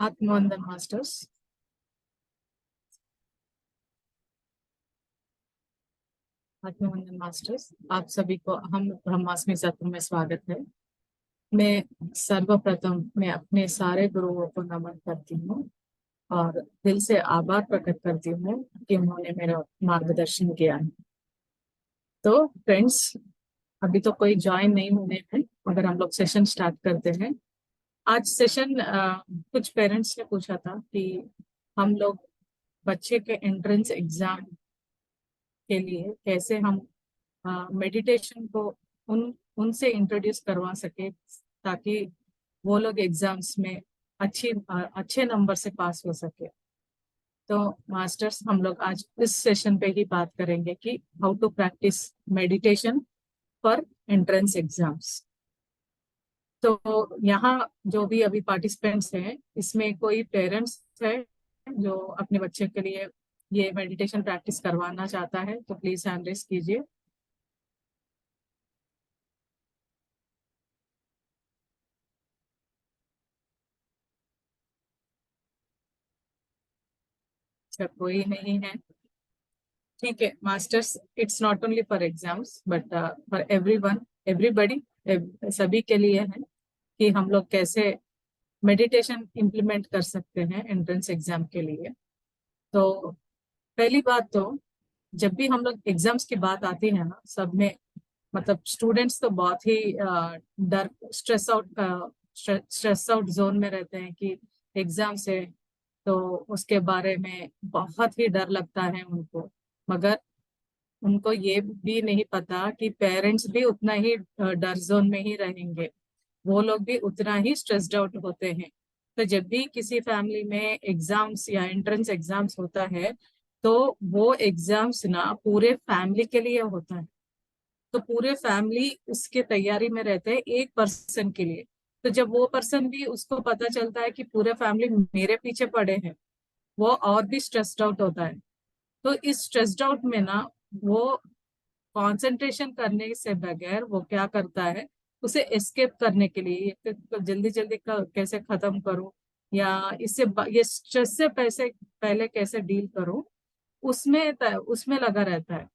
आत्मवंदन masters. आत्मवंदन masters, आप सभी को हम ब्रह्मास्मि सत्र में स्वागत है। मैं अपने सारे गुरुओं को नमन करती हूँ और दिल से आभार प्रकट करती हूँ कि उन्होंने मेरा मार्गदर्शन किया है। तो फ्रेंड्स, अभी तो कोई ज्वाइन नहीं होने हैं मगर हम लोग सेशन स्टार्ट करते हैं। आज सेशन कुछ पेरेंट्स ने पूछा था कि हम लोग बच्चे के एंट्रेंस एग्जाम के लिए कैसे हम मेडिटेशन को उन उनसे इंट्रोड्यूस करवा सके, ताकि वो लोग एग्जाम्स में अच्छे नंबर से पास हो सके। तो मास्टर्स, हम लोग आज इस सेशन पे ही बात करेंगे कि how to practice meditation for entrance exams. तो यहाँ जो भी अभी पार्टिसिपेंट्स हैं, इसमें कोई पेरेंट्स है जो अपने बच्चे के लिए ये मेडिटेशन प्रैक्टिस करवाना चाहता है तो प्लीज हैंड रेज कीजिए। अच्छा, कोई नहीं है। ठीक है masters, it's not only for exams but for everyone, everybody, सभी के लिए है कि हम लोग कैसे मेडिटेशन इम्प्लीमेंट कर सकते हैं एंट्रेंस एग्जाम के लिए। तो पहली बात तो, जब भी हम लोग एग्जाम्स की बात आती है ना, सब में मतलब स्टूडेंट्स तो बहुत ही डर स्ट्रेस आउट जोन में रहते हैं कि एग्जाम से, तो उसके बारे में बहुत ही डर लगता है उनको। मगर उनको ये भी नहीं पता कि पेरेंट्स भी उतना ही डर जोन में ही रहेंगे, वो लोग भी उतना ही स्ट्रेस्ड आउट होते हैं। तो जब भी किसी फैमिली में एग्जाम्स या एंट्रेंस एग्जाम्स होता है, तो वो एग्जाम्स ना पूरे फैमिली के लिए होता है। तो पूरे फैमिली उसके तैयारी में रहते हैं एक पर्सन के लिए। तो जब वो पर्सन भी, उसको पता चलता है कि पूरे फैमिली मेरे पीछे पड़े हैं, वो और भी स्ट्रेस्ड आउट होता है। तो इस स्ट्रेस्ड आउट में ना, वो कंसंट्रेशन करने से बगैर वो क्या करता है, उसे एस्केप करने के लिए तो जल्दी जल्दी कैसे खत्म करूं, या ये स्ट्रेस से पहले कैसे डील करूं, उसमें लगा रहता है।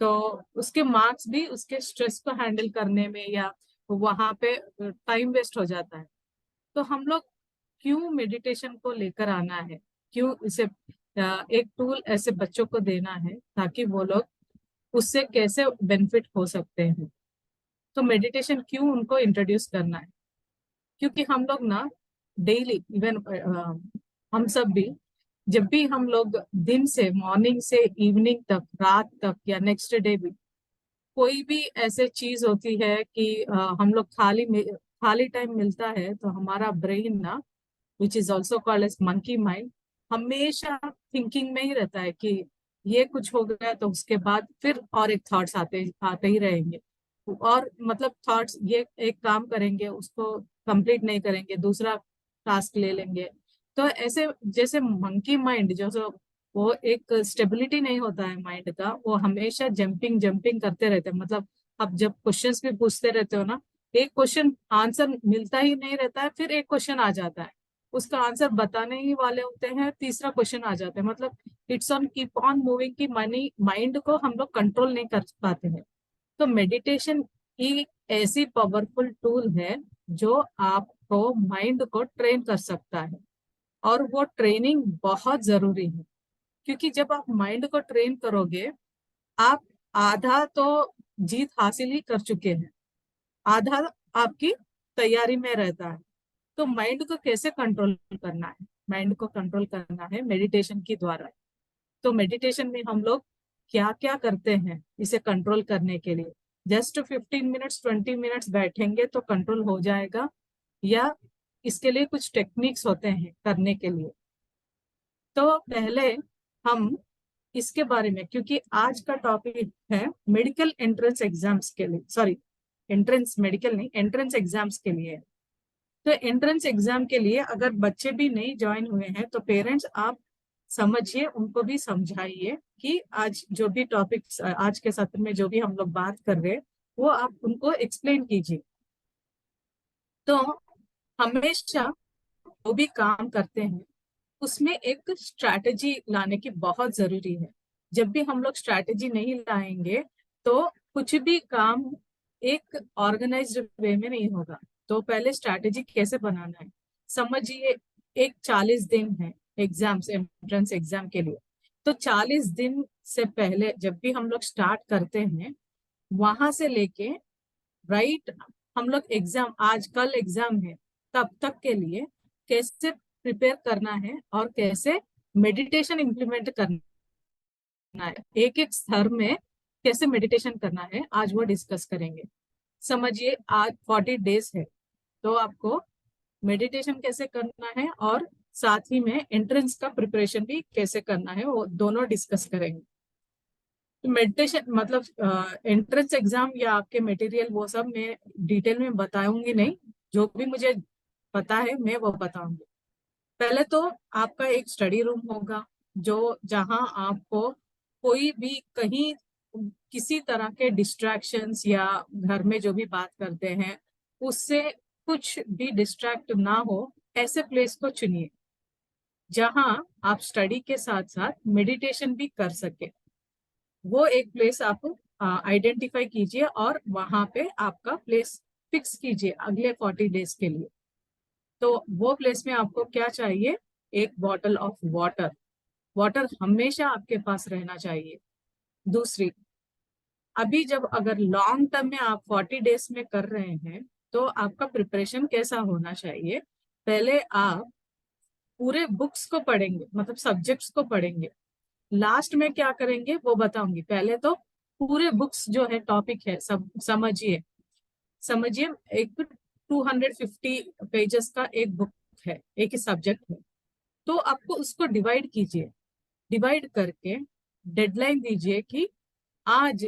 तो उसके मार्क्स भी उसके स्ट्रेस को हैंडल करने में या वहां पे टाइम वेस्ट हो जाता है। तो हम लोग क्यों मेडिटेशन को लेकर आना है, क्यों इसे एक टूल ऐसे बच्चों को देना है ताकि वो लोग उससे कैसे बेनिफिट हो सकते हैं। तो मेडिटेशन क्यों उनको इंट्रोड्यूस करना है, क्योंकि हम लोग ना डेली, इवन हम सब भी, जब भी हम लोग दिन से, मॉर्निंग से इवनिंग तक, रात तक या नेक्स्ट डे भी, कोई भी ऐसे चीज होती है कि हम लोग खाली टाइम मिलता है तो हमारा ब्रेन ना, which is also called as monkey mind, हमेशा थिंकिंग में ही रहता है कि ये कुछ हो गया तो उसके बाद फिर और एक थॉट्स आते आते ही रहेंगे। और मतलब थॉट्स, ये एक काम करेंगे उसको कंप्लीट नहीं करेंगे, दूसरा टास्क ले लेंगे। तो ऐसे जैसे मंकी माइंड जो सो, वो एक स्टेबिलिटी नहीं होता है माइंड का, वो हमेशा जंपिंग जंपिंग करते रहते हैं। मतलब आप जब क्वेश्चंस भी पूछते रहते हो ना, एक क्वेश्चन आंसर मिलता ही नहीं रहता है, फिर एक क्वेश्चन आ जाता है, उसका आंसर बताने ही वाले होते हैं, तीसरा क्वेश्चन आ जाता है। मतलब it's on keep on moving की मनी, माइंड को हम लोग कंट्रोल नहीं कर पाते हैं। तो मेडिटेशन ही ऐसी पावरफुल टूल है जो आपको माइंड को ट्रेन कर सकता है, और वो ट्रेनिंग बहुत जरूरी है। क्योंकि जब आप माइंड को ट्रेन करोगे, आप आधा तो जीत हासिल ही कर चुके हैं, आधा आपकी तैयारी में रहता है। तो माइंड को कैसे कंट्रोल करना है, माइंड को कंट्रोल करना है मेडिटेशन के द्वारा। तो मेडिटेशन में हम लोग क्या क्या करते हैं इसे कंट्रोल करने के लिए, जस्ट 15 मिनट्स 20 मिनट्स बैठेंगे तो कंट्रोल हो जाएगा, या इसके लिए कुछ टेक्निक्स होते हैं करने के लिए। तो पहले हम इसके बारे में, क्योंकि आज का टॉपिक है मेडिकल एंट्रेंस एग्जाम्स के लिए, सॉरी, एंट्रेंस मेडिकल नहीं, एंट्रेंस एग्जाम्स के लिए। तो एंट्रेंस एग्जाम के लिए अगर बच्चे भी नहीं ज्वाइन हुए हैं तो पेरेंट्स आप समझिए, उनको भी समझाइए कि आज जो भी टॉपिक्स, आज के सत्र में जो भी हम लोग बात कर रहे हैं, वो आप उनको एक्सप्लेन कीजिए। तो हमेशा भी काम करते हैं उसमें एक स्ट्रैटेजी लाने की बहुत जरूरी है। जब भी हम लोग स्ट्रैटेजी नहीं लाएंगे तो कुछ भी काम एक ऑर्गेनाइज्ड वे में नहीं होगा। तो पहले स्ट्रैटेजी कैसे बनाना है समझिए। एक 40 दिन है एग्जाम्स, एंट्रेंस एग्जाम के लिए। तो 40 दिन से पहले जब भी हम लोग स्टार्ट करते हैं, वहां से लेके राइट, हम लोग एग्जाम, आज कल एग्जाम है तब तक के लिए कैसे प्रिपेयर करना है और कैसे मेडिटेशन इंप्लीमेंट करना है, एक एक स्तर में कैसे मेडिटेशन करना है, आज वो डिस्कस करेंगे। समझिए आज 40 डेज है, तो आपको मेडिटेशन कैसे करना है और साथ ही में एंट्रेंस का प्रिपरेशन भी कैसे करना है, वो दोनों डिस्कस करेंगे। मेडिटेशन मतलब एंट्रेंस एग्जाम या आपके मटेरियल वो सब मैं डिटेल में बताऊंगी नहीं, जो भी मुझे पता है मैं वो बताऊंगी। पहले तो आपका एक स्टडी रूम होगा, जो जहां आपको कोई भी कहीं किसी तरह के डिस्ट्रैक्शंस या घर में जो भी बात करते हैं उससे कुछ भी डिस्ट्रैक्ट ना हो, ऐसे प्लेस को चुनिए जहां आप स्टडी के साथ साथ मेडिटेशन भी कर सके। वो एक प्लेस आप आइडेंटिफाई कीजिए और वहां पे आपका प्लेस फिक्स कीजिए अगले 40 डेज के लिए। तो वो प्लेस में आपको क्या चाहिए, एक बॉटल ऑफ वाटर, वाटर हमेशा आपके पास रहना चाहिए। दूसरी, अभी जब अगर लॉन्ग टर्म में आप 40 डेज में कर रहे हैं तो आपका प्रिपरेशन कैसा होना चाहिए। पहले आप पूरे बुक्स को पढ़ेंगे, मतलब सब्जेक्ट्स को पढ़ेंगे। लास्ट में क्या करेंगे वो बताऊंगी, पहले तो पूरे बुक्स जो है टॉपिक है सब समझिए। समझिए एक 250 पेजेस का एक बुक है, एक ही सब्जेक्ट है, तो आपको उसको डिवाइड कीजिए। डिवाइड करके डेडलाइन दीजिए कि आज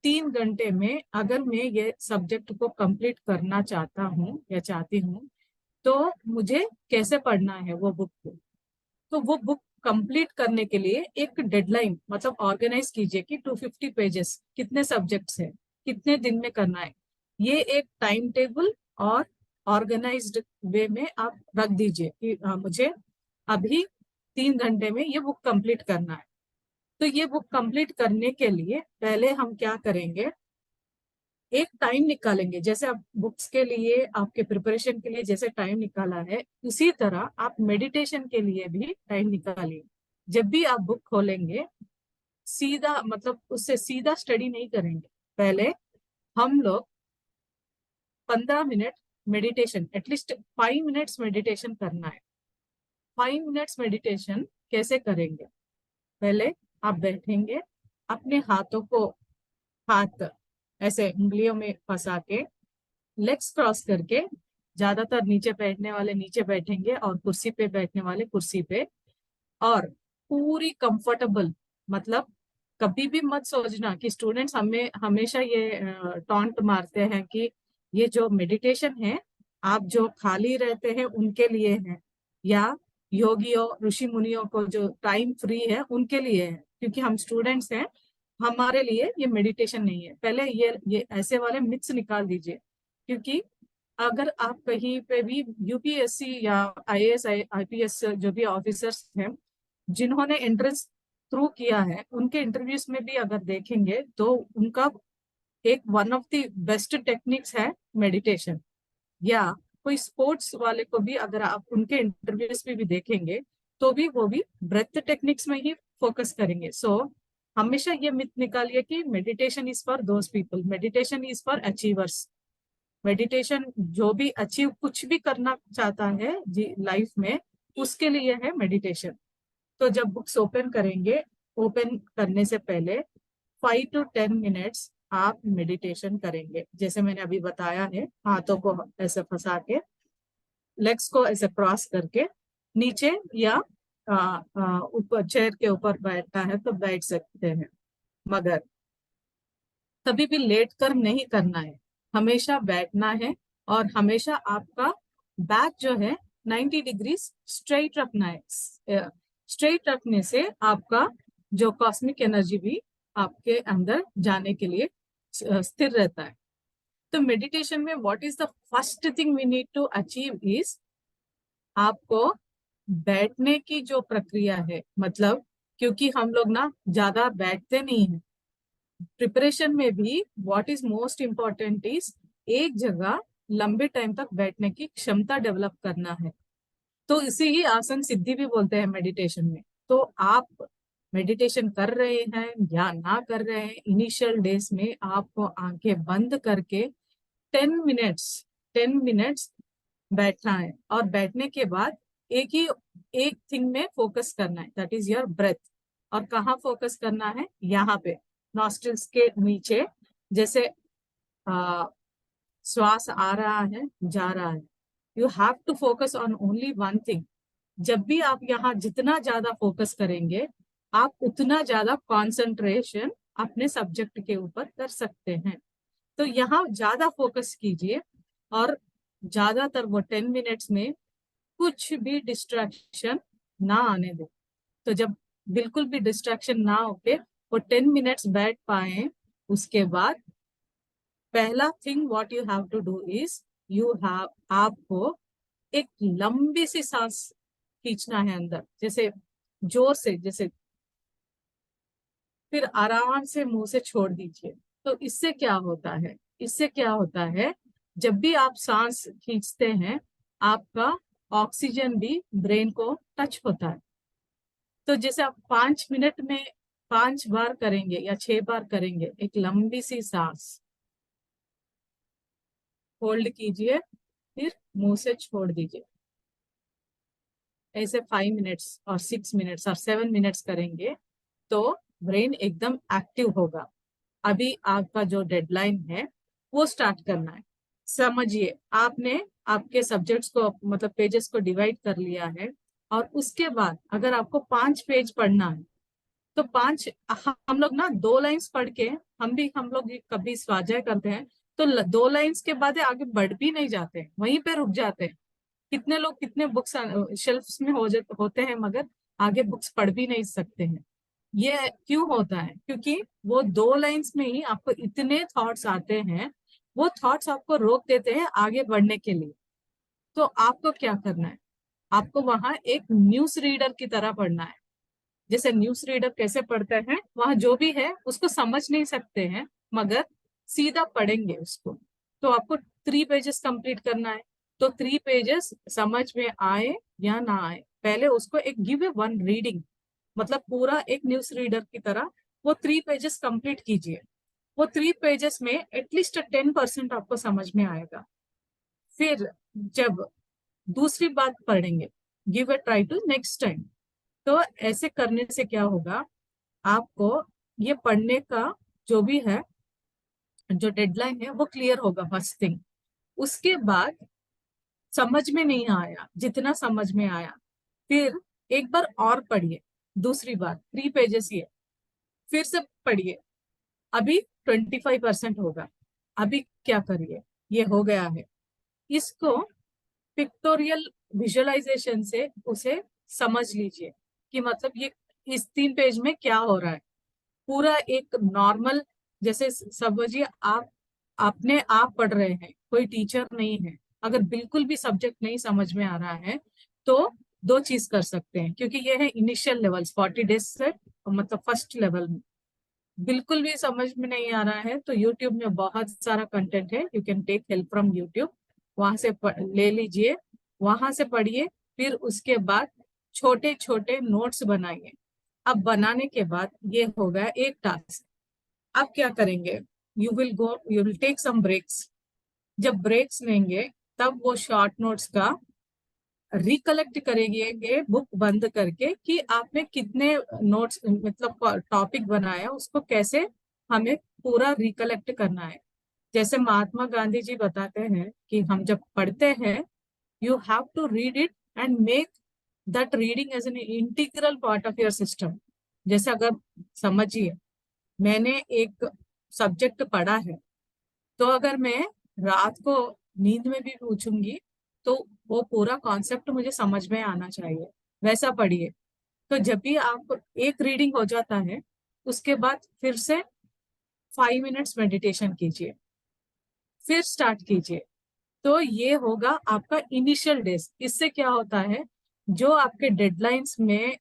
3 घंटे में अगर मैं ये सब्जेक्ट को कंप्लीट करना चाहता हूँ या चाहती हूँ तो मुझे कैसे पढ़ना है वो बुक को। तो वो बुक कंप्लीट करने के लिए एक डेडलाइन मतलब ऑर्गेनाइज कीजिए कि 250 पेजेस कितने सब्जेक्ट्स है, कितने दिन में करना है। ये एक टाइम टेबल और ऑर्गेनाइज्ड वे में आप रख दीजिए कि मुझे अभी 3 घंटे में ये बुक कंप्लीट करना है। तो ये बुक कंप्लीट करने के लिए पहले हम क्या करेंगे, एक टाइम निकालेंगे। जैसे आप बुक्स के लिए आपके प्रिपरेशन के लिए जैसे टाइम निकाला है उसी तरह आप मेडिटेशन के लिए भी टाइम निकालिए। जब भी आप बुक खोलेंगे सीधा मतलब उससे सीधा स्टडी नहीं करेंगे। पहले हम लोग 15 minute meditation, at least 5 minutes meditation करना है। 5 मिनट्स मेडिटेशन कैसे करेंगे, पहले आप बैठेंगे, अपने हाथों को हाथ ऐसे उंगलियों में फंसा के, लेग्स क्रॉस करके, ज्यादातर नीचे बैठने वाले नीचे बैठेंगे और कुर्सी पे बैठने वाले कुर्सी पे, और पूरी कंफर्टेबल, मतलब कभी भी मत सोचना कि स्टूडेंट्स हमें हमेशा ये टॉन्ट मारते हैं कि ये जो मेडिटेशन है आप जो खाली रहते हैं उनके लिए है, या योगियों ऋषि मुनियों को जो टाइम फ्री है उनके लिए है, क्योंकि हम स्टूडेंट्स हैं, हमारे लिए ये मेडिटेशन नहीं है। पहले ये ऐसे वाले मिथ्स निकाल दीजिए। क्योंकि अगर आप कहीं पे भी यूपीएससी या आईएएस आईपीएस जो भी ऑफिसर्स हैं जिन्होंने एंट्रेंस थ्रू किया है उनके इंटरव्यूज में भी अगर देखेंगे तो उनका एक one of the best techniques है मेडिटेशन। या कोई स्पोर्ट्स वाले को भी अगर आप उनके इंटरव्यूज में भी देखेंगे तो भी वो भी ब्रेथ टेक्निक्स में ही फोकस करेंगे। सो हमेशा ये मिथ निकालिए कि meditation is for those people, meditation is for achievers. Meditation जो भी अचीव कुछ भी करना चाहता है जी लाइफ में उसके लिए है मेडिटेशन। तो जब बुक्स ओपन करेंगे, ओपन करने से पहले 5 to 10 मिनट्स आप मेडिटेशन करेंगे। जैसे मैंने अभी बताया है, हाथों को ऐसे फंसा के, लेग्स को ऐसे क्रॉस करके, नीचे या ऊपर चेयर के ऊपर बैठना है तो बैठ सकते हैं, मगर कभी भी लेट कर नहीं करना है, हमेशा बैठना है। और हमेशा आपका बैक जो है 90 डिग्रीज स्ट्रेट रखना है। स्ट्रेट रखने से आपका जो कॉस्मिक एनर्जी भी आपके अंदर जाने के लिए स्थिर रहता है। तो मेडिटेशन में what is the first thing we need to achieve is आपको बैठने की जो प्रक्रिया है, मतलब क्योंकि हम लोग ना ज्यादा बैठते नहीं हैं प्रिपरेशन में भी, what is most important is एक जगह लंबे टाइम तक बैठने की क्षमता डेवलप करना है। तो इसी ही आसन सिद्धि भी बोलते हैं मेडिटेशन में। तो आप मेडिटेशन कर रहे हैं या ना कर रहे हैं, इनिशियल डेज में आपको आंखें बंद करके 10 मिनट्स 10 मिनट्स बैठना है, और बैठने के बाद एक थिंग में फोकस करना है, दैट इज योर ब्रेथ। और कहाँ फोकस करना है? यहाँ पे नॉस्ट्रिल्स के नीचे। जैसे आ, श्वास आ रहा है, जा रहा है, you have to focus on only one thing. जब भी आप यहाँ जितना ज्यादा फोकस करेंगे, आप उतना ज्यादा कंसंट्रेशन अपने सब्जेक्ट के ऊपर कर सकते हैं। तो यहाँ ज्यादा फोकस कीजिए, और ज्यादातर वो 10 मिनट्स में कुछ भी डिस्ट्रैक्शन ना आने दे। तो जब बिल्कुल भी डिस्ट्रैक्शन ना होके वो 10 मिनट्स बैठ पाए, उसके बाद पहला thing what you have to do is, you have आपको एक लंबी सी सांस खींचना है अंदर, जैसे जोर से, जैसे, फिर आराम से मुंह से छोड़ दीजिए। तो इससे क्या होता है? इससे क्या होता है, जब भी आप सांस खींचते हैं, आपका ऑक्सीजन भी ब्रेन को टच होता है। तो जैसे आप 5 मिनट में 5 बार करेंगे या 6 बार करेंगे, एक लंबी सी सांस होल्ड कीजिए, फिर मुंह से छोड़ दीजिए। ऐसे 5 मिनट्स और 6 मिनट्स और 7 मिनट्स करेंगे, तो ब्रेन एकदम एक्टिव होगा। अभी आपका जो डेडलाइन है वो स्टार्ट करना है। समझिए, आपने आपके सब्जेक्ट्स को, मतलब पेजेस को डिवाइड कर लिया है, और उसके बाद अगर आपको 5 पेज पढ़ना है, तो पांच, हम लोग ना 2 लाइंस पढ़ के, हम लोग कभी स्वाध्याय करते हैं, तो 2 लाइंस के बाद आगे बढ़ भी नहीं जाते, वहीं पे रुक जाते हैं। कितने लोग कितने बुक्स शेल्फ्स में होते हैं, मगर आगे बुक्स पढ़ भी नहीं सकते हैं। ये क्यों होता है? क्योंकि वो 2 लाइंस में ही आपको इतने थॉट्स आते हैं, वो थॉट्स आपको रोक देते हैं आगे बढ़ने के लिए। तो आपको क्या करना है? आपको वहां एक न्यूज रीडर की तरह पढ़ना है। जैसे न्यूज रीडर कैसे पढ़ते हैं, वहां जो भी है उसको समझ नहीं सकते हैं, मगर सीधा पढ़ेंगे उसको। तो आपको 3 पेजेस कंप्लीट करना है। तो 3 पेजेस समझ में आए या ना आए, पहले उसको एक गिव ए वन रीडिंग, मतलब पूरा एक न्यूज रीडर की तरह वो 3 पेजेस कंप्लीट कीजिए। वो 3 पेजेस में एटलीस्ट 10% आपको समझ में आएगा। फिर जब दूसरी बात पढ़ेंगे, give a try to next time. तो ऐसे करने से क्या होगा, आपको ये पढ़ने का जो भी है, जो डेडलाइन है, वो क्लियर होगा फर्स्ट थिंग। उसके बाद समझ में नहीं आया, जितना समझ में आया, फिर एक बार और पढ़िए। दूसरी बार 3 पेजेस ही है, फिर से पढ़िए। अभी 25% होगा। अभी क्या करिए, ये हो गया है, इसको पिक्टोरियल विजुअलाइजेशन से उसे समझ लीजिए कि मतलब ये इस 3 पेज में क्या हो रहा है। पूरा एक नॉर्मल, जैसे समझिए आप अपने आप पढ़ रहे हैं, कोई टीचर नहीं है। अगर बिल्कुल भी सब्जेक्ट नहीं समझ में आ रहा है, तो 2 चीज कर सकते हैं, क्योंकि ये है इनिशियल लेवल्स 40 डेज से, मतलब फर्स्ट लेवल में बिल्कुल भी समझ में नहीं आ रहा है, तो यूट्यूब में बहुत सारा कंटेंट है, you can take help from YouTube. वहां से ले लीजिए, वहां से पढ़िए। फिर उसके बाद छोटे छोटे नोट्स बनाइए। अब बनाने के बाद ये हो गया एक टास्क। अब क्या करेंगे, you will take some breaks. जब ब्रेक्स लेंगे, तब वो शॉर्ट नोट्स का रिकलेक्ट करेंगे बुक बंद करके, कि आपने कितने नोट्स, मतलब टॉपिक बनाया, उसको कैसे हमें पूरा रिकलेक्ट करना है। जैसे महात्मा गांधी जी बताते हैं कि हम जब पढ़ते हैं, you have to read it and make that reading as an integral part of your system. जैसे अगर समझिए, मैंने एक सब्जेक्ट पढ़ा है, तो अगर मैं रात को नींद में भी पूछूंगी, तो वो पूरा कॉन्सेप्ट मुझे समझ में आना चाहिए। वैसा पढ़िए। तो जब भी आप एक रीडिंग हो जाता है, उसके बाद फिर से 5 मिनट्स मेडिटेशन कीजिए, फिर स्टार्ट कीजिए। तो ये होगा आपका इनिशियल डेज। इससे क्या होता है, जो आपके डेडलाइंस में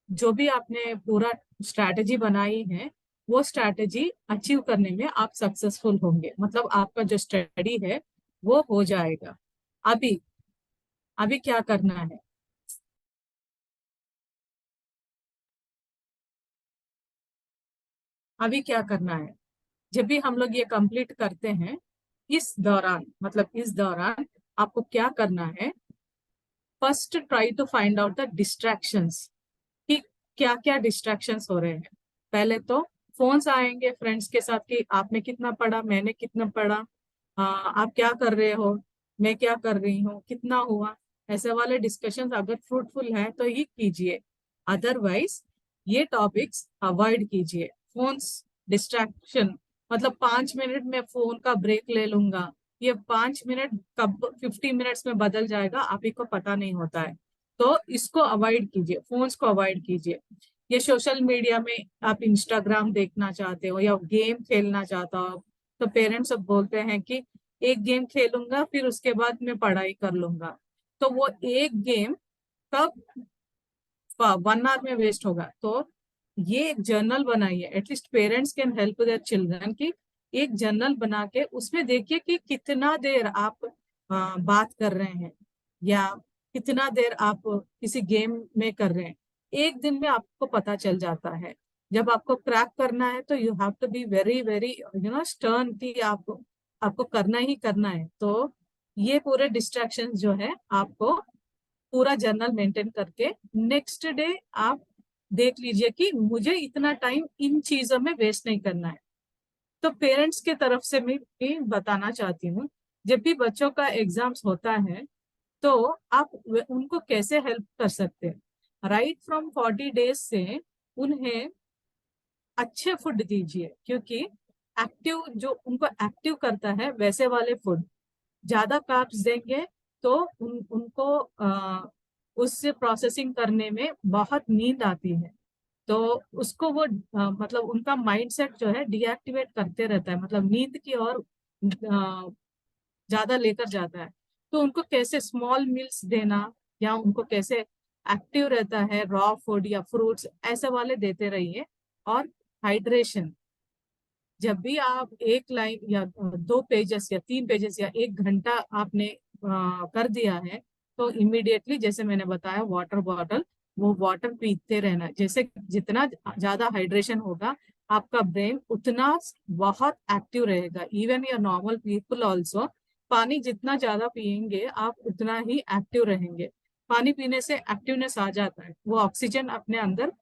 जो भी आपने पूरा स्ट्रैटेजी बनाई है, वो स्ट्रैटेजी अचीव करने में आप सक्सेसफुल होंगे, मतलब आपका जो स्टडी है वो हो जाएगा। अभी अभी क्या करना है, अभी क्या करना है, जब भी हम लोग ये कंप्लीट करते हैं, इस दौरान, मतलब इस दौरान आपको क्या करना है, first try to find out the distractions, कि क्या क्या डिस्ट्रैक्शंस हो रहे हैं। पहले तो फोन्स आएंगे फ्रेंड्स के साथ कि आपने कितना पढ़ा, मैंने कितना पढ़ा, आप क्या कर रहे हो, मैं क्या कर रही हूँ, कितना हुआ। ऐसे वाले डिस्कशंस अगर फ्रूटफुल है तो ही कीजिए, अदरवाइज ये टॉपिक्स अवॉइड कीजिए। फोन्स डिस्ट्रैक्शन, मतलब 5 मिनट में फोन का ब्रेक ले लूंगा, ये 5 मिनट कब 50 मिनट्स में बदल जाएगा आप ही को पता नहीं होता है। तो इसको अवॉइड कीजिए, फोन्स को अवॉइड कीजिए। ये सोशल मीडिया में आप इंस्टाग्राम देखना चाहते हो या गेम खेलना चाहता हो, तो पेरेंट्स सब बोलते हैं कि एक गेम खेलूंगा फिर उसके बाद मैं पढ़ाई कर लूंगा, तो वो एक गेम कब 1 आवर में वेस्ट होगा। तो ये एक जर्नल बनाइए, at least parents can help their children की एक जर्नल बना के उसमें देखिए कि कितना देर आप बात कर रहे हैं, या कितना देर आप किसी गेम में कर रहे हैं। एक दिन में आपको पता चल जाता है। जब आपको क्रैक करना है तो you have to be very very stern, कि आपको करना ही करना है। तो ये पूरे डिस्ट्रैक्शन जो है आपको पूरा जर्नल मेंटेन करके नेक्स्ट डे आप देख लीजिए कि मुझे इतना टाइम इन चीजों में वेस्ट नहीं करना है। तो पेरेंट्स के तरफ से मैं भी बताना चाहती हूँ, जब भी बच्चों का एग्जाम्स होता है तो आप उनको कैसे हेल्प कर सकते हैं। राइट फ्रॉम 40 डेज से उन्हें अच्छे फूड दीजिए, क्योंकि एक्टिव जो उनको एक्टिव करता है वैसे वाले फूड। ज्यादा कार्ब्स देंगे तो उनको उससे प्रोसेसिंग करने में बहुत नींद आती है, तो उसको वो मतलब उनका माइंडसेट जो है डीएक्टिवेट करते रहता है, मतलब नींद की ओर ज्यादा लेकर जाता है। तो उनको कैसे स्मॉल मील्स देना, या उनको कैसे एक्टिव रहता है, रॉ फूड या फ्रूट्स ऐसे वाले देते रहिए। और हाइड्रेशन, जब भी आप एक लाइन या 2 पेजेस या 3 पेजेस या 1 घंटा आपने कर दिया है, तो इमिडिएटली जैसे मैंने बताया वाटर बॉटल, वो वाटर पीते रहना। जैसे जितना ज्यादा हाइड्रेशन होगा आपका ब्रेन उतना बहुत एक्टिव रहेगा। इवन या नॉर्मल पीपल ऑल्सो, पानी जितना ज्यादा पियेंगे आप उतना ही एक्टिव रहेंगे। पानी पीने से एक्टिवनेस आ जाता है, वो ऑक्सीजन अपने अंदर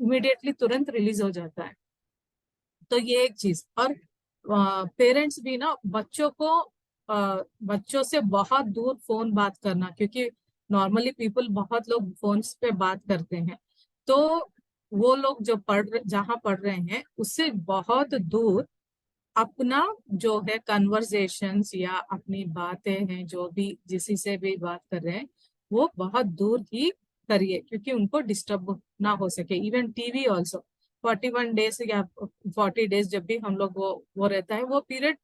इमिडिएटली तुरंत रिलीज हो जाता है। तो ये एक चीज। और पेरेंट्स भी ना बच्चों को बच्चों से बहुत दूर फोन बात करना, क्योंकि नॉर्मली पीपल बहुत लोग फोन्स पे बात करते हैं, तो वो लोग जो जहाँ पढ़ रहे हैं उससे बहुत दूर अपना जो है कन्वर्सेशंस या अपनी बातें हैं, जो भी जिसी से भी बात कर रहे हैं वो बहुत दूर ही करिए, क्योंकि उनको डिस्टर्ब ना हो सके। इवन टीवी ऑल्सो 41 डेज या 40 डेज जब भी हम लोग वो रहता है वो पीरियड,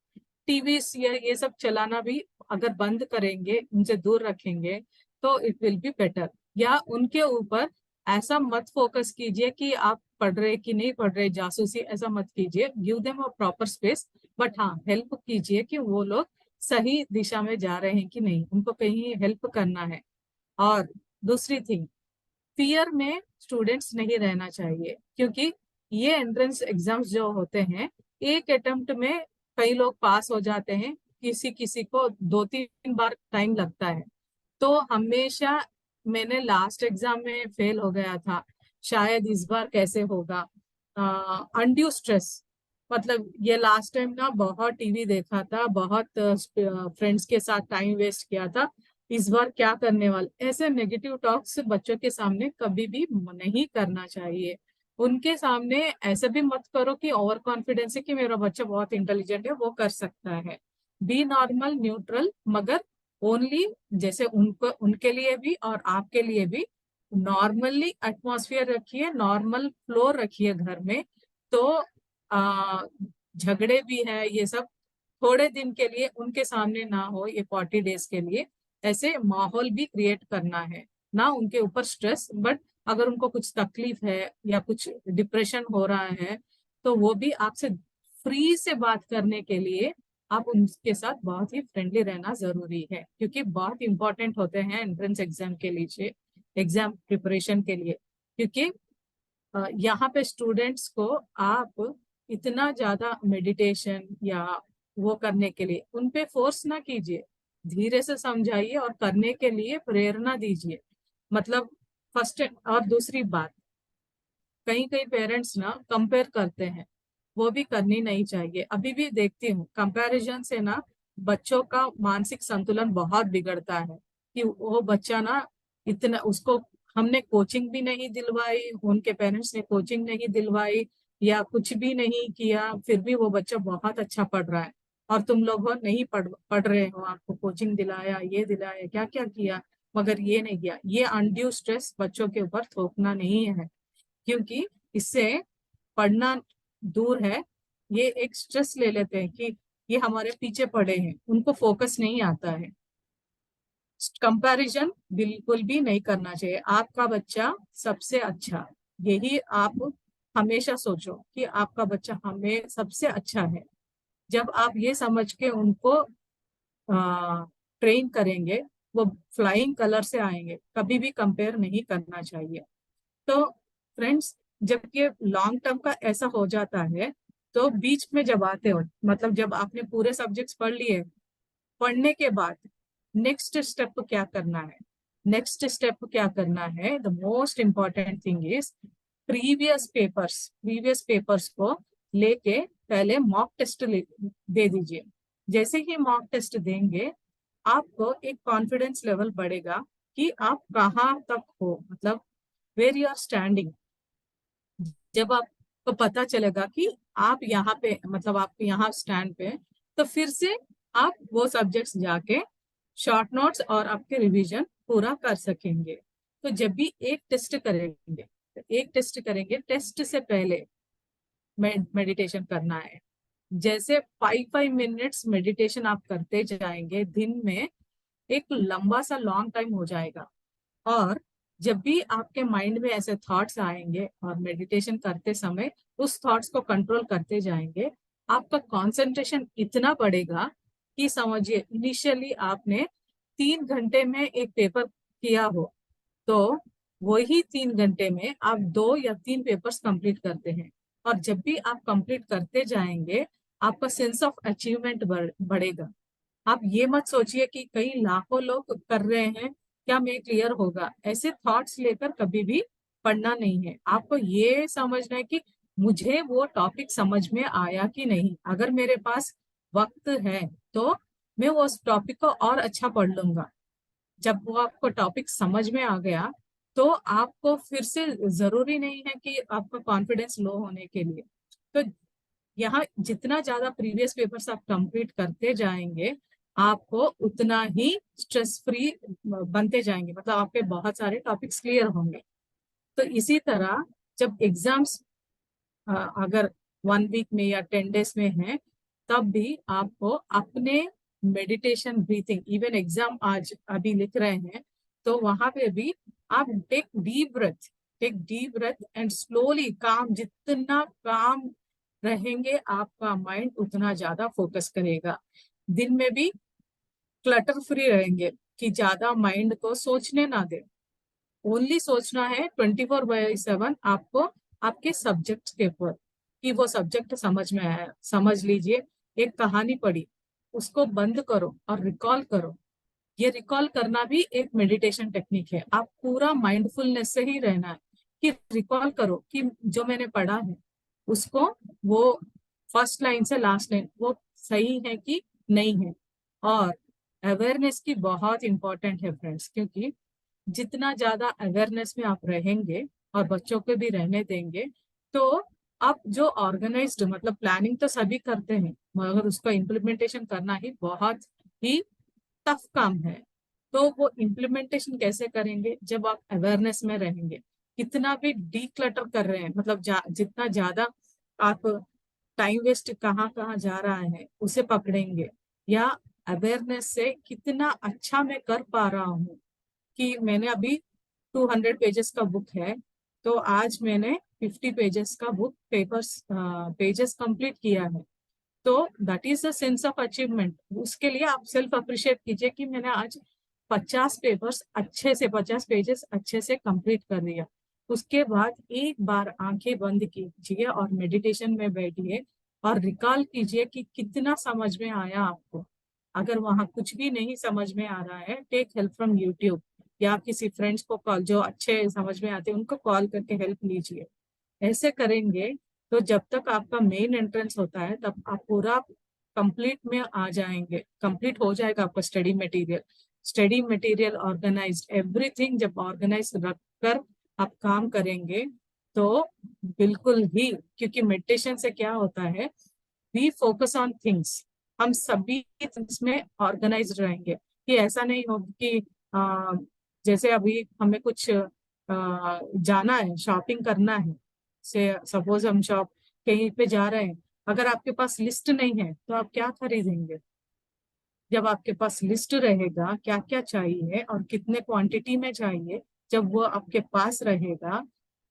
टीवी या ये सब चलाना भी अगर बंद करेंगे, उनसे दूर रखेंगे, तो इट विल बी बेटर। या उनके ऊपर ऐसा मत फोकस कीजिए कि आप पढ़ रहे कि नहीं पढ़ रहे, जासूसी ऐसा मत कीजिए। Give them a proper space, but हाँ हेल्प कीजिए कि वो लोग सही दिशा में जा रहे हैं कि नहीं, उनको कहीं हेल्प करना है। और दूसरी थिंग, फियर में स्टूडेंट्स नहीं रहना चाहिए, क्योंकि ये एंट्रेंस एग्जाम्स जो होते हैं एक अटेम्प्ट में कई लोग पास हो जाते हैं, किसी किसी को 2-3 बार टाइम लगता है। तो हमेशा, मैंने लास्ट एग्जाम में फेल हो गया था, शायद इस बार कैसे होगा। अनड्यू स्ट्रेस, मतलब ये लास्ट टाइम ना बहुत टीवी देखा था, बहुत फ्रेंड्स के साथ टाइम वेस्ट किया था, इस बार क्या करने वाले, ऐसे नेगेटिव टॉक्स बच्चों के सामने कभी भी नहीं करना चाहिए। उनके सामने ऐसे भी मत करो कि ओवर कॉन्फिडेंस है कि मेरा बच्चा बहुत इंटेलिजेंट है, वो कर सकता है। बी नॉर्मल न्यूट्रल, मगर ओनली जैसे उनको, उनके लिए भी और आपके लिए भी नॉर्मली एटमॉस्फेयर रखिए, नॉर्मल फ्लोर रखिए घर में। तो आ, झगड़े भी है ये सब थोड़े दिन के लिए उनके सामने ना हो, ये 40 डेज के लिए ऐसे माहौल भी क्रिएट करना है, ना उनके ऊपर स्ट्रेस, बट अगर उनको कुछ तकलीफ है या कुछ डिप्रेशन हो रहा है तो वो भी आपसे फ्री से बात करने के लिए आप उनके साथ बहुत ही फ्रेंडली रहना जरूरी है, क्योंकि बहुत इंपॉर्टेंट होते हैं एंट्रेंस एग्जाम के लिए, एग्जाम प्रिपरेशन के लिए। क्योंकि यहाँ पे स्टूडेंट्स को आप इतना ज्यादा मेडिटेशन या वो करने के लिए उन पे फोर्स ना कीजिए, धीरे से समझाइए और करने के लिए प्रेरणा दीजिए। मतलब फर्स्ट, और दूसरी बात, कई कई पेरेंट्स ना कंपेयर करते हैं, वो भी करनी नहीं चाहिए। अभी भी देखती हूँ कंपैरिजन से ना बच्चों का मानसिक संतुलन बहुत बिगड़ता है, कि वो बच्चा ना इतना, उसको हमने कोचिंग भी नहीं दिलवाई, उनके पेरेंट्स ने कोचिंग नहीं दिलवाई या कुछ भी नहीं किया, फिर भी वो बच्चा बहुत अच्छा पढ़ रहा है। और तुम लोग हो नहीं पढ़ रहे हो, आपको कोचिंग दिलाया, ये दिलाया, क्या क्या किया, मगर ये नहीं किया। ये अनड्यू स्ट्रेस बच्चों के ऊपर थोपना नहीं है, क्योंकि इससे पढ़ना दूर है, ये एक स्ट्रेस ले लेते हैं कि ये हमारे पीछे पड़े हैं, उनको फोकस नहीं आता है। कंपैरिजन बिल्कुल भी नहीं करना चाहिए। आपका बच्चा सबसे अच्छा, यही आप हमेशा सोचो कि आपका बच्चा हमें सबसे अच्छा है। जब आप ये समझ के उनको ट्रेन करेंगे, वो फ्लाइंग कलर से आएंगे, कभी भी कंपेयर नहीं करना चाहिए। तो फ्रेंड्स, जब ये लॉन्ग टर्म का ऐसा हो जाता है, तो बीच में जब आते हो, मतलब जब आपने पूरे सब्जेक्ट्स पढ़ लिए, पढ़ने के बाद नेक्स्ट स्टेप क्या करना है? नेक्स्ट स्टेप क्या करना है, the most important thing is previous papers को लेके पहले मॉक टेस्ट दे दीजिए। जैसे ही मॉक टेस्ट देंगे, आपको एक कॉन्फिडेंस लेवल बढ़ेगा कि आप कहाँ तक हो, मतलब वेर यू आर स्टैंडिंग। जब आपको पता चलेगा कि आप यहाँ पे, मतलब आप यहाँ स्टैंड पे, तो फिर से आप वो सब्जेक्ट्स जाके शॉर्ट नोट्स और आपके रिवीजन पूरा कर सकेंगे। तो जब भी एक टेस्ट करेंगे, तो एक टेस्ट करेंगे, टेस्ट से पहले मेडिटेशन करना है। जैसे 5 5 मिनट्स मेडिटेशन आप करते जाएंगे दिन में, एक लंबा सा लॉन्ग टाइम हो जाएगा। और जब भी आपके माइंड में ऐसे थॉट्स आएंगे और मेडिटेशन करते समय उस थॉट्स को कंट्रोल करते जाएंगे, आपका कंसंट्रेशन इतना बढ़ेगा कि समझिए इनिशियली आपने 3 घंटे में एक पेपर किया हो, तो वही 3 घंटे में आप 2 या 3 पेपर्स कंप्लीट करते हैं। और जब भी आप कंप्लीट करते जाएंगे, आपका सेंस ऑफ अचीवमेंट बढ़ेगा। आप ये मत सोचिए कि कई लाखों लोग कर रहे हैं, क्या मैं क्लियर होगा, ऐसे थॉट्स लेकर कभी भी पढ़ना नहीं है। आपको ये समझना है कि मुझे वो टॉपिक समझ में आया कि नहीं। अगर मेरे पास वक्त है तो मैं वो उस टॉपिक को और अच्छा पढ़ लूंगा। जब वो आपको टॉपिक समझ में आ गया, तो आपको फिर से जरूरी नहीं है कि आपका कॉन्फिडेंस लो होने के लिए। तो यहाँ जितना ज्यादा प्रीवियस पेपर्स आप कंप्लीट करते जाएंगे, आपको उतना ही स्ट्रेस फ्री बनते जाएंगे, मतलब आपके बहुत सारे टॉपिक्स क्लियर होंगे। तो इसी तरह जब एग्जाम्स अगर 1 वीक में या 10 डेज में है, तब भी आपको अपने मेडिटेशन, ब्रीथिंग, इवन एग्जाम आज अभी लिख रहे हैं तो वहां पे भी आप take deep breath and slowly calm, जितना काम रहेंगे आपका माइंड उतना ज्यादा फोकस करेगा। दिन में भी क्लटर फ्री रहेंगे, कि ज्यादा माइंड को सोचने ना दे। ओनली सोचना है 24/7 आपको आपके सब्जेक्ट के ऊपर, कि वो सब्जेक्ट समझ में आया, समझ लीजिए। एक कहानी पढ़ी, उसको बंद करो और रिकॉल करो। ये रिकॉल करना भी एक मेडिटेशन टेक्निक है। आप पूरा माइंडफुलनेस से ही रहना है, कि रिकॉल करो कि जो मैंने पढ़ा है उसको, वो फर्स्ट लाइन से लास्ट लाइन वो सही है कि नहीं है। और अवेयरनेस की बहुत इंपॉर्टेंट है फ्रेंड्स, क्योंकि जितना ज्यादा अवेयरनेस में आप रहेंगे और बच्चों को भी रहने देंगे, तो आप जो ऑर्गेनाइज्ड, मतलब प्लानिंग तो सभी करते हैं, मगर उसका इम्प्लीमेंटेशन करना ही बहुत ही टफ काम है। तो वो इम्प्लीमेंटेशन कैसे करेंगे, जब आप अवेयरनेस में रहेंगे। कितना भी डी क्लटर कर रहे हैं, मतलब जितना ज्यादा आप टाइम वेस्ट कहाँ कहाँ जा रहा है उसे पकड़ेंगे, या अवेयरनेस से कितना अच्छा मैं कर पा रहा हूँ, कि मैंने अभी 200 पेजेस का बुक है, तो आज मैंने 50 पेजेस का बुक पेजेस कंप्लीट किया है। तो that is the sense of achievement. उसके लिए आप सेल्फ अप्रिशिएट कीजिए कि मैंने आज 50 पेजेस अच्छे से कंप्लीट कर दिया। उसके बाद एक बार आंखें बंद कीजिए और मेडिटेशन में बैठिए और रिकॉल कीजिए कि कितना समझ में आया आपको। अगर वहां कुछ भी नहीं समझ में आ रहा है, टेक हेल्प फ्रॉम यूट्यूब, या किसी फ्रेंड्स को कॉल, जो अच्छे समझ में आते हैं उनको कॉल करके हेल्प लीजिए। ऐसे करेंगे तो जब तक आपका मेन एंट्रेंस होता है तब आप पूरा कंप्लीट में आ जाएंगे, कंप्लीट हो जाएगा आपका स्टडी मटेरियल ऑर्गेनाइज्ड, एवरीथिंग जब ऑर्गेनाइज रखकर आप काम करेंगे तो बिल्कुल ही, क्योंकि मेडिटेशन से क्या होता है, वी फोकस ऑन थिंग्स, हम सभी थिंग्स में ऑर्गेनाइज रहेंगे। कि ऐसा नहीं हो कि जैसे अभी हमें कुछ जाना है, शॉपिंग करना है, से सपोज हम शॉप कहीं पे जा रहे हैं, अगर आपके पास लिस्ट नहीं है तो आप क्या खरीदेंगे? जब आपके पास लिस्ट रहेगा क्या क्या चाहिए और कितने क्वांटिटी में चाहिए, जब वो आपके पास रहेगा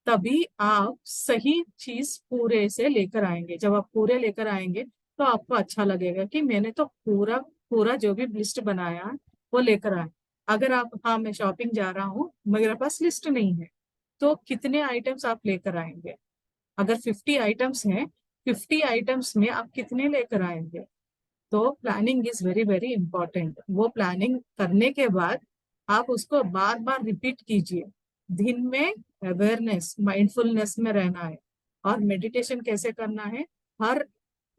तभी आप सही चीज पूरे से लेकर आएंगे। जब आप पूरे लेकर आएंगे तो आपको अच्छा लगेगा कि मैंने तो पूरा पूरा जो भी लिस्ट बनाया वो लेकर आया। अगर आप, हाँ मैं शॉपिंग जा रहा हूँ, मेरे पास लिस्ट नहीं है, तो कितने आइटम्स आप लेकर आएंगे? अगर 50 आइटम्स हैं, 50 आइटम्स में आप कितने लेकर आएंगे? तो planning is very very important. वो प्लानिंग करने के बाद आप उसको बार बार रिपीट कीजिए। दिन में अवेयरनेस, माइंडफुलनेस में रहना है। और मेडिटेशन कैसे करना है, हर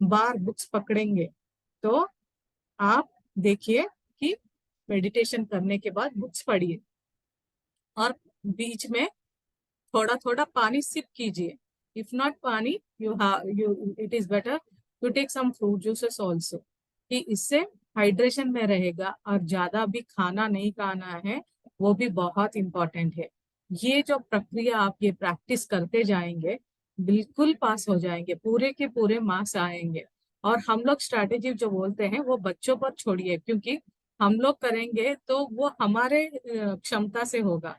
बार बुक्स पकड़ेंगे तो आप देखिए कि मेडिटेशन करने के बाद बुक्स पढ़िए और बीच में थोड़ा थोड़ा पानी सिप कीजिए। If not pani, you it is better to take some fruit juices also, कि इससे हाइड्रेशन में रहेगा। और ज्यादा भी खाना नहीं खाना है, वो भी बहुत इंपॉर्टेंट है। ये जो प्रक्रिया आप ये प्रैक्टिस करते जाएंगे, बिल्कुल पास हो जाएंगे, पूरे के पूरे मार्क्स आएंगे। और हम लोग स्ट्रैटेजी जो बोलते हैं वो बच्चों पर छोड़िए, क्योंकि हम लोग करेंगे तो वो हमारे क्षमता से होगा।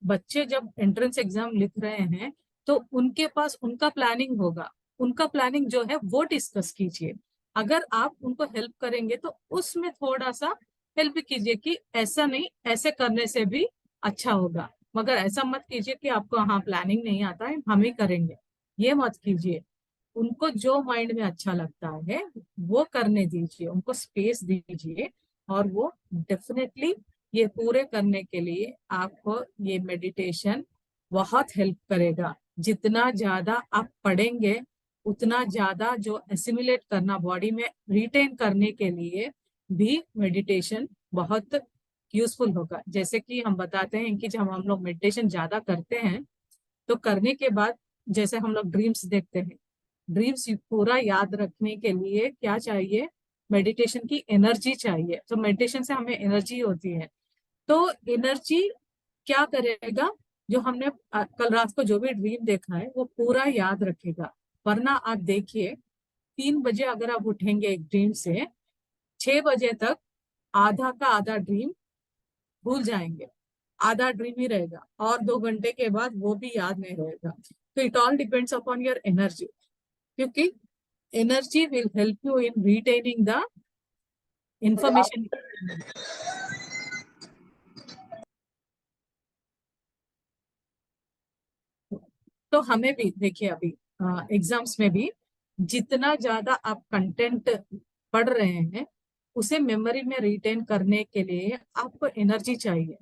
बच्चे जब एंट्रेंस एग्जाम लिख रहे हैं तो उनके पास उनका प्लानिंग होगा, उनका प्लानिंग जो है वो डिस्कस कीजिए। अगर आप उनको हेल्प करेंगे तो उसमें थोड़ा सा हेल्प कीजिए कि ऐसा नहीं, ऐसे करने से भी अच्छा होगा। मगर ऐसा मत कीजिए कि आपको हाँ प्लानिंग नहीं आता है हम ही करेंगे, ये मत कीजिए। उनको जो माइंड में अच्छा लगता है वो करने दीजिए, उनको स्पेस दीजिए। और वो डेफिनेटली ये पूरे करने के लिए आपको ये मेडिटेशन बहुत हेल्प करेगा। जितना ज्यादा आप पढ़ेंगे उतना ज्यादा जो एसिमुलेट करना बॉडी में रिटेन करने के लिए भी मेडिटेशन बहुत यूजफुल होगा। जैसे कि हम बताते हैं कि जब हम लोग मेडिटेशन ज्यादा करते हैं तो करने के बाद जैसे हम लोग ड्रीम्स देखते हैं, ड्रीम्स पूरा याद रखने के लिए क्या चाहिए, मेडिटेशन की एनर्जी चाहिए। तो मेडिटेशन से हमें एनर्जी होती है। तो एनर्जी क्या करेगा, जो हमने कल रात को जो भी ड्रीम देखा है वो पूरा याद रखेगा। वरना आप देखिए, 3 बजे अगर आप उठेंगे एक ड्रीम से, 6 बजे तक आधा का आधा ड्रीम भूल जाएंगे, आधा ड्रीम ही रहेगा, और 2 घंटे के बाद वो भी याद नहीं रहेगा। तो it all depends upon your energy, क्योंकि energy will help you in retaining the information. तो हमें भी देखिए अभी एग्जाम्स में भी जितना ज्यादा आप कंटेंट पढ़ रहे हैं उसे मेमोरी में रिटेन करने के लिए आपको एनर्जी चाहिए।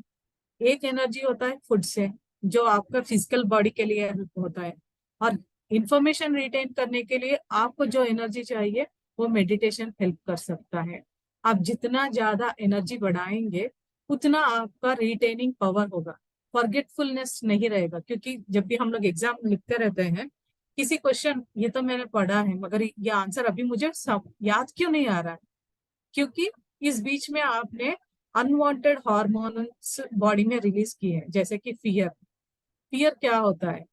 एक एनर्जी होता है फूड से, जो आपका फिजिकल बॉडी के लिए हेल्प होता है। और इंफॉर्मेशन रिटेन करने के लिए आपको जो एनर्जी चाहिए वो मेडिटेशन हेल्प कर सकता है। आप जितना ज्यादा एनर्जी बढ़ाएंगे उतना आपका रिटेनिंग पावर होगा, फॉरगेटफुलनेस नहीं रहेगा। क्योंकि जब भी हम लोग एग्जाम लिखते रहते हैं, किसी क्वेश्चन ये तो मैंने पढ़ा है मगर ये आंसर अभी मुझे सब याद क्यों नहीं आ रहा है, क्योंकि इस बीच में आपने अनवांटेड हार्मोन्स बॉडी में रिलीज किए हैं। जैसे कि फियर, फियर क्या होता है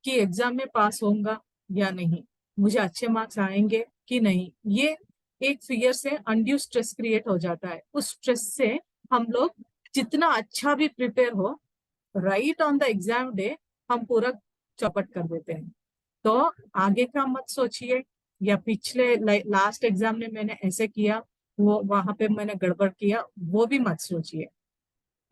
कि एग्जाम में पास होऊंगा या नहीं, मुझे अच्छे मार्क्स आएंगे कि नहीं, ये एक फियर से अनड्यू स्ट्रेस क्रिएट हो जाता है। उस स्ट्रेस से हम लोग जितना अच्छा भी प्रिपेयर हो, right on the exam day हम पूरा चौपट कर देते हैं। तो आगे का मत सोचिए, या पिछले लास्ट एग्जाम में मैंने ऐसे किया, वो वहां पे मैंने गड़बड़ किया, वो भी मत सोचिए।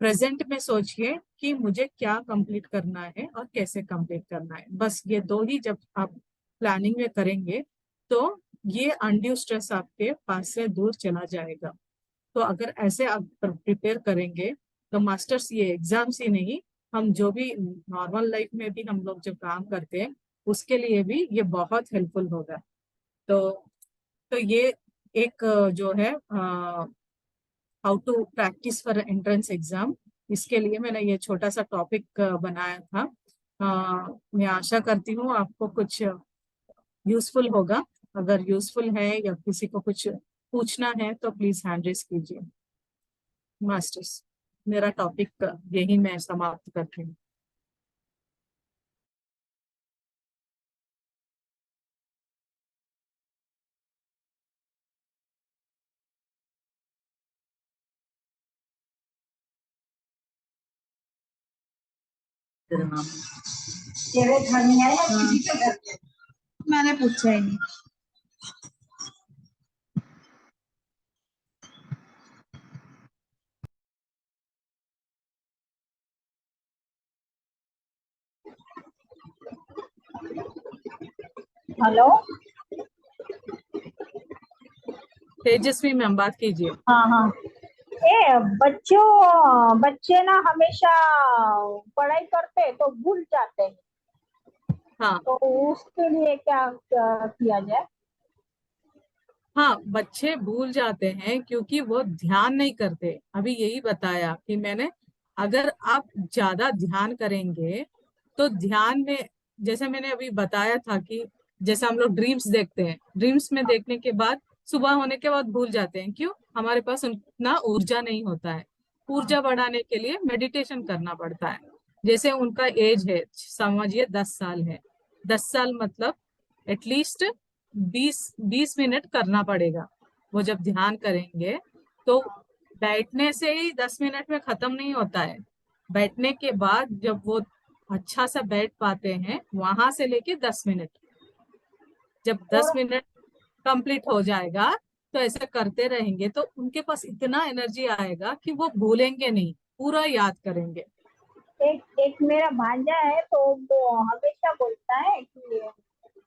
प्रेजेंट में सोचिए कि मुझे क्या कंप्लीट करना है और कैसे कंप्लीट करना है। बस ये दो ही जब आप प्लानिंग में करेंगे तो ये अनड्यू स्ट्रेस आपके पास से दूर चला जाएगा। तो अगर ऐसे आप प्रिपेयर करेंगे तो मास्टर्स ये एग्जाम्स ही नहीं, हम जो भी नॉर्मल लाइफ में भी हम लोग जो काम करते हैं उसके लिए भी ये बहुत हेल्पफुल होगा। तो ये एक जो है how to practice for entrance exam, इसके लिए मैंने ये छोटा सा टॉपिक बनाया था। मैं आशा करती हूँ आपको कुछ यूजफुल होगा। अगर यूजफुल है या किसी को कुछ पूछना है तो प्लीज हैंड रेज कीजिए। मास्टर्स मेरा टॉपिक यही मैं समाप्त करती हूँ। तेरा नाम? तेरे घर में है या किसी के घर पे? मैंने पूछा ही नहीं। हेलो। तेजस्वी मैम बात कीजिए। हाँ हाँ। बच्चे ना हमेशा पढ़ाई करते तो भूल जाते हैं, हाँ तो उसके लिए क्या किया जाए? हाँ, बच्चे भूल जाते हैं क्योंकि वो ध्यान नहीं करते। अभी यही बताया कि मैंने, अगर आप ज्यादा ध्यान करेंगे तो ध्यान में, जैसे मैंने अभी बताया था कि जैसे हम लोग ड्रीम्स देखते हैं, ड्रीम्स में देखने के बाद सुबह होने के बाद भूल जाते हैं। क्यों? हमारे पास उतना ऊर्जा नहीं होता है। ऊर्जा बढ़ाने के लिए मेडिटेशन करना पड़ता है। जैसे उनका एज है, समझिए 10 साल है, 10 साल मतलब एटलीस्ट 20 20 मिनट करना पड़ेगा। वो जब ध्यान करेंगे तो बैठने से ही 10 मिनट में खत्म नहीं होता है। बैठने के बाद जब वो अच्छा सा बैठ पाते हैं, वहां से लेके 10 मिनट, जब दस और मिनट कंप्लीट हो जाएगा तो ऐसा करते रहेंगे तो उनके पास इतना एनर्जी आएगा कि वो भूलेंगे नहीं, पूरा याद करेंगे। एक एक मेरा भांजा है, तो वो हमेशा बोलता है कि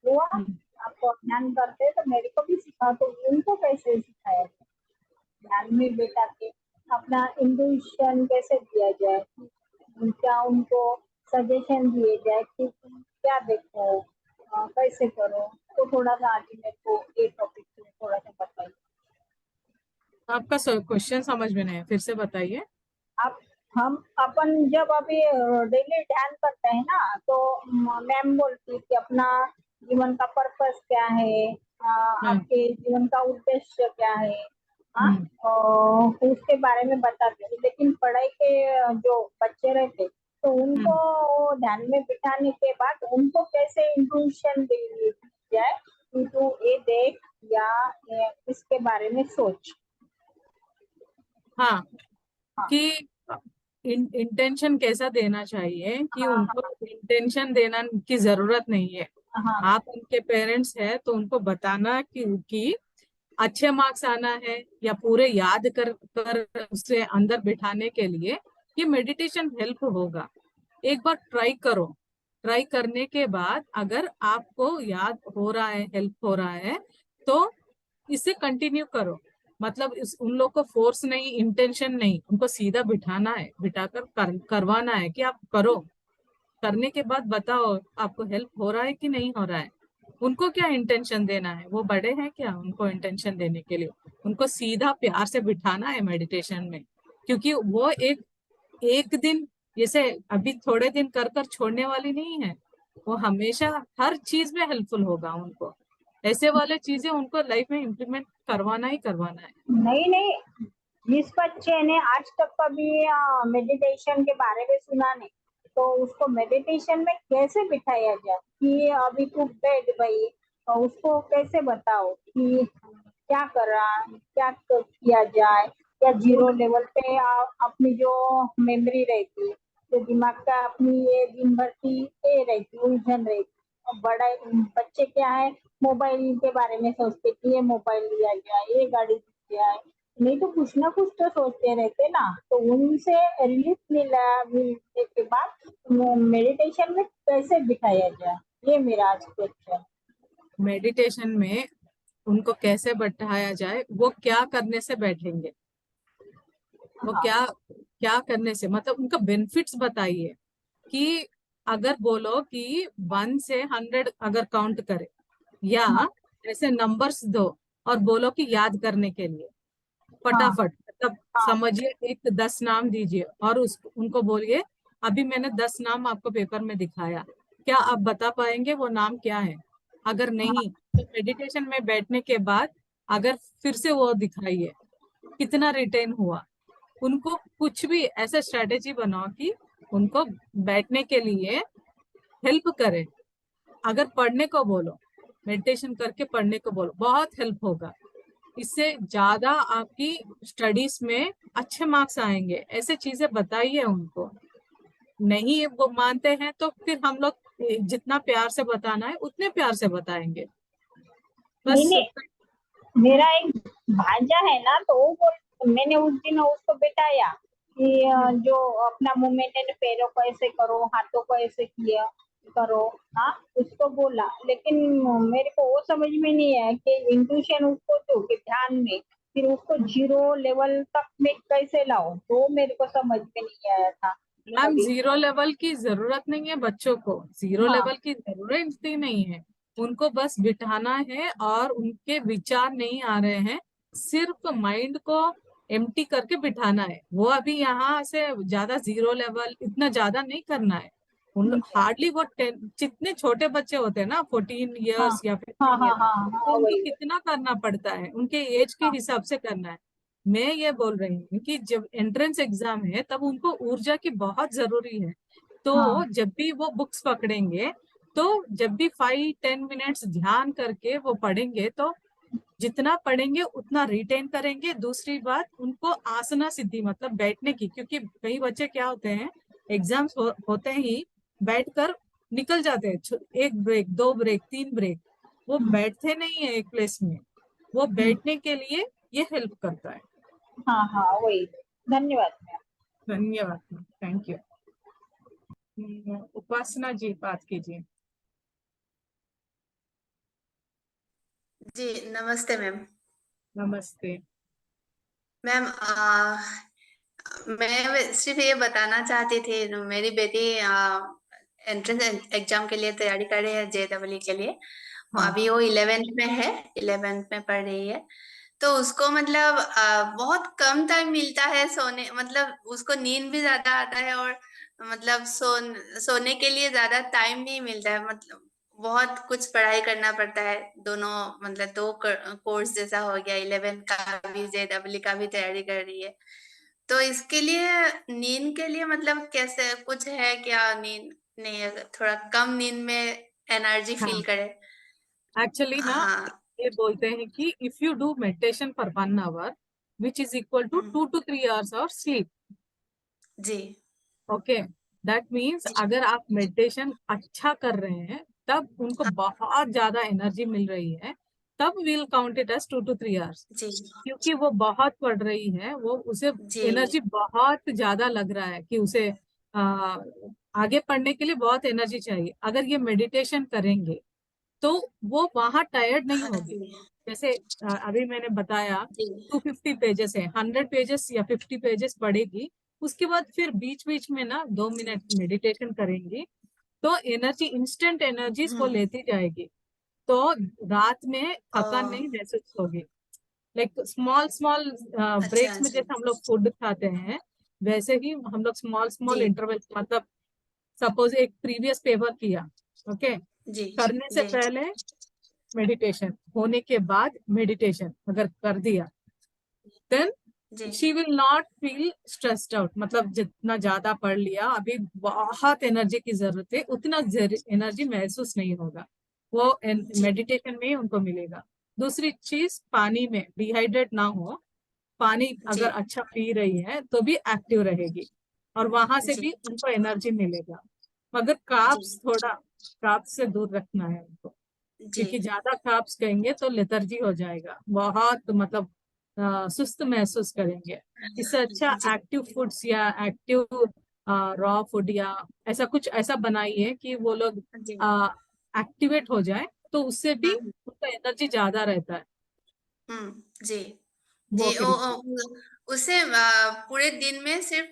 बुआ हम्म। आपको ध्यान करते तो मेरे को भी सिखा, तो उनको कैसे सिखाया जाए? ध्यान में बैठा के अपना इंट्यूशन कैसे दिया जाए, क्या उनको सजेशन दिए जाए कि तुम क्या देखो, कैसे करो? तो थोड़ा सा आगे मेरे को ये टॉपिक में थोड़ा सा बताइए। आपका क्वेश्चन समझ में नहीं है, फिर से बताइए। आप हम अपन जब अभी डेली ध्यान करते हैं ना, तो मैम बोलती है कि अपना जीवन का पर्पस क्या है, हाँ। आपके जीवन का उद्देश्य क्या है। हाँ। हम्म। और उसके बारे में बताते हैं, लेकिन पढ़ाई के जो बच्चे रहते तो उनको हम्म। ध्यान में बिठाने के बाद उनको कैसे इंट्यूशन दी जाए कि तू ये देख, या इसके बारे में सोच। हाँ, हाँ कि इंटेंशन कैसा देना चाहिए, कि हाँ उनको इंटेंशन देना की जरूरत नहीं है। हाँ हाँ आप उनके पेरेंट्स हैं तो उनको बताना कि अच्छे मार्क्स आना है या पूरे याद कर कर उसे अंदर बिठाने के लिए ये मेडिटेशन हेल्प होगा। एक बार ट्राई करो। ट्राई करने के बाद अगर आपको याद हो रहा है, हेल्प हो रहा है, तो इसे कंटिन्यू करो। मतलब उन लोग को फोर्स नहीं, इंटेंशन नहीं, उनको सीधा बिठाना है, बिठाकर करवाना है कि आप करो। करने के बाद बताओ आपको हेल्प हो रहा है कि नहीं हो रहा है। उनको क्या इंटेंशन देना है, वो बड़े हैं क्या उनको इंटेंशन देने के लिए? उनको सीधा प्यार से बिठाना है मेडिटेशन में। क्योंकि वो एक एक दिन, जैसे अभी थोड़े दिन कर कर छोड़ने वाली नहीं है। वो हमेशा हर चीज में हेल्पफुल होगा उनको। ऐसे वाले चीजें उनको लाइफ में इम्प्लीमेंट करवाना ही करवाना है। नहीं नहीं, जिस बच्चे ने आज तक कभी मेडिटेशन के बारे में सुना नहीं, तो उसको मेडिटेशन में कैसे बिठाया जाए कि अभी तू बैठ भाई, उसको कैसे बताओ कि क्या क्या किया जाए, या जीरो लेवल पे अपनी जो मेमोरी रहती है, जो दिमाग का अपनी ये दिन भर की ये रहती उलझन रहती। और बड़ा बच्चे क्या है, मोबाइल के बारे में सोचते कि ये मोबाइल लिया जाए, ये गाड़ी ली जाए, नहीं तो कुछ ना कुछ तो सोचते रहते ना। तो उनसे रिलीफ मिलने के बाद मेडिटेशन में कैसे बिठाया जाए, ये मेरा आज क्वेश्चन। मेडिटेशन में उनको कैसे बैठाया जाए, वो क्या करने से बैठेंगे, वो हाँ क्या क्या करने से, मतलब उनका बेनिफिट्स बताइए। कि अगर बोलो कि 1 से 100 अगर काउंट करे, या हाँ ऐसे नंबर्स दो और बोलो कि याद करने के लिए हाँ फटाफट, मतलब हाँ समझिए एक 10 नाम दीजिए और उनको बोलिए अभी मैंने 10 नाम आपको पेपर में दिखाया, क्या आप बता पाएंगे वो नाम क्या है? अगर नहीं तो मेडिटेशन में बैठने के बाद अगर फिर से वो दिखाइए कितना रिटेन हुआ। उनको कुछ भी ऐसा स्ट्रेटेजी बनाओ कि उनको बैठने के लिए हेल्प करे। अगर पढ़ने को बोलो, मेडिटेशन करके पढ़ने को बोलो, बहुत हेल्प होगा। इससे ज्यादा आपकी स्टडीज में अच्छे मार्क्स आएंगे। ऐसे चीजें बताइए उनको। नहीं वो मानते हैं तो फिर हम लोग जितना प्यार से बताना है उतने प्यार से बताएंगे नहीं बस। नहीं, मेरा एक भांजा है ना, तो वो मैंने उस दिन उसको बिठाया कि जो अपना मूवमेंट है, पैरों को ऐसे करो, हाथों को ऐसे किया करो। हाँ, उसको बोला, लेकिन मेरे को वो समझ में नहीं आया कि इंट्यूशन उसको दो कि ध्यान में, फिर उसको जीरो लेवल तक में कैसे लाओ, तो मेरे को समझ में नहीं आया था मैम अभी। जीरो लेवल की जरूरत नहीं है बच्चों को, जीरो हाँ लेवल की जरूरत ही नहीं है। उनको बस बिठाना है और उनके विचार नहीं आ रहे हैं, सिर्फ माइंड को एम्प्टी करके बिठाना है। वो अभी यहाँ से ज्यादा जीरो लेवल इतना ज्यादा नहीं करना है। उन हार्डली वो 10, जितने छोटे बच्चे होते हैं ना 14 ईयर्स हाँ या हाँ 15 हाँ ईयर्स, हाँ तो हाँ, उनको वही वही। कितना करना पड़ता है, उनके एज के हाँ हिसाब से करना है। मैं ये बोल रही हूँ कि जब एंट्रेंस एग्जाम है तब उनको ऊर्जा की बहुत जरूरी है। तो हाँ जब भी वो बुक्स पकड़ेंगे, तो जब भी 5-10 मिनट्स ध्यान करके वो पढ़ेंगे, तो जितना पढ़ेंगे उतना रिटेन करेंगे। दूसरी बात, उनको आसना सिद्धि मतलब बैठने की, क्योंकि कई बच्चे क्या होते हैं एग्जाम्स होते ही बैठकर निकल जाते हैं, एक ब्रेक, दो ब्रेक, तीन ब्रेक, वो बैठते नहीं है एक प्लेस में। वो बैठने के लिए ये हेल्प करता है। हाँ हाँ, वही। धन्यवाद मैम। धन्यवाद, थैंक यू। उपासना जी बात कीजिए। जी नमस्ते मैम। नमस्ते। मैम मैं सिर्फ ये बताना चाहती थी, मेरी बेटी एंट्रेंस एग्जाम के लिए तैयारी कर रही है, जेईई के लिए। हाँ अभी वो 11th में है, 11th में पढ़ रही है। तो उसको मतलब बहुत कम टाइम मिलता है सोने, मतलब उसको नींद भी ज्यादा आता है, और मतलब सोने के लिए ज्यादा टाइम नहीं मिलता है। मतलब बहुत कुछ पढ़ाई करना पड़ता है, दोनों मतलब दो कोर्स जैसा हो गया, 11th का भी, जेईई का भी तैयारी कर रही है। तो इसके लिए नींद के लिए मतलब कैसे कुछ है क्या? नींद नहीं, अगर थोड़ा कम नींद में एनर्जी फील हाँ, करे। एक्चुअली ना हाँ ये बोलते हैं कि if you do meditation for 1 hour which is equal to hmm, 2 to 3 hours और स्लीप। जी ओके, दैट मीन्स जी अगर आप मेडिटेशन अच्छा कर रहे हैं, तब उनको हाँ, बहुत ज्यादा एनर्जी मिल रही है, तब will count it as 2 to 3 hours। जी क्योंकि वो बहुत पढ़ रही है, वो उसे जी एनर्जी बहुत ज्यादा लग रहा है कि उसे आ, आगे पढ़ने के लिए बहुत एनर्जी चाहिए। अगर ये मेडिटेशन करेंगे तो वो वहां टायर्ड नहीं हाँ होगी। जी जैसे अभी मैंने बताया जी 250 पेजेस है, 100 पेजेस या 50 पेजेस पढ़ेगी, उसके बाद फिर बीच बीच में ना 2 मिनट मेडिटेशन करेंगी, तो एनर्जी, इंस्टेंट एनर्जीज वो हम्म लेती जाएगी। तो रात में ओ थकान नहीं महसूस होगी। लाइक स्मॉल स्मॉल अच्छा ब्रेक्स में अच्छा जैसे हम लोग फूड खाते हैं, वैसे ही हम लोग स्मॉल जी स्मॉल इंटरवल, मतलब सपोज एक प्रीवियस पेपर किया, ओके, जी करने से जी पहले मेडिटेशन, होने के बाद मेडिटेशन अगर कर दिया, देन जी she will not feel stressed out. मतलब जितना ज्यादा पढ़ लिया, अभी बहुत एनर्जी की जरूरत है, उतना एनर्जी महसूस नहीं होगा। वो जी मेडिटेशन में ही उनको मिलेगा। दूसरी चीज, पानी में डिहाइड्रेट ना हो, पानी जी अगर अच्छा पी रही है तो भी एक्टिव रहेगी, और वहां से जी भी उनको एनर्जी मिलेगा। मगर जी कार्ब्स से दूर रखना है उनको, जी क्योंकि ज्यादा कार्ब्स कहेंगे तो लेथर्जी हो जाएगा, बहुत मतलब सुस्त महसूस करेंगे। इससे अच्छा जी एक्टिव फूड्स या एक्टिव रॉ फूड या ऐसा कुछ ऐसा बनाइए कि वो लोग जी एक्टिवेट हो जाए, तो उससे भी हम्म उनका एनर्जी ज्यादा रहता है। जी वो जी करिए। उसे पूरे दिन में सिर्फ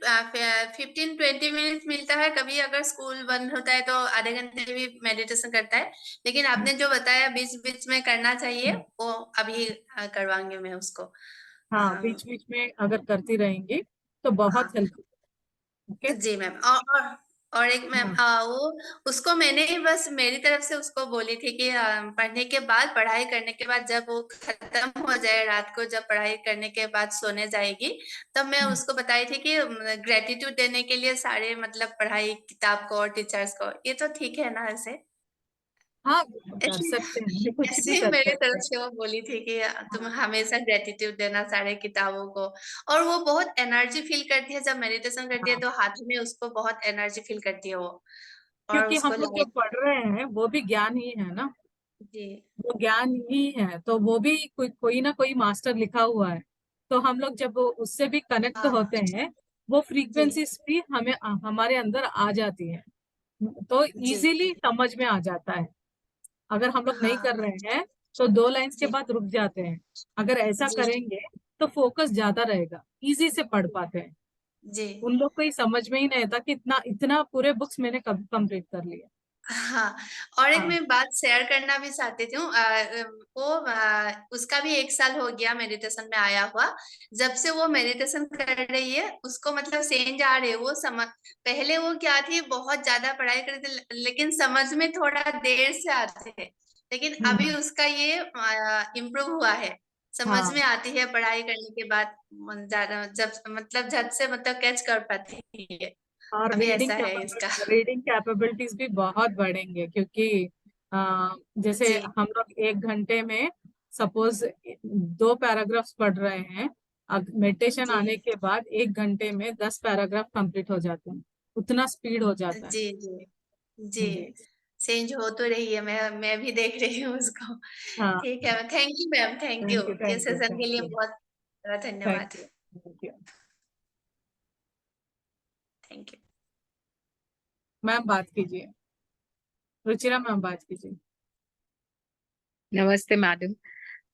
15-20 मिनट मिलता है। कभी अगर स्कूल बंद होता है तो आधे घंटे भी मेडिटेशन करता है। लेकिन आपने जो बताया बीच बीच में करना चाहिए, वो अभी करवाएंगे मैं उसको। हाँ, अ, बीच बीच में अगर करती रहेंगी तो बहुत हाँ हेल्प। ओके। जी मैम। और एक मैम, हाँ। वो उसको मैंने ही बस मेरी तरफ से उसको बोली थी कि पढ़ने के बाद, पढ़ाई करने के बाद, जब वो खत्म हो जाए रात को, जब पढ़ाई करने के बाद सोने जाएगी, तब मैं हम्म। उसको बताई थी कि ग्रेटिट्यूड देने के लिए सारे मतलब पढ़ाई किताब को और टीचर्स को। ये तो ठीक है ना ऐसे? हाँ, कर ऐसे सकते हैं, कुछ ऐसे भी ही कर मेरे सकते तरफ हैं। से वो बोली थी कि तुम हाँ। हमेशा ग्रेटिट्यूड देना सारे किताबों को। और वो बहुत एनर्जी फील करती है जब मेडिटेशन करती है, हाँ, तो हाथ में उसको बहुत एनर्जी फील करती है वो। और क्योंकि हम उसको लोग जो लाइक पढ़ रहे हैं वो भी ज्ञान ही है ना, जी वो ज्ञान ही है, तो वो भी कोई ना कोई मास्टर लिखा हुआ है। तो हम लोग जब उससे भी कनेक्ट हाँ होते हैं, वो जी फ्रीक्वेंसीज भी हमें हमारे अंदर आ जाती है, तो जी इजीली समझ में आ जाता है। अगर हम लोग नहीं कर हाँ रहे हैं तो 2 लाइंस के जी बाद रुक जाते हैं, अगर ऐसा जी करेंगे तो फोकस ज्यादा रहेगा, इजी से पढ़ पाते हैं। जी उन लोग को ही समझ में ही नहीं आता कि इतना इतना पूरे बुक्स मैंने कब कंप्लीट कर लिया। हाँ। और एक हाँ। मैं बात शेयर करना भी चाहती थी। वो उसका भी 1 साल हो गया मेडिटेशन में आया हुआ। जब से वो मेडिटेशन कर रही है, उसको मतलब चेंज आ रही है। वो समझ, पहले वो क्या थी, बहुत ज्यादा पढ़ाई करती थी लेकिन समझ में थोड़ा देर से आते थे। लेकिन अभी हम्म। उसका ये इम्प्रूव हुआ है। समझ हाँ, में आती है पढ़ाई करने के बाद। ज्यादा जब मतलब झट से मतलब कैच कर पाती है। और अभी ऐसा है इसका। रीडिंग कैपेबिलिटीज भी बहुत बढ़ेंगे, क्योंकि जैसे जी हम लोग 1 घंटे में सपोज 2 पैराग्राफ्स पढ़ रहे हैं, अब मेडिटेशन जी आने के बाद 1 घंटे में 10 पैराग्राफ कंप्लीट हो जाते हैं, उतना स्पीड हो जाता है। जी जी जी जी। चेंज हो तो रही है। मैं भी देख रही हूँ उसको। हाँ। ठीक है, thank you ma'am, thank you. Thank you, ये थैंक यू, सेशन के थैंक लिए यू। बहुत थैंक धन्यवाद। You, thank you. Thank you. Ma'am बात कीजिए, रुचिरा मैम बात कीजिए। नमस्ते मैडम।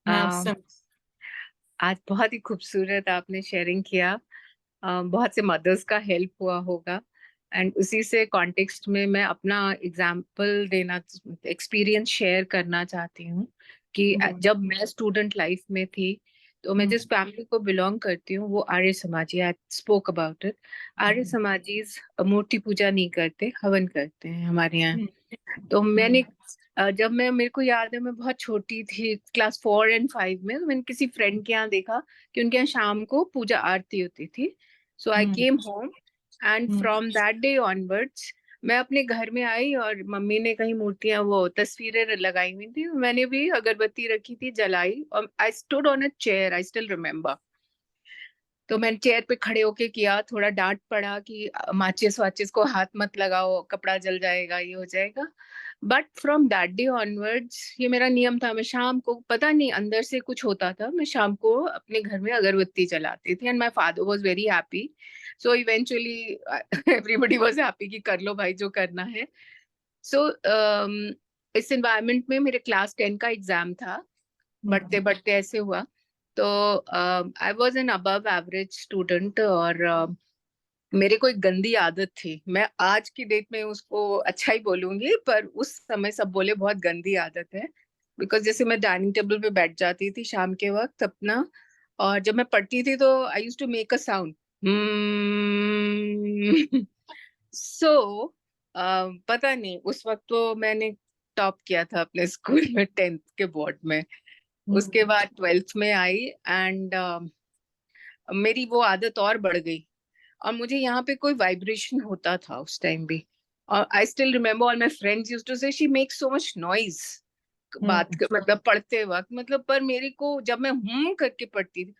मैम अ, सब। आज बहुत ही खूबसूरत आपने शेयरिंग किया। बहुत से मदर्स का हेल्प हुआ होगा, एंड उसी से कॉन्टेक्स्ट में मैं अपना एग्जाम्पल देना, एक्सपीरियंस शेयर करना चाहती हूँ कि जी। जब मैं स्टूडेंट लाइफ में थी, तो मैं जिस फैमिली को बिलोंग करती हूँ वो आर्य समाजी, आई स्पोक अबाउट इट। आर्य समाजीज मूर्ति पूजा नहीं करते, हवन करते हैं हमारे यहाँ। हम्म। तो मैंने हम्म। जब मैं, मेरे को याद है मैं बहुत छोटी थी, क्लास 4 और 5 में, तो मैंने किसी फ्रेंड के यहाँ देखा कि उनके यहाँ शाम को पूजा आरती होती थी। So I hmm. Came home, and hmm. From that day onwards मैं अपने घर में आई, और मम्मी ने कहीं मूर्तियां, वो तस्वीरें लगाई हुई थी, मैंने भी अगरबत्ती रखी थी, जलाई, और I stood on a chair, I still remember. तो मैंने चेयर पे खड़े होके किया, थोड़ा डांट पड़ा कि माचिस वाचिस को हाथ मत लगाओ, कपड़ा जल जाएगा, ये हो जाएगा। But from that day onwards ये मेरा नियम था, मैं शाम को, पता नहीं अंदर से कुछ होता था, मैं शाम को अपने घर में अगरबत्ती जलाती थी, and my father was very happy. So eventually everybody was happy कि कर लो भाई जो करना है। सो इस एनवायरनमेंट में मेरे क्लास 10 का एग्जाम था, बढ़ते बढ़ते ऐसे हुआ। तो I was an above average student, और मेरे को एक गंदी आदत थी, मैं आज की डेट में उसको अच्छा ही बोलूंगी, पर उस समय सब बोले बहुत गंदी आदत है। बिकॉज जैसे मैं डाइनिंग टेबल पे बैठ जाती थी शाम के वक्त अपना, और जब मैं पढ़ती थी तो I use to make a sound. So पता नहीं, उस वक्त तो मैंने टॉप किया था अपने स्कूल में 10th के बोर्ड में। उसके बाद 12th में आई, एंड मेरी वो आदत और बढ़ गई, और मुझे यहाँ पे कोई वाइब्रेशन होता था उस टाइम भी। और I still remember all my friends used to say she makes so much noise, मतलब पढ़ते वक्त, मतलब पर मेरे को जब मैं करके पढ़ती थी,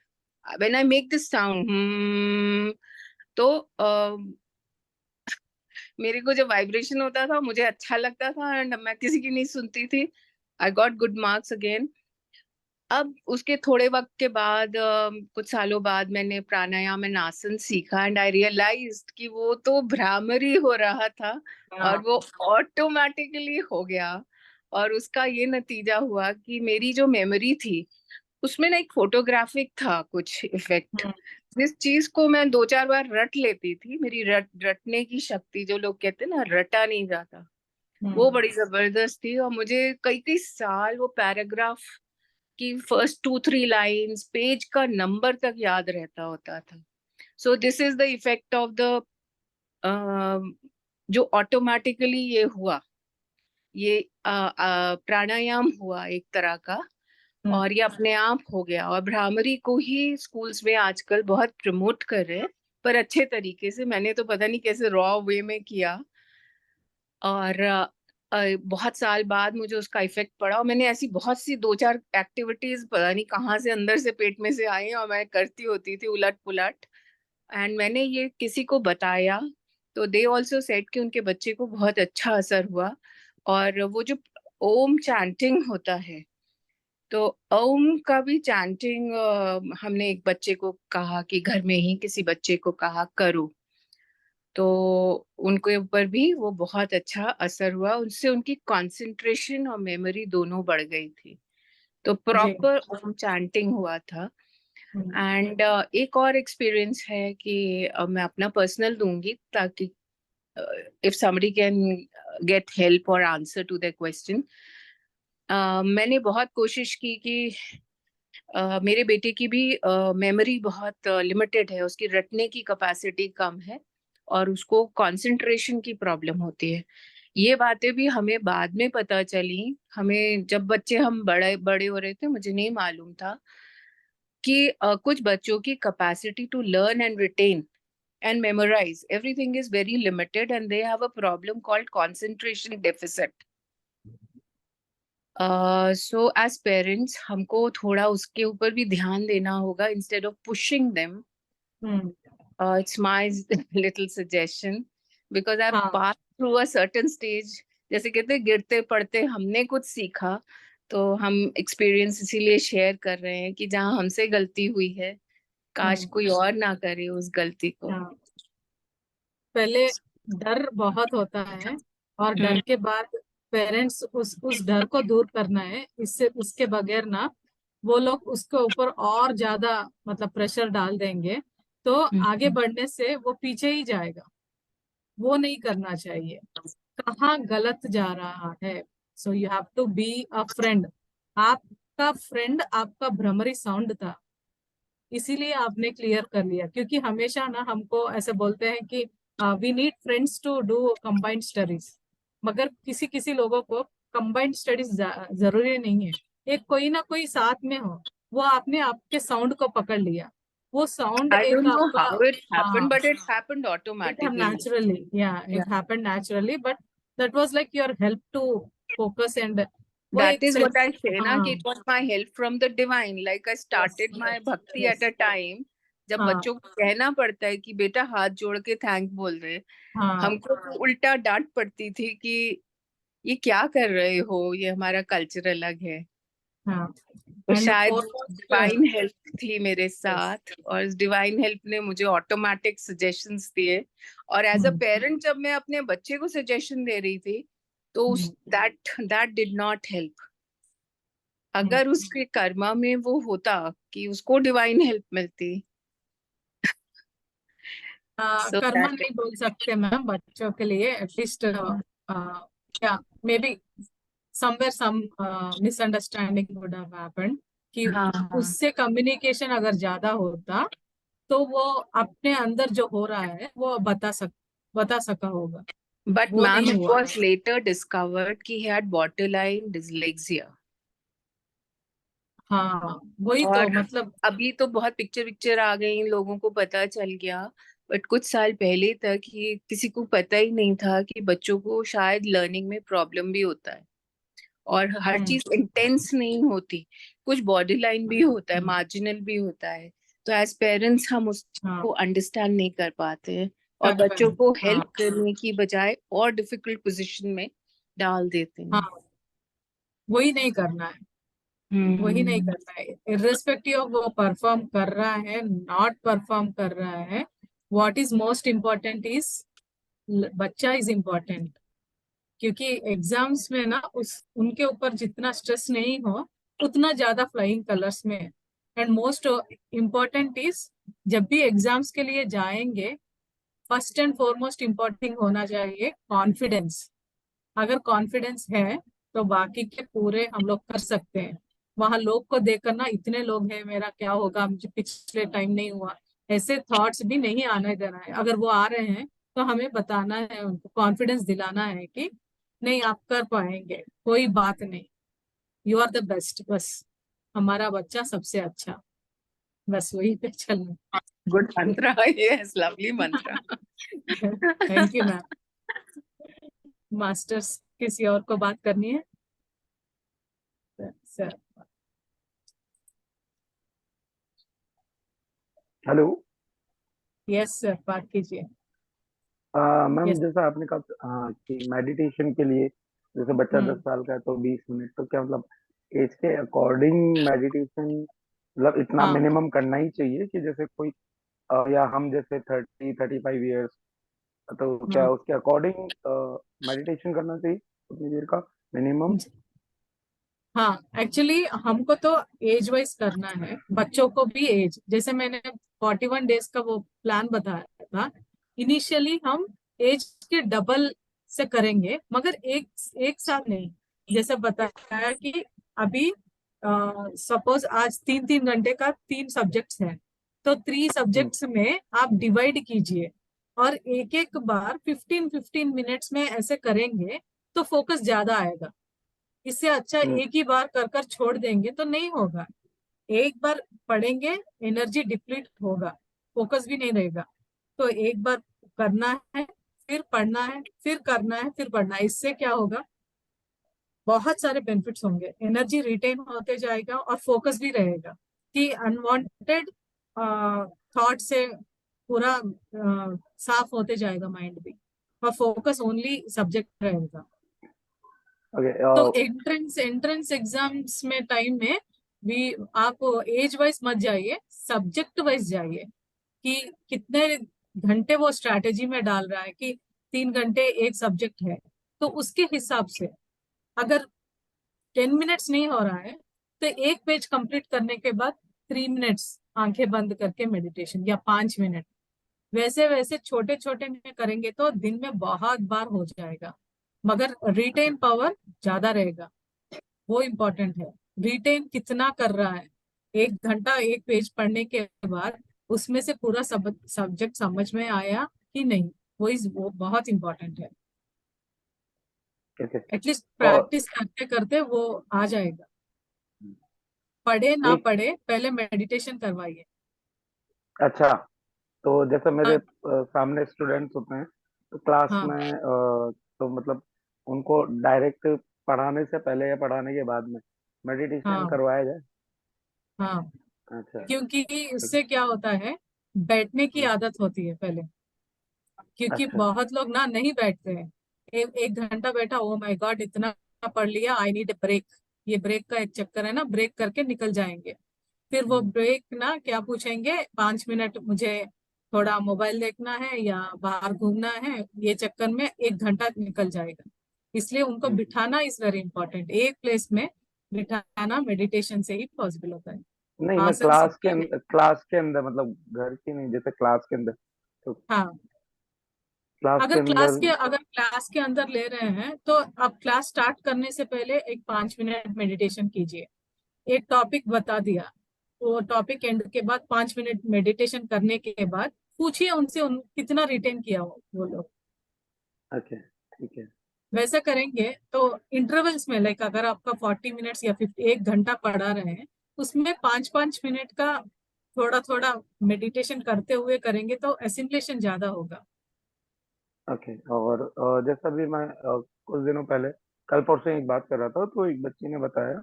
when I make this sound, तो मेरे को जब वाइब्रेशन होता था मुझे अच्छा लगता था, एंड मैं किसी की नहीं सुनती थी। I got good marks again. अब उसके थोड़े वक्त के बाद, कुछ सालों बाद, मैंने प्राणायाम एंड आसन सीखा, एंड आई रियलाइज्ड कि वो तो भ्रामरी हो रहा था और वो ऑटोमेटिकली हो गया। और उसका ये नतीजा हुआ कि मेरी जो मेमोरी थी उसमें ना एक फोटोग्राफिक था कुछ इफेक्ट। जिस चीज को मैं 2-4 बार रट लेती थी, मेरी रटने की शक्ति, जो लोग कहते हैं ना रटा नहीं जाता, वो बड़ी जबरदस्त थी। और मुझे कई कई साल वो पैराग्राफ की फर्स्ट 2-3 लाइंस, पेज का नंबर तक याद रहता होता था। So this is the effect of the, जो ऑटोमेटिकली ये हुआ, ये प्राणायाम हुआ एक तरह का, और ये अपने आप हो गया। और भ्रामरी को ही स्कूल्स में आजकल बहुत प्रमोट कर रहे हैं, पर अच्छे तरीके से। मैंने तो पता नहीं कैसे रॉ वे में किया, और बहुत साल बाद मुझे उसका इफेक्ट पड़ा, और मैंने ऐसी बहुत सी 2-4 एक्टिविटीज पता नहीं कहाँ से अंदर से पेट में से आई, और मैं करती होती थी उलट पुलट। एंड मैंने ये किसी को बताया, तो दे ऑल्सो सेड कि उनके बच्चे को बहुत अच्छा असर हुआ। और वो जो ओम चैंटिंग होता है, तो ओम का भी चैंटिंग हमने एक बच्चे को कहा कि घर में ही किसी बच्चे को कहा करो, तो उनके ऊपर भी वो बहुत अच्छा असर हुआ। उनसे उनकी कंसंट्रेशन और मेमोरी दोनों बढ़ गई थी। तो प्रॉपर ओम चैंटिंग हुआ था। एंड एक और एक्सपीरियंस है कि मैं अपना पर्सनल दूंगी, ताकि if somebody can get help और आंसर टू द क्वेश्चन। मैंने बहुत कोशिश की कि मेरे बेटे की भी मेमोरी बहुत लिमिटेड है, उसकी रटने की कैपेसिटी कम है, और उसको कंसंट्रेशन की प्रॉब्लम होती है। ये बातें भी हमें बाद में पता चली, हमें जब बच्चे हम बड़े बड़े हो रहे थे, मुझे नहीं मालूम था कि कुछ बच्चों की capacity to learn and retain and memorize everything is very limited, and they have a problem called concentration deficit. So as parents हमको थोड़ा उसके ऊपर भी ध्यान देना होगा, instead of pushing them. It's my little suggestion, because I've passed through a certain stage. जैसे कहते हैं गिरते पड़ते हमने कुछ सीखा, तो हम एक्सपीरियंस इसीलिए शेयर कर रहे हैं कि जहाँ हमसे गलती हुई है, काश कोई और ना करे उस गलती को। पहले डर बहुत होता है, और डर के बाद पेरेंट्स उस डर को दूर करना है। इससे उसके बगैर ना वो लोग उसके ऊपर और ज्यादा मतलब प्रेशर डाल देंगे, तो आगे बढ़ने से वो पीछे ही जाएगा। वो नहीं करना चाहिए। कहाँ गलत जा रहा है, so you have to be a friend. आपका फ्रेंड आपका भ्रमरी साउंड था, इसीलिए आपने क्लियर कर लिया। क्योंकि हमेशा ना हमको ऐसे बोलते हैं कि we need friends to do combined studies, मगर किसी किसी लोगों को कंबाइंड स्टडीज जरूरी नहीं है। एक कोई ना कोई साथ में हो, वो आपने आपके साउंड को पकड़ लिया। वो साउंड I एक don't know आपका, how it happened, but it happened it automatically. naturally, it happened naturally, but that was like your help to focus and वो That एक is what I sense, say ना, कि it was my help from the divine. Like I started my bhakti at a time जब बच्चों को कहना पड़ता है कि बेटा हाथ जोड़ के थैंक बोल रहे, हमको तो उल्टा डांट पड़ती थी कि ये क्या कर रहे हो, ये हमारा कल्चर अलग है। तो शायद डिवाइन हेल्प थी मेरे साथ, और इस डिवाइन हेल्प ने मुझे ऑटोमेटिक सजेशंस दिए। और एज अ पेरेंट जब मैं अपने बच्चे को सजेशन दे रही थी, तो दैट डिड नॉट हेल्प। अगर उसके कर्मा में वो होता कि उसको डिवाइन हेल्प मिलती, so कर्मा that नहीं बोल सकते मैम बच्चों के लिए। एटलीस्ट या maybe somewhere some misunderstanding would have happened कि उससे कम्युनिकेशन अगर ज्यादा होता, तो वो अपने अंदर जो हो रहा है वो बता सका होगा। but वो ma'am, नहीं it हुआ। was later discovered कि he had borderline dyslexia. हाँ वही तो और मतलब अभी तो बहुत पिक्चर आ गई, लोगों को पता चल गया, बट कुछ साल पहले तक ये किसी को पता ही नहीं था कि बच्चों को शायद लर्निंग में प्रॉब्लम भी होता है। और हर हम्म, चीज इंटेंस नहीं होती, कुछ बॉडी लाइन भी होता है, हम्म, मार्जिनल भी होता है। तो एज पेरेंट्स हम हाँ उसको अंडरस्टैंड नहीं कर पाते हैं और कर बच्चों पाए, को हाँ हेल्प करने की बजाय और डिफिकल्ट पोजीशन में डाल देते हैं। हाँ, वही नहीं करना है, वही नहीं हम्म। करना है, इर्रेस्पेक्टिव ऑफ वो परफॉर्म कर रहा है नॉट परफॉर्म कर रहा है। What is most important is बच्चा इज इम्पोर्टेंट। क्योंकि एग्जाम्स में ना उस उनके ऊपर जितना स्ट्रेस नहीं हो उतना ज्यादा फ्लाइंग कलर्स में है। एंड मोस्ट इम्पोर्टेंट इज जब भी एग्जाम्स के लिए जाएंगे, फर्स्ट एंड फॉरमोस्ट इम्पोर्टेंट होना चाहिए कॉन्फिडेंस। अगर कॉन्फिडेंस है तो बाकी के पूरे हम लोग कर सकते हैं। वहां लोग को देखकर ना इतने लोग हैं, मेरा क्या होगा, मुझे पिछले टाइम नहीं हुआ, ऐसे थॉट्स भी नहीं आने देना है। अगर वो आ रहे हैं तो हमें बताना है, उनको कॉन्फिडेंस दिलाना है कि नहीं आप कर पाएंगे, कोई बात नहीं, यू आर द बेस्ट, बस हमारा बच्चा सबसे अच्छा, बस वही पे चलना। गुड मंत्र, यस, लवली मंत्र। Thank you ma'am. मास्टर्स किसी और को बात करनी है सर? हेलो। यस सर, बात कीजिए। Ma'am yes. जैसा आपने कहा कि मेडिटेशन के लिए जैसे बच्चा 10 हम्म, साल का है तो 20 मिनट, तो क्या मतलब एज के अकॉर्डिंग मेडिटेशन मतलब इतना हाँ मिनिमम करना ही चाहिए कि जैसे कोई या हम जैसे 30-35 ईयर्स, तो क्या हाँ, उसके अकॉर्डिंग मेडिटेशन करना चाहिए उतनी देर का मिनिमम? हाँ एक्चुअली हमको तो एज वाइज करना है, बच्चों को भी एज, जैसे मैंने 41 डेज का वो प्लान बताया था। इनिशियली हम एज के डबल से करेंगे, मगर एक एक साथ नहीं। जैसे बताया कि अभी सपोज आज 3-3 घंटे का 3 सब्जेक्ट्स हैं, तो 3 सब्जेक्ट्स में आप डिवाइड कीजिए और एक एक बार 15-15 मिनट्स में ऐसे करेंगे तो फोकस ज्यादा आएगा। इससे अच्छा हम्म। एक ही बार कर कर छोड़ देंगे तो नहीं होगा। एक बार पढ़ेंगे, एनर्जी डिप्लीट होगा, फोकस भी नहीं रहेगा। तो एक बार करना है, फिर पढ़ना है, फिर करना है, फिर पढ़ना है। इससे क्या होगा, बहुत सारे बेनिफिट्स होंगे, एनर्जी रिटेन होते जाएगा और फोकस भी रहेगा कि अनवांटेड थॉट से पूरा साफ होते जाएगा माइंड भी, और फोकस ओनली सब्जेक्ट रहेगा। ओके। तो एंट्रेंस एंट्रेंस एग्जाम्स में टाइम में भी आप एज वाइज मत जाइए, सब्जेक्ट वाइज जाइए कि कितने घंटे वो स्ट्रैटेजी में डाल रहा है कि 3 घंटे एक सब्जेक्ट है, तो उसके हिसाब से अगर 10 मिनट्स नहीं हो रहा है तो एक पेज कंप्लीट करने के बाद 3 मिनट्स आंखें बंद करके मेडिटेशन, या 5 मिनट, वैसे वैसे छोटे छोटे में करेंगे तो दिन में बहुत बार हो जाएगा, मगर रिटेन पावर ज्यादा रहेगा। वो इम्पोर्टेंट है, रिटेन कितना कर रहा है। 1 घंटा एक पेज पढ़ने के बाद उसमें से पूरा सब्जेक्ट समझ में आया कि नहीं, वो बहुत इम्पोर्टेंट है। ओके। एटलीस्ट और प्रैक्टिस करते करते वो आ जाएगा। पढ़े ना एक पढ़े, पहले मेडिटेशन करवाइए। अच्छा, तो जैसे मेरे हाँ सामने स्टूडेंट्स होते हैं तो क्लास हाँ में तो मतलब उनको डायरेक्ट पढ़ाने से पहले या पढ़ाने के बाद में मेडिटेशन हाँ करवाया जाए? हाँ, अच्छा। क्योंकि उससे क्या होता है, बैठने की आदत होती है पहले, क्योंकि अच्छा। बहुत लोग ना नहीं बैठते हैं। 1 घंटा बैठा, ओ माय गॉड इतना पढ़ लिया, आई नीड ए ब्रेक। ये ब्रेक का एक चक्कर है ना, ब्रेक करके निकल जाएंगे। फिर वो ब्रेक ना क्या पूछेंगे, 5 मिनट मुझे थोड़ा मोबाइल देखना है या बाहर घूमना है, ये चक्कर में 1 घंटा निकल जाएगा। इसलिए उनको बिठाना इज वेरी इंपॉर्टेंट, एक प्लेस में बिठाना मेडिटेशन से ही पॉसिबल होता है। नहीं, मैं आसन सीखने में। क्लास के अंदर मतलब घर की नहीं, जैसे क्लास के अंदर, तो हाँ, क्लास के अंदर। अगर क्लास के अंदर ले रहे हैं तो आप क्लास स्टार्ट करने से पहले एक 5 मिनट मेडिटेशन कीजिए। एक टॉपिक बता दिया, वो टॉपिक एंड के बाद 5 मिनट मेडिटेशन करने के बाद पूछिए उनसे कितना रिटेन किया वो लोग। अच्छा, ठीक है। वैसा करेंगे तो इंटरवल्स में, लाइक अगर आपका 40 मिनट्स या 1 घंटा पढ़ा रहे हैं, उसमें 5-5 मिनट का थोड़ा थोड़ा मेडिटेशन करते हुए करेंगे तो एसिमिलेशन ज्यादा होगा। ओके। और जैसा भी मैं कुछ दिनों पहले कल परसों एक बात कर रहा था, तो एक बच्ची ने बताया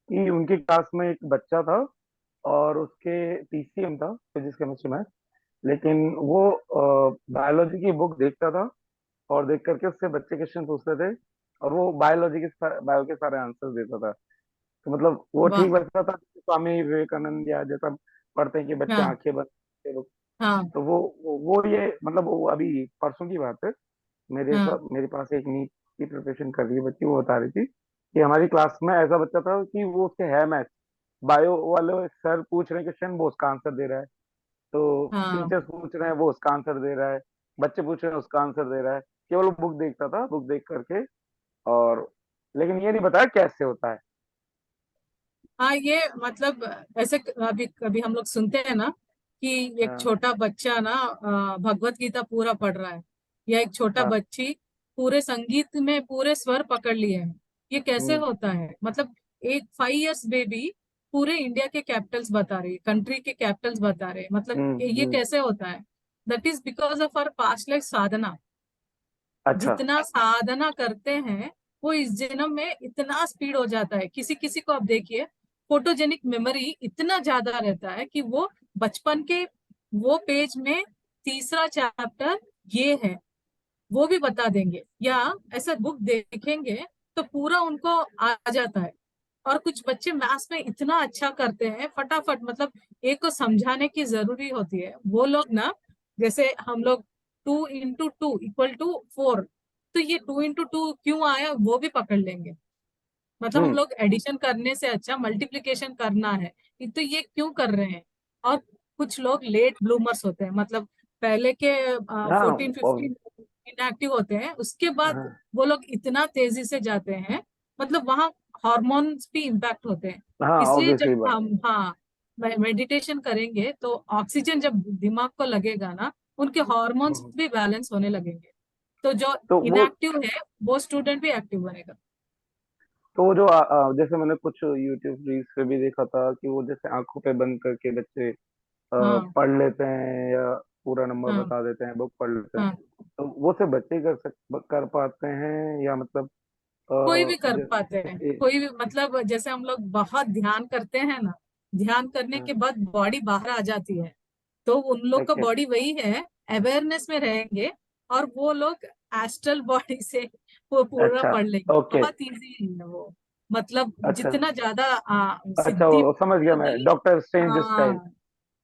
कि उनकी क्लास में एक बच्चा था और उसके पीसीएम था, फिजिक्स केमिस्ट्री मैथ, लेकिन वो बायोलॉजी की बुक देखता था और देख करके उससे बच्चे क्वेश्चन पूछते थे और वो बायोलॉजी के बायो के सारे आंसर देता था। तो मतलब वो वाह। ठीक बच्चा था, स्वामी विवेकानंद या जैसा पढ़ते हैं कि बच्चे हाँ आंखें बंद करके हाँ तो वो ये मतलब वो अभी परसों की बात है, हाँ मेरे पास एक नीट की प्रिपरेशन कर रही है बच्ची, वो बता रही थी कि हमारी क्लास में ऐसा बच्चा था कि वो उसके है मैथ, बायो वाले सर पूछ रहे हैं क्वेश्चन, वो उसका आंसर दे रहा है, तो हाँ। टीचर्स पूछ रहे हैं वो उसका आंसर दे रहा है, बच्चे पूछ रहे हैं उसका आंसर दे रहा है, केवल वो बुक देखता था, बुक देख करके, और लेकिन ये नहीं बताया कैसे होता है। हाँ ये मतलब ऐसे अभी कभी हम लोग सुनते हैं ना कि एक हाँ छोटा बच्चा ना भगवत गीता पूरा पढ़ रहा है, या एक छोटा हाँ। बच्ची पूरे संगीत में पूरे स्वर पकड़ लिए हैं। ये कैसे हम्म होता है? मतलब एक 5 इयर्स बेबी पूरे इंडिया के कैपिटल्स बता रही है, कंट्री के कैपिटल्स बता रहे हैं, मतलब ये हम्म। कैसे होता है? That is because of our past life साधना। अच्छा। जितना साधना करते हैं वो इस जन्म में इतना स्पीड हो जाता है। किसी किसी को आप देखिए, फोटोजेनिक मेमोरी इतना ज्यादा रहता है कि वो बचपन के वो पेज में तीसरा चैप्टर ये है वो भी बता देंगे, या ऐसा बुक देखेंगे तो पूरा उनको आ जाता है। और कुछ बच्चे मैथ्स में इतना अच्छा करते हैं फटाफट, मतलब एक को समझाने की जरूरी होती है। वो लोग ना, जैसे हम लोग 2 × 2 = 4, तो ये 2 × 2 क्यों आया वो भी पकड़ लेंगे। मतलब हम हम्म। लोग एडिशन करने से अच्छा मल्टीप्लिकेशन करना है, तो ये क्यों कर रहे हैं। और कुछ लोग लेट ब्लूमर्स होते हैं, मतलब पहले के हाँ 14 15 इनएक्टिव होते हैं, उसके बाद हाँ वो लोग इतना तेजी से जाते हैं, मतलब वहाँ हार्मोन्स भी इम्पैक्ट होते हैं। हाँ, इसलिए जब ऑब्वियसली बात। हम हाँ मेडिटेशन करेंगे तो ऑक्सीजन जब दिमाग को लगेगा ना, उनके हॉर्मोन्स हम्म। भी बैलेंस होने लगेंगे। तो जो तो वो इनएक्टिव है वो स्टूडेंट भी एक्टिव बनेगा। तो वो जो जैसे मैंने कुछ यूट्यूब रील्स पे भी देखा था कि वो जैसे आंखों पे बंद करके बच्चे हाँ पढ़ लेते हैं या पूरा नंबर हाँ बता देते हैं, बुक पढ़ लेते हैं, हाँ। तो वो सिर्फ बच्चे ही कर पाते हैं या मतलब कोई भी कर पाते हैं, जैसे कोई भी, मतलब जैसे हम लोग बहुत ध्यान करते हैं ना, ध्यान करने के बाद बॉडी बाहर आ जाती है, तो उन लोग का ओके बॉडी वही है, अवेयरनेस में रहेंगे, और वो लोग एस्ट्रल बॉडी से वो पूरा अच्छा पढ़ लेंगे। ओके बहुत इजी है वो, मतलब अच्छा जितना ज्यादा अच्छा, सिद्धि वो समझ गया मैं, होगी। डॉक्टर स्ट्रेंज स्टाइल, हाँ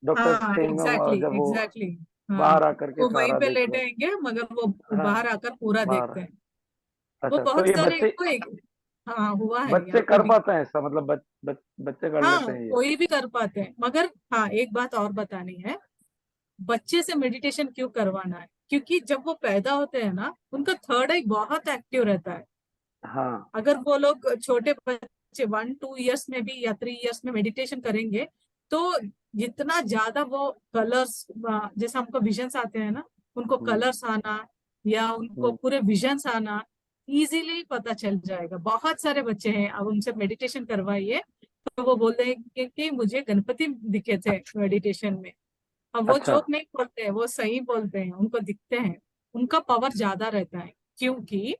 डॉक्टर हाँ स्ट्रेंज में एग्जैक्टली जब वो एग्जैक्टली। हाँ, बाहर आकर के वो वहीं सारा पे देख ले। लेटेंगे मगर वो हाँ बाहर आकर पूरा बाहर। देखते हैं। वो अच्छा, तो बहुत ये सारे बच्चे कोई, हाँ हुआ है बच्चे यहाँ पे कर भी। पाते हैं ऐसा, मतलब बच्चे कर हाँ लेते हैं ये। कोई भी कर पाते हैं, मगर हाँ एक बात और बतानी है, बच्चे से मेडिटेशन क्यों करवाना है, क्योंकि जब वो पैदा होते हैं ना उनका थर्ड आई बहुत एक्टिव रहता है। हाँ। अगर वो लोग छोटे बच्चे 1 2 इयर्स में भी या 3 इयर्स में मेडिटेशन करेंगे तो जितना ज्यादा वो कलर्स, जैसे हमको विजन्स आते हैं ना, उनको हम्म कलर्स आना या उनको हम्म पूरे विजन्स आना इजीली पता चल जाएगा। बहुत सारे बच्चे हैं, अब उनसे मेडिटेशन करवाइए तो वो बोलते हैं कि मुझे गणपति दिखे थे मेडिटेशन में। अब वो अच्छा। जोक नहीं बोलते हैं, वो सही बोलते हैं, उनको दिखते हैं। उनका पावर ज्यादा रहता है क्योंकि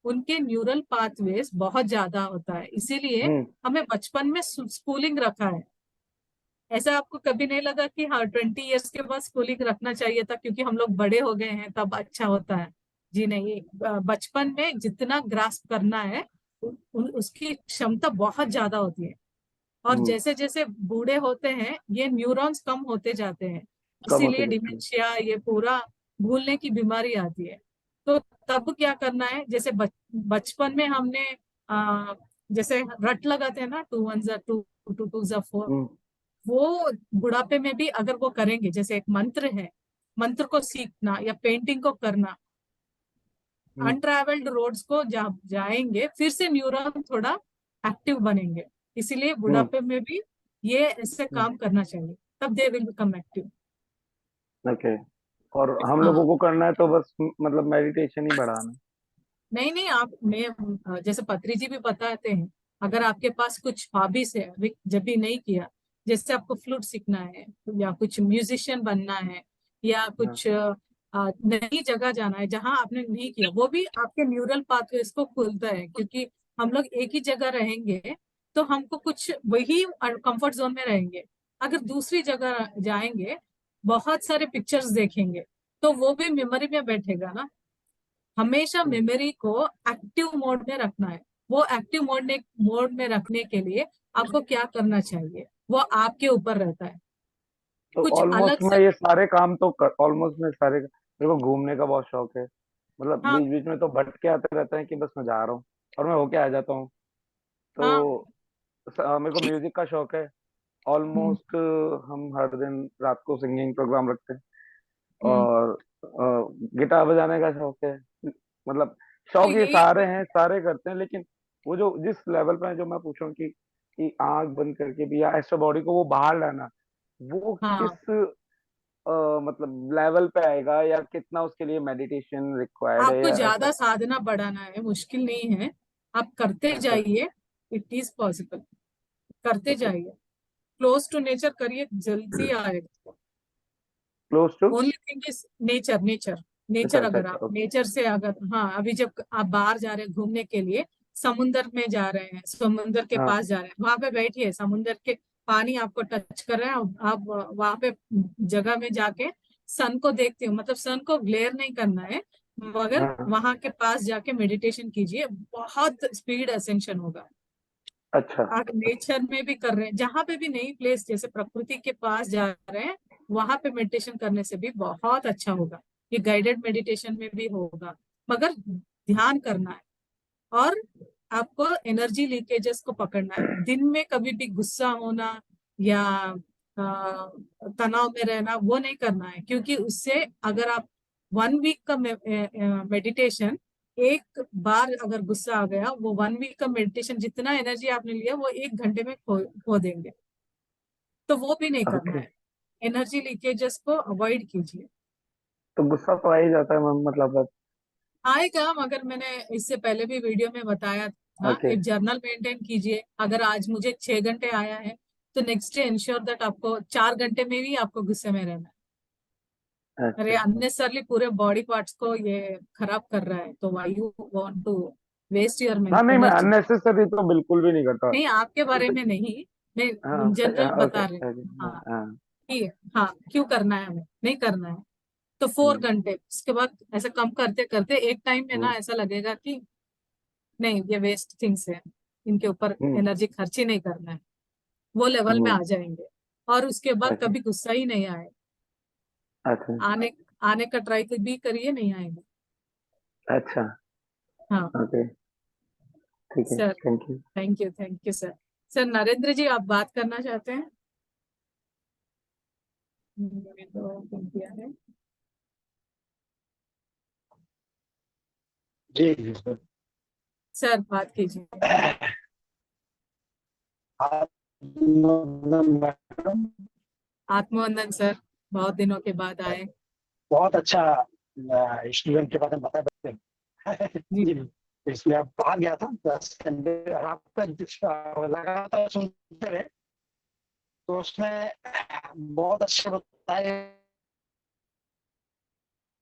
उनके न्यूरल पाथवेज बहुत ज्यादा होता है, इसीलिए हम्म। हमें बचपन में स्कूलिंग रखा है। ऐसा आपको कभी नहीं लगा कि हाँ 20 इयर्स के बाद स्कूलिंग रखना चाहिए था क्योंकि हम लोग बड़े हो गए हैं तब अच्छा होता है? जी नहीं, बचपन में जितना ग्रास्प करना है उसकी क्षमता बहुत ज्यादा होती है। और हम्म। जैसे जैसे बूढ़े होते हैं ये न्यूरॉन्स कम होते जाते हैं, कम होते इसीलिए जाते हैं। डिमेंशिया ये पूरा भूलने की बीमारी आती है। तो तब क्या करना है, जैसे बचपन में हमने आ, जैसे रट लगाते हैं ना, 2 1 = 2, 2 2 = 4, हम्म वो बुढ़ापे में भी अगर वो करेंगे, जैसे एक मंत्र है, मंत्र को सीखना या पेंटिंग को करना, हम्म अनट्रैवल्ड रोड्स को जाएंगे फिर से न्यूरॉन थोड़ा एक्टिव बनेंगे। इसीलिए हम्म बुढ़ापे में भी ये ऐसे काम करना चाहिए, तब they will become active. Okay. और हम लोगों हाँ को करना है तो बस मतलब मेडिटेशन ही बढ़ाना है। नहीं नहीं, आप मैं जैसे पत्री जी भी बताते हैं, अगर आपके पास कुछ हॉबीज है अभी जब भी नहीं किया, जैसे आपको फ्लूट सीखना है या कुछ म्यूजिशियन बनना है या हाँ कुछ नई जगह जाना है जहां आपने नहीं किया, वो भी आपके न्यूरल पाथवेज को खोलता है, क्योंकि हम लोग एक ही जगह रहेंगे तो हमको कुछ वही कंफर्ट जोन में रहेंगे। अगर दूसरी जगह जाएंगे, बहुत सारे पिक्चर्स देखेंगे, तो वो भी मेमोरी में बैठेगा ना। हमेशा मेमोरी को एक्टिव मोड में रखना है। वो एक्टिव मोड में रखने के लिए आपको क्या करना चाहिए, वो आपके ऊपर रहता है। तो कुछ अलग ऑलमोस्ट से। मैं ये सारे काम तो ऑलमोस्ट मैं सारे, मेरे को घूमने का बहुत शौक है। मतलब हाँ बीच बीच में तो भटके आते रहते हैं कि बस मैं जा रहा हूँ और मैं होके आ जाता हूँ। हाँ। तो मेरे को म्यूजिक का शौक है। हम्म। ऑलमोस्ट हम हर दिन रात को सिंगिंग प्रोग्राम रखते हैं। हम्म। और गिटार बजाने का शौक है। मतलब तो शौक ये यही सारे तो। हैं, सारे करते हैं। लेकिन वो जो जिस लेवल पे है, जो मैं पूछूं कि आंख बंद करके भी या ऐसा बॉडी को वो बाहर लाना, वो हाँ, किस मतलब लेवल पे आएगा, या कितना उसके लिए मेडिटेशन रिक्वायर्ड है आपको या ऐसा? ज्यादा साधना बढ़ाना है, मुश्किल नहीं है। आप करते अच्छा। जाइए, इट इज पॉसिबल। करते ओके। जाइए, क्लोज टू नेचर करिए, जल्दी आएगा। Close to. Only thing is nature, nature. अच्छा नेचर, अच्छा अगर अच्छा, आप ओके। नेचर से, अगर हाँ, अभी जब आप बाहर जा रहे हैं घूमने के लिए, समुंदर में जा रहे हैं, समुंदर के हाँ पास जा रहे हैं, वहां पे बैठिए, समुंदर के पानी आपको टच कर रहे हैं, आप वहां पे जगह में जाके सन को देखते हो, मतलब सन को ग्लेयर नहीं करना है, मगर हाँ। वहां के पास जाके मेडिटेशन कीजिए, बहुत स्पीड असेंशन होगा। अच्छा। आप नेचर में भी कर रहे हैं, जहां पे भी नई प्लेस जैसे प्रकृति के पास जा रहे हैं, वहां पे मेडिटेशन करने से भी बहुत अच्छा होगा। ये गाइडेड मेडिटेशन में भी होगा, मगर ध्यान करना है। और आपको एनर्जी लीकेजेस को पकड़ना है। दिन में कभी भी गुस्सा होना या तनाव में रहना, वो नहीं करना है, क्योंकि उससे अगर आप 1 वीक का मेडिटेशन, एक बार अगर गुस्सा आ गया, वो 1 वीक का मेडिटेशन जितना एनर्जी आपने लिया वो 1 घंटे में खो देंगे। तो वो भी नहीं करना ओके। है। एनर्जी लीकेजेस को अवॉइड कीजिए। तो गुस्सा तो आ ही जाता है मतलब। आएगा, मगर मैंने इससे पहले भी वीडियो में बताया था, ओके। एक जर्नल मेंटेन कीजिए। अगर आज मुझे 6 घंटे आया है, तो नेक्स्ट डे इंश्योर दैट आपको 4 घंटे में भी आपको गुस्से में रहना है। अच्छा अरे अच्छा। अननेसरली पूरे बॉडी पार्ट्स को ये खराब कर रहा है, तो why you want to waste your हाँ नहीं, मैं एनर्जी। अननेसेसरी तो बिल्कुल भी नहीं करता। नहीं, आपके बारे जैसे में नहीं, हाँ मैं जनरल ओके बता रही हूँ। ओके। हाँ हाँ, हाँ। ठीक है। हाँ, क्यों करना है, हमें नहीं करना है। तो 4 घंटे, उसके बाद ऐसा कम करते करते एक टाइम में ना हम्म ऐसा लगेगा कि नहीं, ये वेस्ट थिंग्स है, इनके ऊपर हम्म एनर्जी खर्च ही नहीं करना है। वो लेवल में हम्म, आ जाएंगे, और उसके बाद अच्छा कभी गुस्सा ही नहीं आए। अच्छा आने आने का ट्राई भी करिए, नहीं आएगा। अच्छा। हाँ ओके। ठीक है, sir. Thank you. Thank you sir. Sir Narendra ji, आप बात करना चाहते हैं? मैंने तो ओपन किया है। जी जी सर। सर बात कीजिए। आप मैडम, आत्मवंदन सर, बहुत दिनों के बाद आए। बहुत अच्छा स्टूडेंट के बारे में बता सकते हैं। जी। जी जी। इसलिए आप कहा गया था आपका लगातार सुनते रहे, तो उसमें बहुत अच्छा बताया।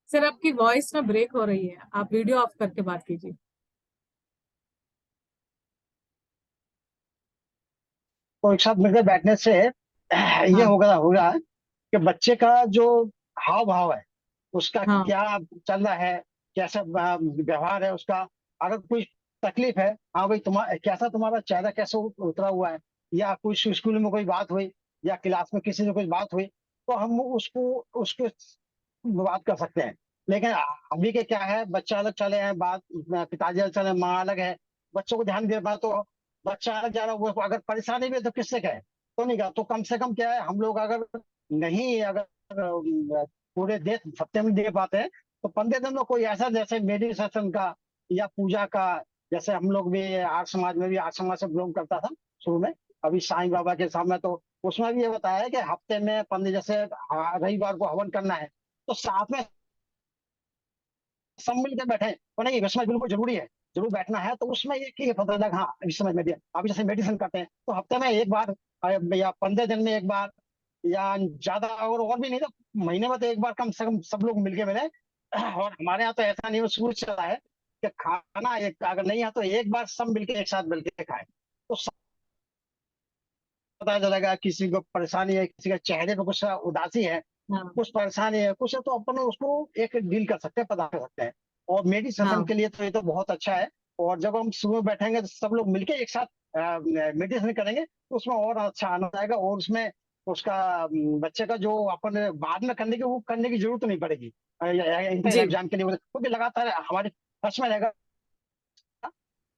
सर आपकी वॉइस ना ब्रेक हो रही है, आप वीडियो ऑफ करके बात कीजिए। तो एक साथ मिलकर बैठने से ये हाँ। होगा कि बच्चे का जो हाव भाव है, उसका हाँ। क्या चल रहा है, कैसा व्यवहार है उसका। अगर कोई तकलीफ है, हाँ भाई तुम्हारा कैसा, तुम्हारा चेहरा कैसे उतरा हुआ है, या कुछ स्कूल में कोई बात हुई, या क्लास में किसी से कोई बात हुई, तो हम उसको उसको बात कर सकते हैं। लेकिन अभी के क्या है, बच्चा अलग चले हैं, बात पिताजी अलग चले, माँ अलग है, बच्चों को ध्यान दे पाए, तो बच्चा अलग जा रहा है, वो अगर परेशानी भी है तो किससे कहे, तो नहीं कहा। तो कम से कम क्या है, हम लोग अगर नहीं, अगर पूरे देश हफ्ते में दे पाते हैं, तो 15 दिन में कोई ऐसा, जैसे मेडिटेशन का या पूजा का, जैसे हम लोग भी आर्य समाज में भी, आर्य समाज से बिलोंग करता था शुरू में, अभी साईं बाबा के सामने, तो उसमें भी ये बताया है कि हफ्ते में 15, जैसे रविवार को हवन करना है, तो साथ में सब मिलकर बैठे, तो नहीं इसमें बिल्कुल जरूरी है, जरूर बैठना है। तो उसमें ये पता लगा, हाँ इस समय में अभी जैसे मेडिटेशन करते हैं, तो हफ्ते में एक बार या 15 दिन में एक बार, या ज्यादा, और भी नहीं तो महीने में तो एक बार कम से कम सब लोग मिलके मिले। और हमारे यहाँ तो ऐसा नहीं, वो शुरू से चला है कि खाना एक अगर नहीं है तो एक बार सब मिलके एक साथ मिलके खाए, तो सब पता चलेगा किसी को परेशानी है, किसी के चेहरे पे कुछ उदासी है, हाँ कुछ परेशानी है, कुछ है, तो अपन उसको एक डील कर सकते हैं, पता कर सकते हैं। और मेडिटेशन हाँ के लिए तो ये तो बहुत अच्छा है। और जब हम सुबह बैठेंगे तो सब लोग मिलके एक साथ मेडिटेशन करेंगे तो उसमें और अच्छा आनंद आएगा। और उसमें उसका बच्चे का जो अपन बाद में करने की, वो करने की जरूरत नहीं पड़ेगी इंटर जी एग्जाम के लिए, क्योंकि लगातार हमारे टच में रहेगा।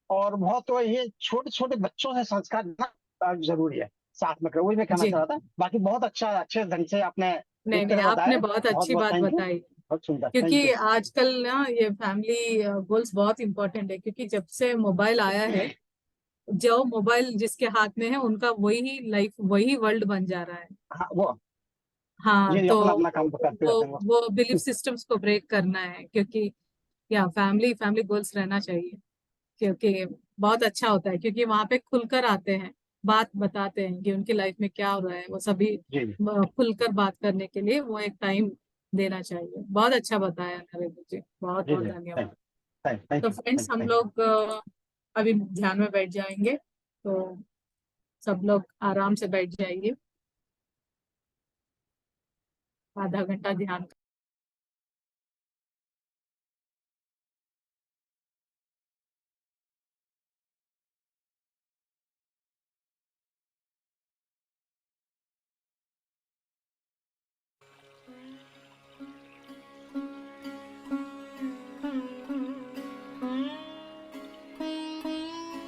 और बहुत तो ये छोटे छोटे बच्चों से संस्कार देना जरूरी है, साथ में करो, वही मैं कहना जी। चाह रहा था। बाकी बहुत अच्छा, अच्छे ढंग से आपने नहीं एक नहीं, तरह आपने बताया। बहुत बहुत अच्छी बहुत बात थैंक यू, बताई। बहुत सुंदर, थैंक क्योंकि यू। आजकल ना ये फैमिली गोल्स बहुत इंपॉर्टेंट है, क्योंकि जब से मोबाइल आया है, जो मोबाइल जिसके हाथ में है उनका वही लाइफ, वही वर्ल्ड बन जा रहा है। हाँ वो, हाँ ये तो अपना अपना काम करते वो रहते हैं वो बिलीफ सिस्टम्स को ब्रेक करना है, क्योंकि या फैमिली फैमिली गोल्स रहना चाहिए। क्योंकि बहुत अच्छा होता है, क्योंकि वहां पे खुलकर आते हैं, बात बताते हैं कि उनकी लाइफ में क्या हो रहा है, वो सभी जी जी खुलकर बात करने के लिए वो एक टाइम देना चाहिए। बहुत अच्छा बताया नरेंद्र जी, बहुत जी बहुत जी, धन्यवाद। थैंक थैंक तो यू, फ्रेंड्स, हम थैंक यू। लोग अभी ध्यान में बैठ जाएंगे, तो सब लोग आराम से बैठ जाइए, आधा घंटा ध्यान।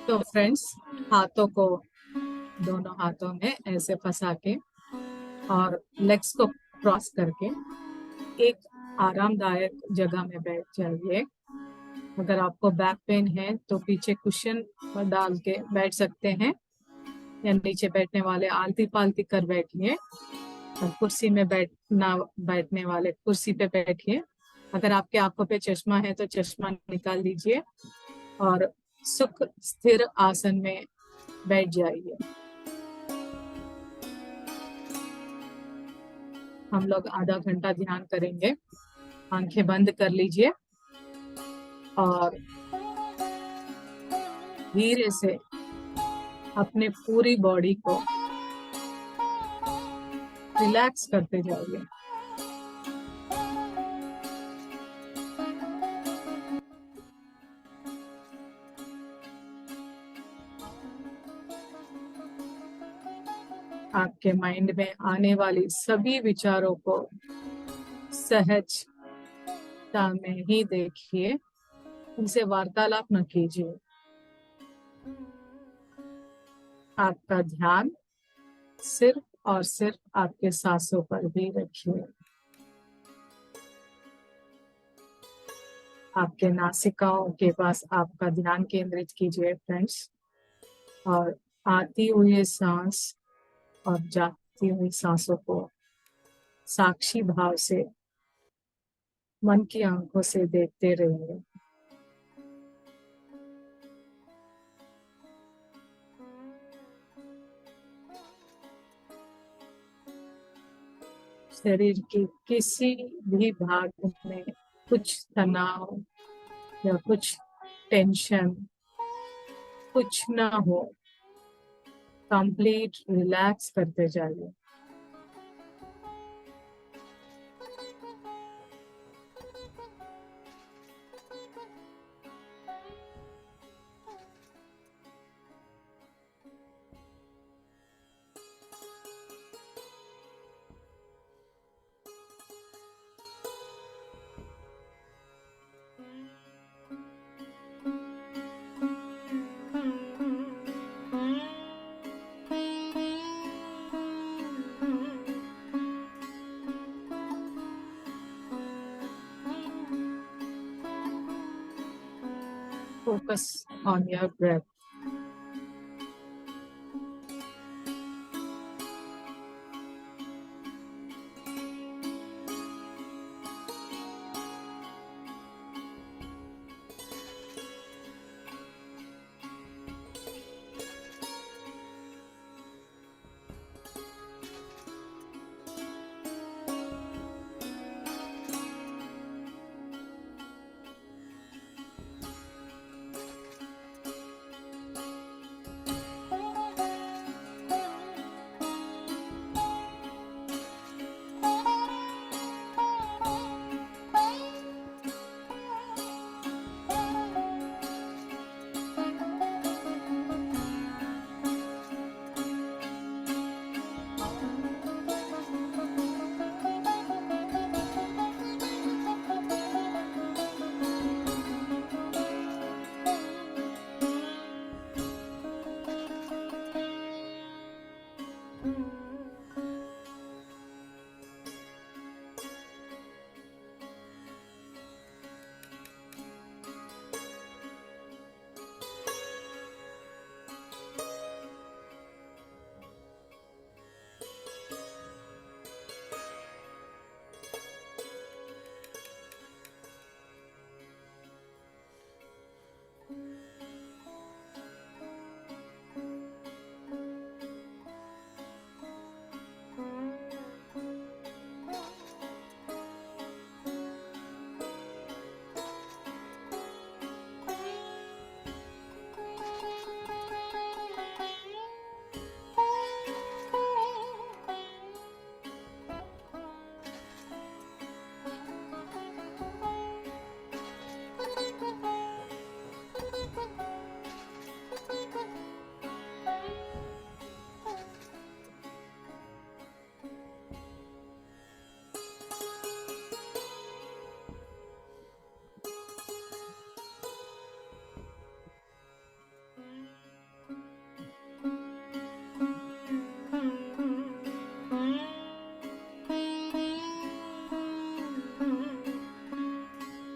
तो फ्रेंड्स, हाथों को दोनों हाथों में ऐसे फंसा के और लेग्स को क्रॉस करके एक आरामदायक जगह में बैठ जाइए। अगर आपको बैक पेन है तो पीछे कुशन डाल के बैठ सकते हैं, या नीचे बैठने वाले आलती पालती कर बैठिए, और कुर्सी में बैठने वाले कुर्सी पे बैठिए। अगर आपके आंखों पे चश्मा है तो चश्मा निकाल लीजिए और सुख स्थिर आसन में बैठ जाइए। हम लोग आधा घंटा ध्यान करेंगे। आंखें बंद कर लीजिए और धीरे से अपने पूरी बॉडी को रिलैक्स करते जाइए। आपके माइंड में आने वाली सभी विचारों को सहजता में ही देखिए, उनसे वार्तालाप न कीजिए। आपका ध्यान सिर्फ और सिर्फ आपके सांसों पर भी रखिए। आपके नासिकाओं के पास आपका ध्यान केंद्रित कीजिए फ्रेंड्स, और आती हुई सांस और जाती हुई सांसों को साक्षी भाव से मन की आंखों से देखते रहिए। शरीर के किसी भी भाग में कुछ तनाव या कुछ टेंशन कुछ ना हो, कंप्लीट रिलैक्स करते जाइए। Focus on your breath.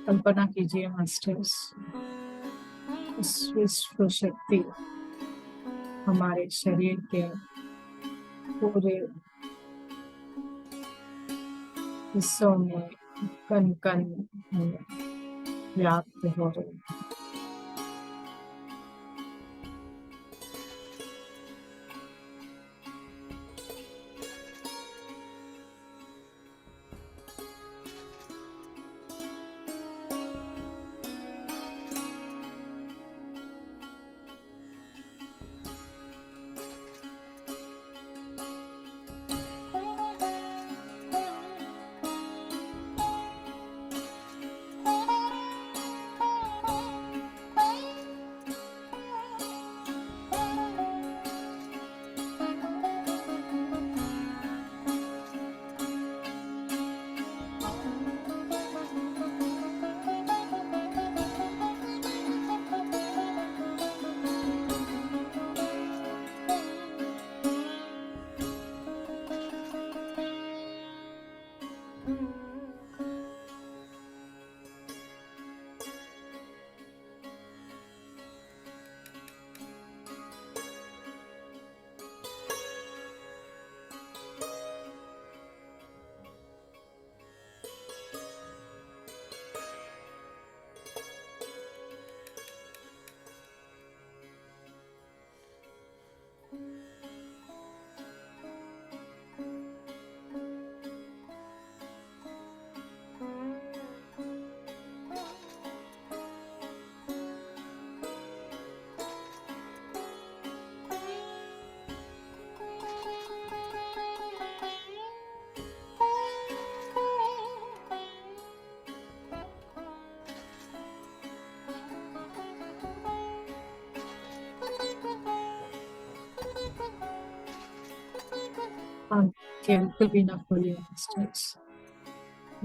कल्पना कीजिए मास्टर्स, इस विश्व शक्ति हमारे शरीर के पूरे हिस्सों में कण कण में व्याप्त हो रही है। आंखें बिल्कुल भी ना खोलिए मास्टर्स।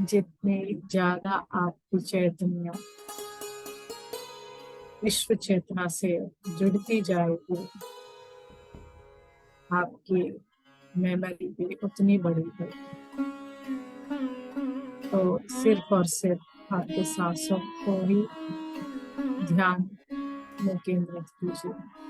जितनी ज्यादा आपकी चैतन्य विश्व चेतना से जुड़ती जाएगी, आपकी मेमोरी भी उतनी बढ़ेगी। तो सिर्फ और सिर्फ आपके सांसों को ही ध्यान में केंद्रित कीजिए।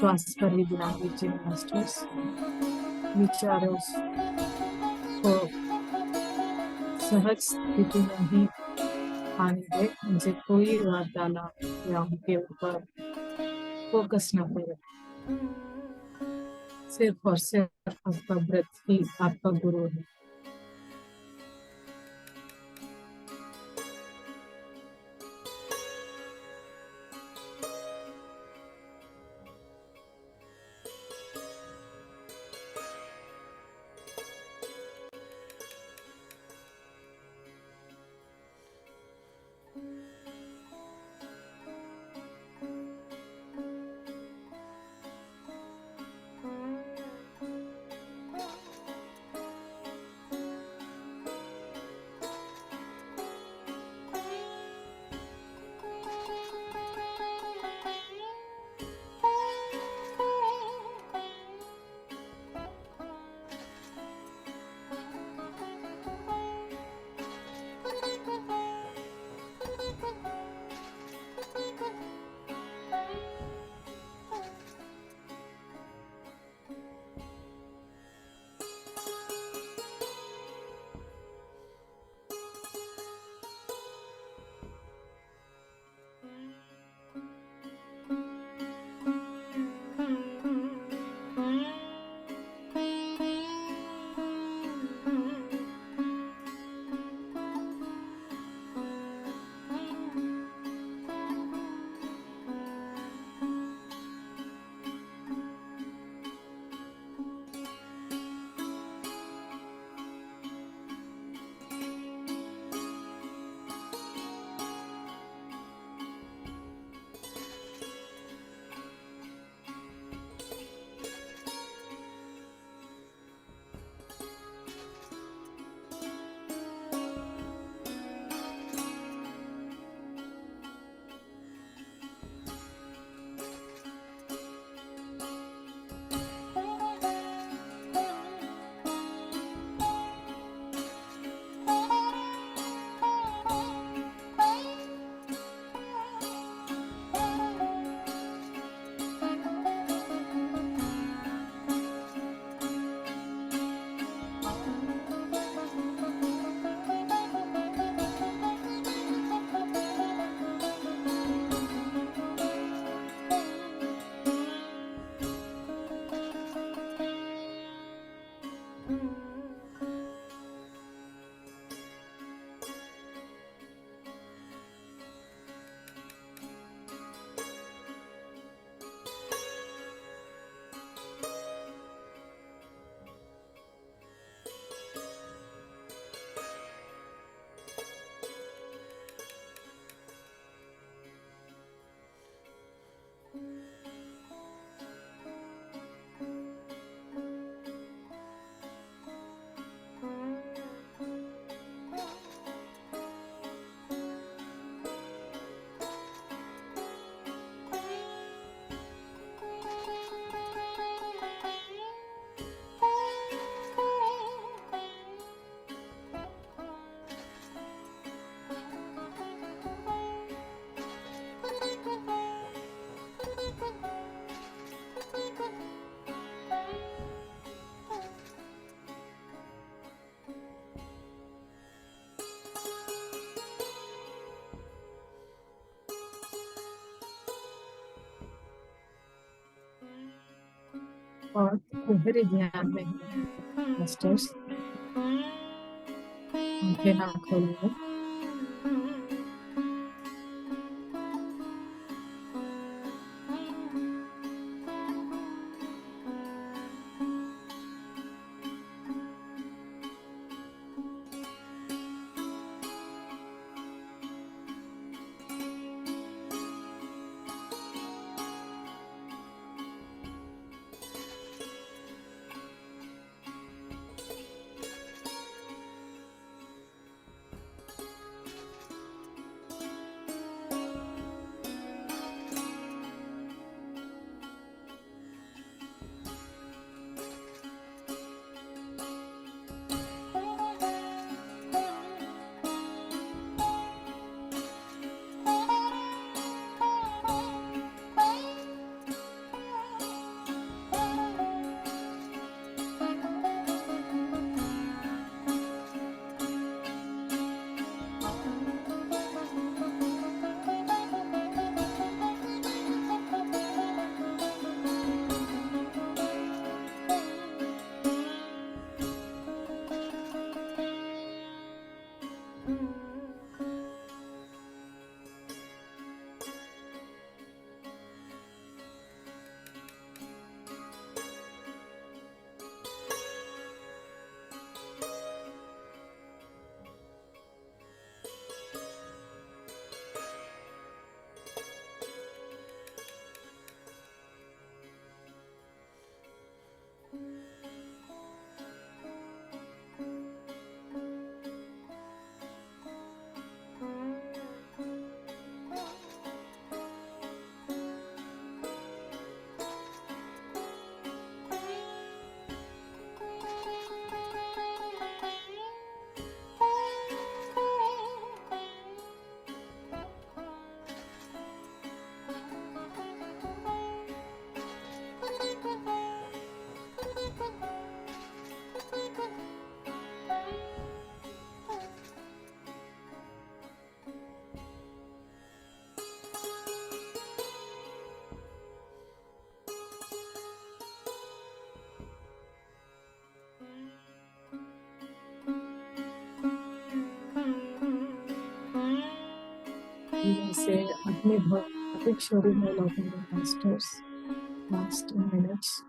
श्वास पर ही ध्यान दीजिए मास्टर्स। विचारों को सहज स्थिति में ही आने दे, उनसे कोई वार्तालाप या उनके ऊपर फोकस न करे। सिर्फ और सिर्फ आपका ब्रेथ ही आपका गुरु है। और गहरे ध्यान में मास्टर्स आंखें ना खोलिए। से अपने भौतिक शरीर में लौटेंगे मास्टर्स, लास्ट मिनट्स।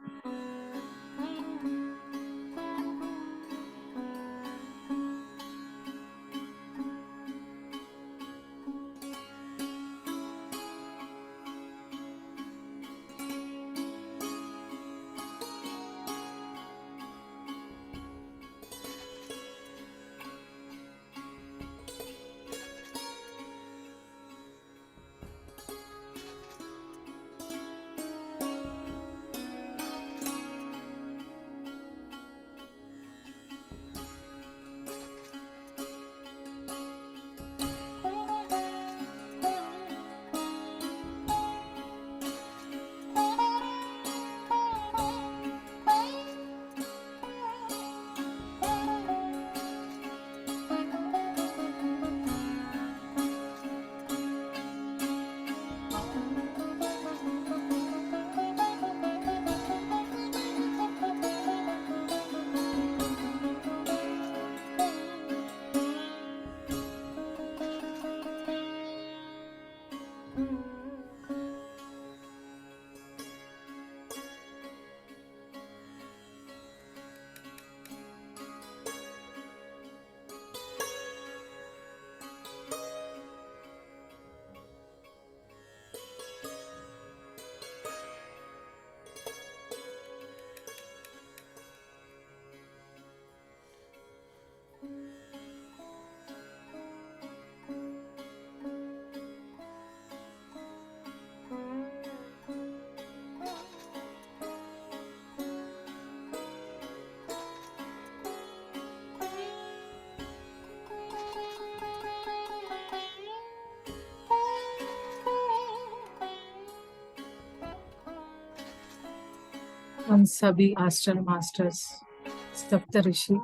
हम सभी एस्ट्रल मास्टर्स, सप्तऋषि,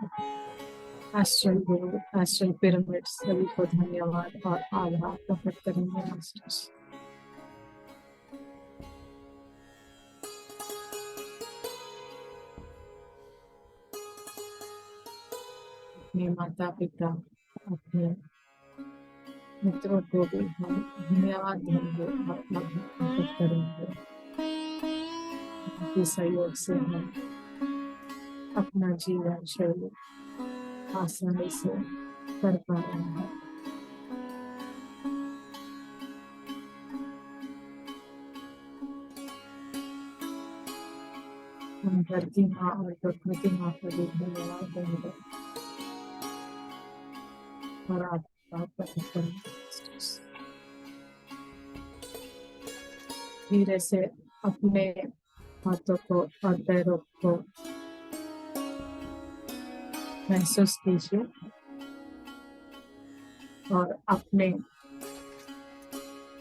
एस्ट्रल गुरु, एस्ट्रल पिरामिड सभी को धन्यवाद और आभार प्रकट करेंगे मास्टर्स। अपने माता पिता, अपने मित्रों को भी हम धन्यवाद देंगे और आभार प्रकट करेंगे। उनके सहयोग से हम अपना जीवन शैली आसानी से कर पा रहे हैं। हम धरती माँ और प्रकृति माँ का भी धन्यवाद देंगे और आपका धीरे से अपने हाथों को और पैरों को महसूस कीजिए और अपने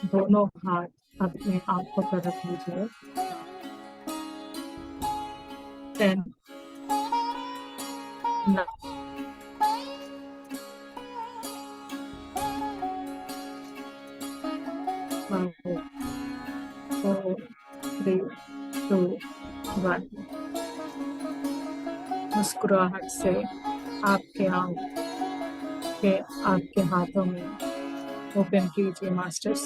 दोनों हाथ अपने आंखों पर रख लीजिए। 10 9 5 4 3 2 1। मुस्कुराहट से आपके आपके हाथों में ओपन कीजिए मास्टर्स।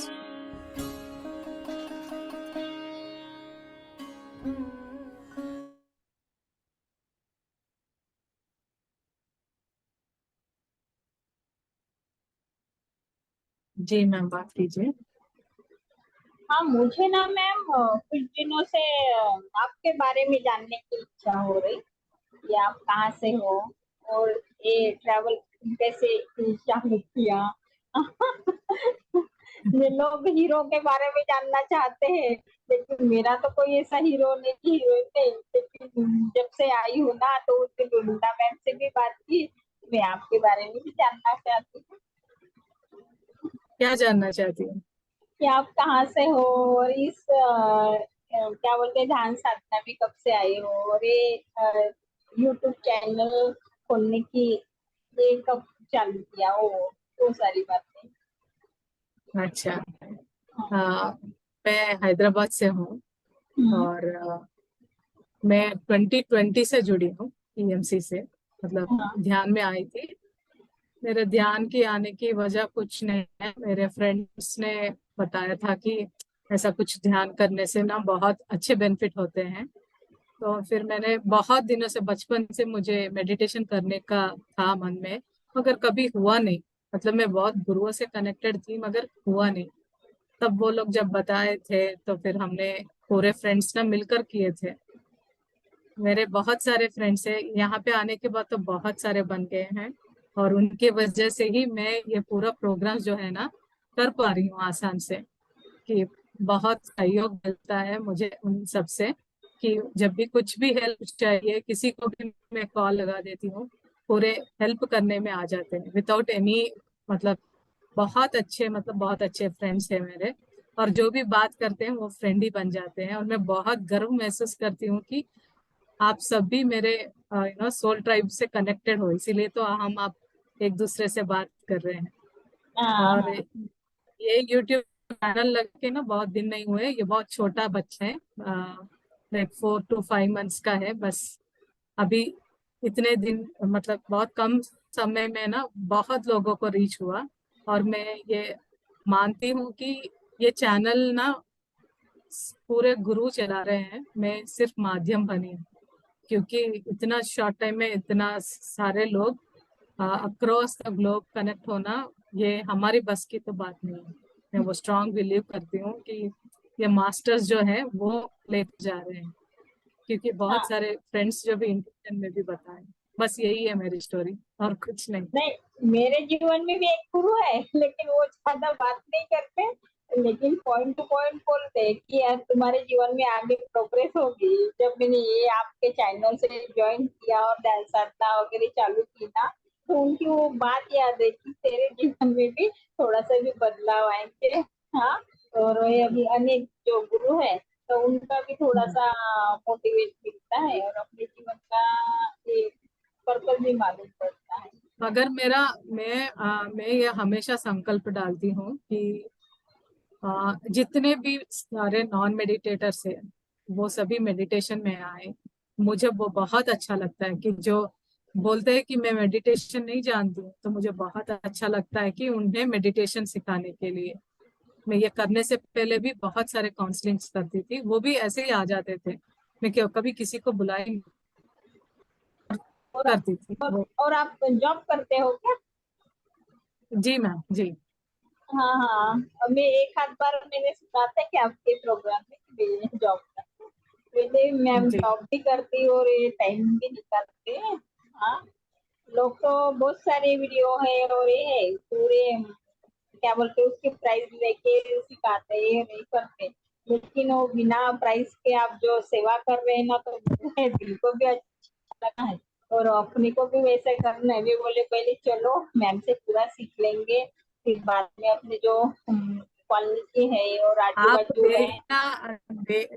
जी मैम, बात कीजिए। हाँ, मुझे ना मैम कुछ दिनों से आपके बारे में जानने की इच्छा हो रही कि आप कहाँ से हो और ये ट्रैवल कैसे चालू किया। ये लोग हीरो के बारे में जानना चाहते हैं, लेकिन मेरा तो कोई ऐसा हीरो नहीं, लेकिन जब से आई हूँ ना तो उस दिन वृंदा मैम से भी बात की। मैं आपके बारे में भी जानना चाहती हूँ क्या जानना चाहती हूँ? कि आप कहाँ से हो और इस क्या बोलते हैं ध्यान साधना भी कब से आई हो और ये यूट्यूब चैनल खोलने की ये कब चालू किया, वो सारी बातें। अच्छा, मैं हैदराबाद से हूँ और मैं 2020 से जुड़ी हूँ EMC से, मतलब हाँ। ध्यान में आई थी मेरे ध्यान की आने की वजह कुछ नहीं है, मेरे फ्रेंड्स ने बताया था कि ऐसा कुछ ध्यान करने से ना बहुत अच्छे बेनिफिट होते हैं। तो फिर मैंने बहुत दिनों से, बचपन से मुझे मेडिटेशन करने का था मन में, मगर कभी हुआ नहीं। मतलब मैं बहुत गुरुओं से कनेक्टेड थी मगर हुआ नहीं। तब वो लोग जब बताए थे तो फिर हमने पूरे फ्रेंड्स ना मिलकर किए थे। मेरे बहुत सारे फ्रेंड्स हैं, यहाँ पे आने के बाद तो बहुत सारे बन गए हैं, और उनके वजह से ही मैं ये पूरा प्रोग्राम जो है ना कर पा रही हूँ आसान से। कि बहुत सहयोग मिलता है मुझे उन सब से, कि जब भी कुछ भी हेल्प चाहिए किसी को भी मैं कॉल लगा देती हूँ, पूरे हेल्प करने में आ जाते हैं विदाउट एनी, मतलब बहुत अच्छे फ्रेंड्स हैं मेरे। और जो भी बात करते हैं वो फ्रेंड ही बन जाते हैं, और मैं बहुत गर्व महसूस करती हूँ कि आप सभी मेरे सोल ट्राइब से कनेक्टेड हो, इसीलिए तो हम आप एक दूसरे से बात कर रहे हैं। हाँ और हाँ ये यूट्यूब चैनल लग के ना बहुत दिन नहीं हुए, ये बहुत छोटा बच्चा है, लाइक 4 to 5 months का है बस। अभी इतने दिन, मतलब बहुत कम समय में ना बहुत लोगों को रीच हुआ। और मैं ये मानती हूँ कि ये चैनल ना पूरे गुरु चला रहे हैं, मैं सिर्फ माध्यम बनी हूँ। क्योंकि इतना शॉर्ट टाइम में इतना सारे लोग अक्रॉस द ग्लोब कनेक्ट होना, ये हमारी बस की तो बात नहीं है। मैं वो स्ट्रांग बिलीव करती हूँ कि ये मास्टर्स जो है वो लेके जा रहे हैं, क्योंकि बहुत हाँ। सारे फ्रेंड्स जो भी इंडियन में भी बताए। बस यही है मेरी स्टोरी, और कुछ नहीं। नहीं, मेरे जीवन में भी एक गुरु है, लेकिन वो ज्यादा बात नहीं करते, लेकिन पॉइंट टू पॉइंट बोलते हैं कि यार तुम्हारे जीवन में आगे प्रोग्रेस होगी। जब मैंने ये आपके चैनल से ज्वाइन किया और डांस साधना वगैरह चालू की ना, तो उनकी वो बात याद है कि तेरे जीवन में भी थोड़ा सा भी बदलाव आएंगे। हाँ। और ये अभी अनेक जो गुरु है, तो उनका भी थोड़ा सा मोटिवेट मिलता है और अपने जीवन का एक पर्पल भी मालूम पड़ता है। मगर मैं ये हमेशा संकल्प डालती हूँ कि जितने भी सारे नॉन मेडिटेटर्स है वो सभी मेडिटेशन में आए। मुझे वो बहुत अच्छा लगता है कि जो बोलते हैं कि मैं मेडिटेशन नहीं जानती हूँ, तो मुझे बहुत अच्छा लगता है कि उन्हें मेडिटेशन सिखाने के लिए। मैं ये करने से पहले भी बहुत सारे काउंसलिंग्स करती थी, वो भी ऐसे ही आ जाते थे। मैं क्यों कभी किसी को बुलाई नहीं और करती थी और, वो। और आप जॉब करते हो क्या? जी मैम, जी। हाँ हाँ। मैं एक आध बार मैंने सुना था कि आपके प्रोग्राम में मैं जॉब करती हूँ। पहले मैम जी जॉब भी करती और ये टाइम भी निकालते हैं। हाँ। लोग तो बहुत सारे वीडियो है और ये है पूरे, क्या बोलते हैं, उसके प्राइस लेके सिखाते हैं, नहीं करते। लेकिन वो बिना प्राइस के आप जो सेवा कर रहे हैं ना, तो मुझे दिल को भी अच्छा लगा है और अपने को भी वैसे करना है। वे बोले पहले चलो मैम से पूरा सीख लेंगे, फिर बाद में अपने जो क्वालिटी है और आजू आप बाजू है।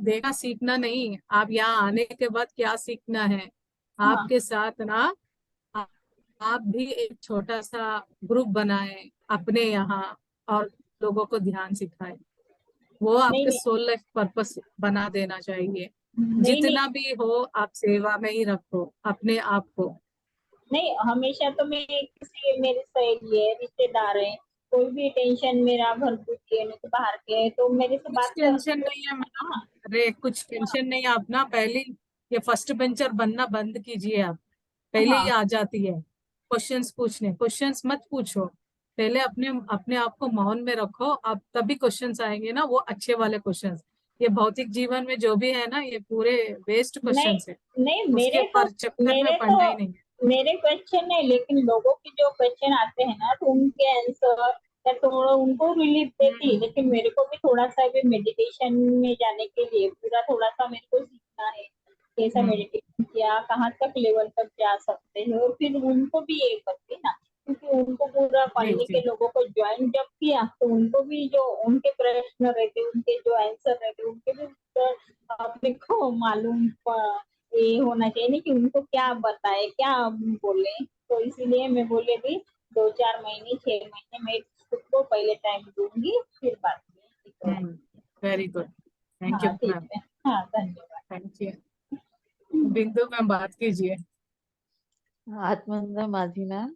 देखना सीखना नहीं, आप यहाँ आने के बाद क्या सीखना है, हाँ। आपके साथ ना आ- आप भी एक छोटा सा ग्रुप बनाए अपने यहाँ, और लोगों को ध्यान सिखाए। वो नहीं आपके नहीं सोल लाइफ पर्पस बना देना चाहिए। नहीं नहीं जितना भी हो आप सेवा में ही रखो अपने आप को। नहीं, हमेशा तो मैं किसी मेरे सहेली है, रिश्तेदार है, कोई भी टेंशन मेरा घर की है नहीं तो बाहर के है, तो मेरे से कुछ बात टेंशन करते। नहीं है मैडम, हाँ अरे कुछ टेंशन नहीं है। आप ना पहले ये फर्स्ट बेंचर बनना बंद कीजिए आप। पहले ही हाँ। आ जाती है क्वेश्चंस पूछने, क्वेश्चंस मत पूछो। पहले अपने अपने आप को मौन में रखो, अब तभी क्वेश्चंस आएंगे ना, वो अच्छे वाले क्वेश्चंस। ये भौतिक जीवन में जो भी है ना, ये पूरे वेस्ट नहीं क्वेश्चंस है। नहीं, उसके पर चक्कर में मेरे तो पड़ना ही नहीं है। मेरे क्वेश्चन है, लेकिन लोगों के जो क्वेश्चन आते हैं ना, तो उनके आंसर या थोड़ा उनको रिलीफ देती है। हम्म, लेकिन मेरे को भी थोड़ा सा भी मेडिटेशन में जाने के लिए पूरा थोड़ा सा मेरे को सीखना है, कैसा हम्म, मेडिटेशन किया कहाँ तक लेवल तक जा सकते हैं, और फिर उनको भी ये करते ना, क्योंकि उनको पूरा जी कॉलोनी के जी लोगों को ज्वाइन जब किया, तो उनको भी जो उनके प्रश्न रहते, उनके जो आंसर रहते, उनके भी उत्तर अपने को मालूम ये होना चाहिए ना, कि उनको क्या बताए क्या बोले। तो इसीलिए मैं बोले भी 2 4 महीने 6 महीने मैं खुद को पहले टाइम दूंगी, फिर बाद में ये हम्म, करूंगी। वेरी गुड, थैंक हाँ यू ठीक मैम। है। हाँ धन्यवाद। Thank you. बिंदु मैम बात कीजिए। आत्मानंद माझी मैम।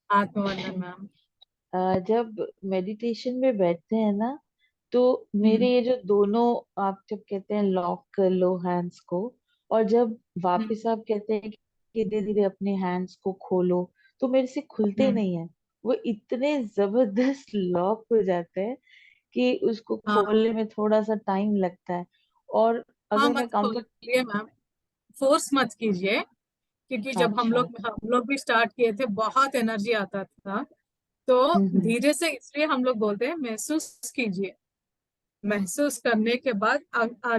आत्मवंदन मैम। जब मेडिटेशन में बैठते हैं ना, तो मेरे हम्म, ये जो दोनों, आप जब कहते हैं लॉक कर लो हैंड्स को, और जब हम्म, वापस आप कहते हैं कि धीरे धीरे अपने हैंड्स को खोलो, तो मेरे से खुलते हम्म, नहीं है। वो इतने जबरदस्त लॉक हो जाते हैं कि उसको हाँ खोलने में थोड़ा सा टाइम लगता है। और हाँ, अगर मत मैं कंफर्ट। खोलिए मैम, फोर्स मत कीजिए, क्योंकि जब हम अच्छा। लोग हम लोग भी स्टार्ट किए थे बहुत एनर्जी आता था। तो हम्म। धीरे से, इसलिए हम लोग बोलते हैं महसूस कीजिए। महसूस करने के बाद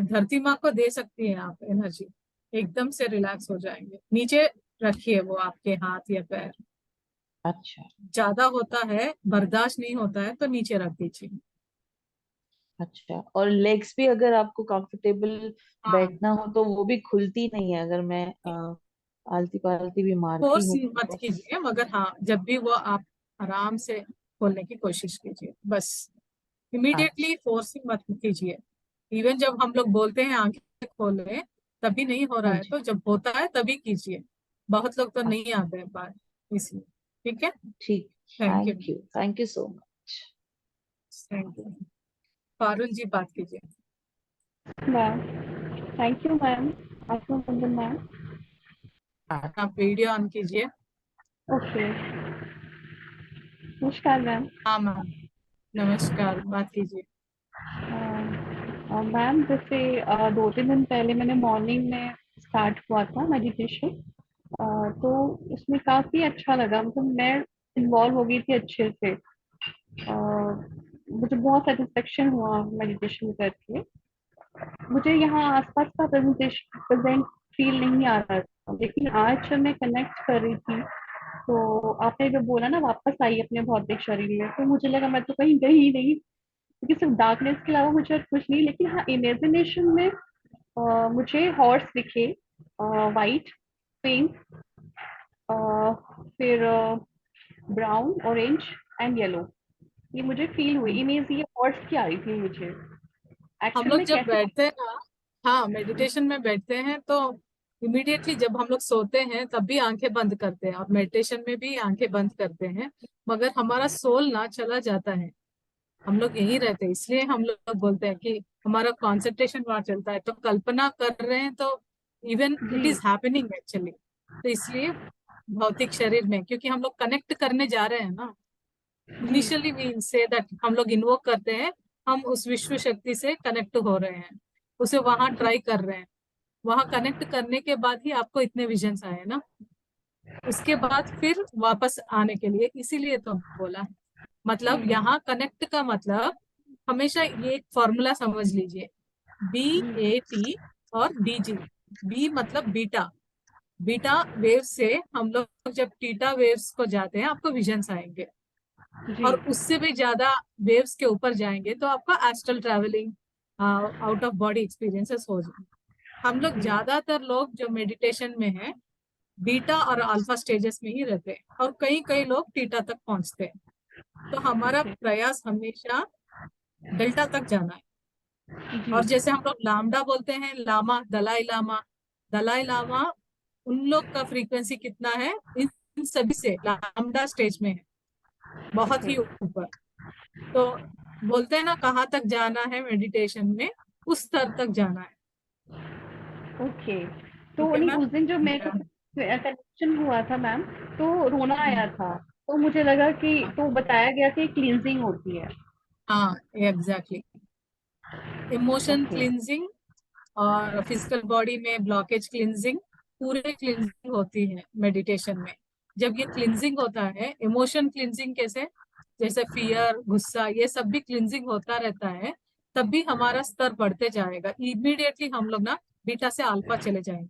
धरती माँ को दे सकती हैं आप एनर्जी, एकदम से रिलैक्स हो जाएंगे। नीचे रखिए वो आपके हाथ या पैर। अच्छा। ज्यादा होता है, बर्दाश्त नहीं होता है तो नीचे रख दीजिए। अच्छा, और लेग्स भी अगर आपको कंफर्टेबल हाँ, बैठना हो तो वो भी खुलती नहीं है, अगर मैं आलती पालती भी मारती फोर्स हूँ मत बस। कीजिए, मगर हाँ जब भी वो आप आराम से खोलने की कोशिश कीजिए बस। इमीडिएटली अच्छा। फोर्सिंग मत कीजिए। इवन जब हम लोग बोलते हैं आंखें खोले, तभी नहीं हो रहा हाँ है, जी। तो जब होता है तभी कीजिए। बहुत लोग तो नहीं अच्छा। आते हैं बाहर, इसलिए। ठीक है। ठीक। Thank you. Thank you so much. Thank you. Parul ji बात कीजिए। Ma'am, thank you ma'am. आत्मवंदन मैम। आप वीडियो ऑन कीजिए। ओके, नमस्कार मैम। हाँ मैम, नमस्कार, बात कीजिए। मैम, जैसे 2-3 दिन पहले मैंने मॉर्निंग में स्टार्ट हुआ था मेडिटेशन। तो उसमें काफ़ी अच्छा लगा, मतलब मैं इन्वॉल्व हो गई थी अच्छे से। मुझे बहुत सेटिस्फेक्शन हुआ मेडिटेशन करके। मुझे यहाँ आसपास का प्रेजेंट फील नहीं आ रहा था, लेकिन आज जब मैं कनेक्ट कर रही थी, तो आपने जो बोला ना वापस आई अपने भौतिक शरीर में, तो मुझे लगा मैं तो कहीं गई ही नहीं, क्योंकि सिर्फ डार्कनेस के अलावा मुझे और कुछ नहीं। लेकिन हाँ, इमेजिनेशन में मुझे हॉर्स दिखे, वाइट, पिंक, फिर ब्राउन, ऑरेंज एंड येलो। ये मुझे फील हुई इमेज, ये हॉर्स की आ रही थी मुझे। हम एक्चुअल लोग में जब कैसे? बैठते हैं ना, हाँ मेडिटेशन में बैठते हैं तो इमीडिएटली जब हम लोग सोते हैं तब भी आंखें बंद करते हैं, और मेडिटेशन में भी आंखें बंद करते हैं, मगर हमारा सोल ना चला जाता है। हम लोग यहीं रहते हैं, इसलिए हम लोग बोलते हैं कि हमारा कंसंट्रेशन वहां चलता है। तो कल्पना कर रहे हैं तो इवन इट जी। Is happening actually. तो इसलिए भौतिक शरीर में, क्योंकि हम लोग कनेक्ट करने जा रहे हैं ना, जी। इनिशियली वी से दैट हम लोग इन्वोक करते हैं, हम उस विश्व शक्ति से कनेक्ट हो रहे हैं, उसे वहां ट्राई कर रहे हैं। वहां कनेक्ट करने के बाद ही आपको इतने विजन्स आए ना, उसके बाद फिर वापस आने के लिए, इसीलिए तो बोला है। मतलब यहाँ कनेक्ट का मतलब, हमेशा ये एक फॉर्मूला समझ लीजिए, BAT और BG। बी मतलब बीटा, बीटा वेव से हम लोग जब थीटा वेव्स को जाते हैं आपको विजन्स आएंगे, जी। और उससे भी ज्यादा वेव्स के ऊपर जाएंगे तो आपका astral travelling, out of body experiences हो जाएंगे। हम लोग जी। ज्यादातर लोग जो मेडिटेशन में हैं, बीटा और अल्फा स्टेजेस में ही रहते हैं, और कई कई लोग थीटा तक पहुंचते हैं। तो हमारा ओके। प्रयास हमेशा डेल्टा तक जाना है। जी। और जैसे हम लोग लामडा बोलते हैं, लामा, दलाई लामा, दलाई लामा, उन लोग का फ्रीक्वेंसी कितना है, इन सभी से लामडा स्टेज में है, बहुत ओके। ही ऊपर। तो बोलते हैं ना कहाँ तक जाना है मेडिटेशन में, उस स्तर तक जाना है। ओके। तो ठीक है नहीं, मैम। उस दिन जो मेरे को कनेक्शन हुआ था मैम, तो रोना आया था। तो मुझे लगा कि, तो बताया गया कि क्लींजिंग होती है। हाँ एग्जैक्टली, इमोशन ओके। क्लिनजिंग और फिजिकल बॉडी में ब्लॉकेज क्लिनजिंग, पूरे क्लिनजिंग होती है मेडिटेशन में। जब ये क्लिनजिंग होता है, इमोशन क्लिनजिंग कैसे, जैसे फियर, गुस्सा, ये सब भी क्लिनजिंग होता रहता है, तब भी हमारा स्तर बढ़ते जाएगा। इमीडिएटली हम लोग ना बीटा से अल्फा चले जाएंगे,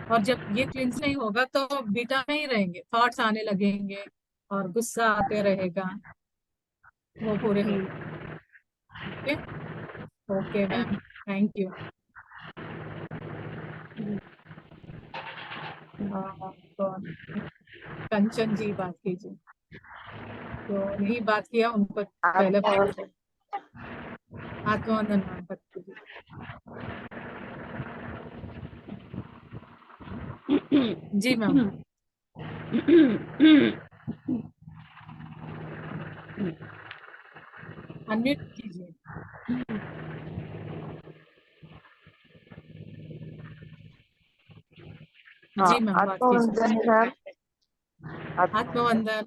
और जब ये क्लिनज नहीं होगा तो बीटा में ही रहेंगे, थॉट्स आने लगेंगे और गुस्सा आते रहेगा, वो पूरे जी। होगा। Okay. Okay thank ma'am, thank you. कौन, कंचन जी बात कीजिए, जो नहीं बात किया उनको पहले बात आत्मवंदन। कीजिए। आत्मवंदन मैम बात कीजिए। जी मैम। यू। अनम्यूट कीजिए। हाँ, जी मैम, बात कीजिए। आत्मवंदन मैम। आत्मवंदन।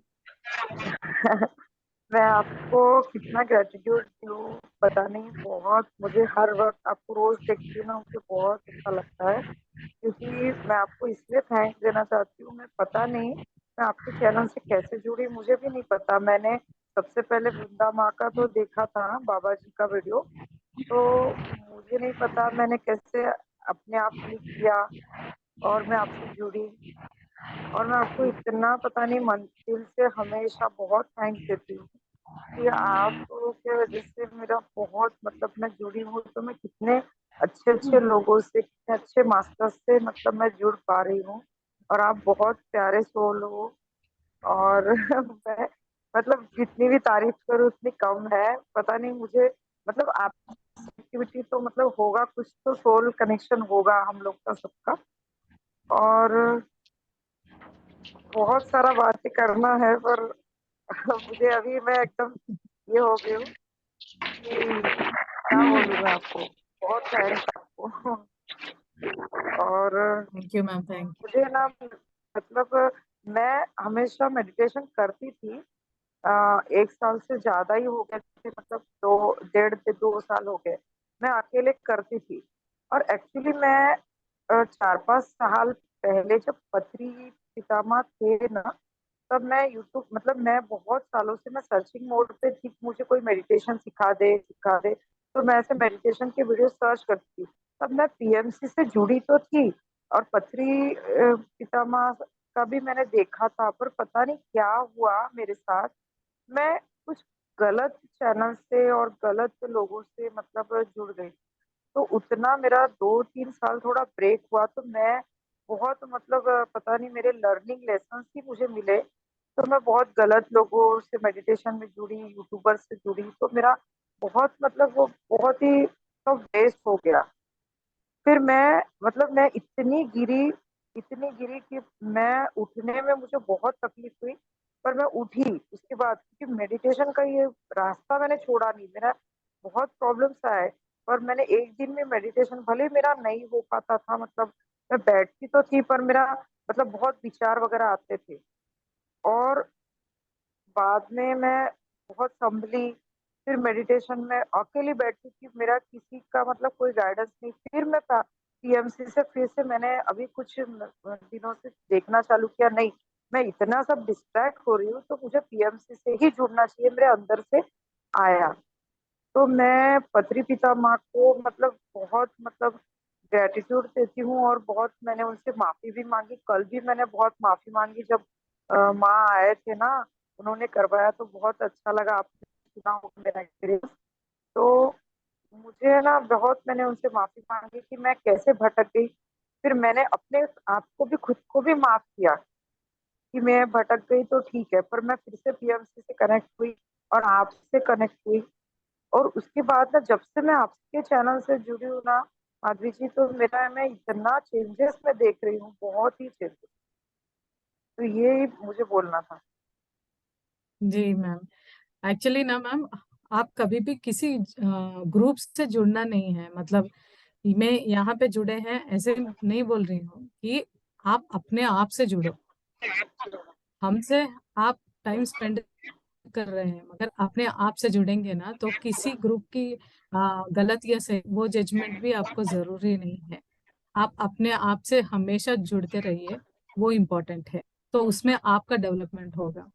मैं आपको कितना ग्रेटिट्यूड दूँ पता नहीं, बहुत मुझे हर वक्त आपको रोज देखती हूँ ना, मुझे बहुत अच्छा लगता है, क्योंकि मैं आपको इसलिए थैंक्स देना चाहती हूँ। मैं पता नहीं मैं आपके चैनल से कैसे जुड़ी, मुझे भी नहीं पता। मैंने सबसे पहले वृंदा माँ का तो देखा था, बाबा जी का वीडियो, तो मुझे नहीं पता मैंने कैसे अपने आप क्लिक किया और मैं आपसे जुड़ी। और मैं आपको इतना पता नहीं मन दिल से हमेशा बहुत थैंक्स देती हूँ कि आप के वजह से मेरा बहुत मतलब मैं जुड़ी हूँ, तो मैं कितने अच्छे अच्छे लोगों से, कितने अच्छे मास्टर से मतलब मैं जुड़ पा रही हूँ। और आप बहुत प्यारे सोल हो। और मैं मतलब जितनी भी तारीफ करूँ उतनी कम है, पता नहीं मुझे मतलब आप एक्टिविटी तो मतलब होगा कुछ तो, सोल कनेक्शन होगा हम लोग का सबका। और बहुत सारा बातें करना है पर मुझे अभी मैं एकदम ये हो गई हूँ कि क्या बोलूँ मैं आपको। बहुत थैंक्स आपको। और thank you ma'am, thank you. मुझे ना मतलब मैं हमेशा मेडिटेशन करती थी। 1 साल से ज्यादा ही हो गए थे, मतलब 2 1.5 से 2 साल हो गए मैं अकेले करती थी। और एक्चुअली मैं 4 5 साल पहले जब पत्री पितामह थे ना, तब मैं यूट्यूब मतलब मैं बहुत सालों से मैं सर्चिंग मोड पे थी कि मुझे कोई मेडिटेशन सिखा दे। तो मैं ऐसे मेडिटेशन के वीडियो सर्च करती थी। तब मैं पीएमसी से जुड़ी तो थी और पत्री पितामह का भी मैंने देखा था, पर पता नहीं क्या हुआ मेरे साथ। मैं कुछ गलत चैनल से और गलत लोगों से मतलब जुड़ गई। तो उतना मेरा 2 3 साल थोड़ा ब्रेक हुआ, तो मैं बहुत मतलब पता नहीं मेरे लर्निंग लेसन ही मुझे मिले। तो मैं बहुत गलत लोगों से मेडिटेशन में जुड़ी, यूट्यूबर से जुड़ी, तो मेरा बहुत मतलब वो बहुत ही सब वेस्ट हो गया। फिर मैं मतलब मैं इतनी गिरी कि मैं उठने में मुझे बहुत तकलीफ हुई। पर मैं उठी उसके बाद, क्योंकि मेडिटेशन का ये रास्ता मैंने छोड़ा नहीं। मेरा बहुत प्रॉब्लम्स आए, पर मैंने एक दिन में मेडिटेशन, भले मेरा नहीं हो पाता था, मतलब मैं बैठती तो थी पर मेरा मतलब बहुत विचार वगैरह आते थे। और बाद में मैं बहुत संभली। फिर मेडिटेशन में अकेली बैठती थी, मेरा किसी का मतलब कोई गाइडेंस नहीं। फिर मैं पीएमसी से फिर से मैंने अभी कुछ दिनों से देखना चालू किया, नहीं मैं इतना सब डिस्ट्रैक्ट हो रही हूँ तो मुझे पीएमसी से ही जुड़ना चाहिए, मेरे अंदर से आया। तो मैं पत्री पिता माँ को मतलब बहुत मतलब ग्रेटिट्यूड देती हूँ, और बहुत मैंने उनसे माफी भी मांगी। कल भी मैंने बहुत माफी मांगी जब माँ आए थे ना, उन्होंने करवाया तो बहुत अच्छा लगा। आपने सुना होगा मेरा एक्सपीरियंस। तो मुझे ना बहुत मैंने उनसे माफी मांगी कि मैं कैसे भटक गई। फिर मैंने अपने आप को भी खुद को भी माफ किया कि मैं भटक गई तो ठीक है, पर मैं फिर से पीएमसी से कनेक्ट हुई और आपसे कनेक्ट हुई। और उसके बाद ना जब से मैं आपके चैनल से जुड़ी हूँ ना माधवी जी, तो मेरा मैं इतना चेंजेस मैं देख रही हूँ, बहुत ही चेंजेस। तो ये मुझे बोलना था। जी मैम, एक्चुअली ना मैम, आप कभी भी किसी ग्रुप से जुड़ना नहीं है। मतलब मैं यहाँ पे जुड़े हैं ऐसे नहीं बोल रही हूँ कि आप अपने आप से जुड़ो। हमसे आप टाइम स्पेंड कर रहे हैं, मगर अपने आप से जुड़ेंगे ना तो किसी ग्रुप की गलत या सही वो जजमेंट भी आपको जरूरी नहीं है। आप अपने आप से हमेशा जुड़ते रहिए, वो इम्पोर्टेंट है। तो उसमें आपका डेवलपमेंट होगा।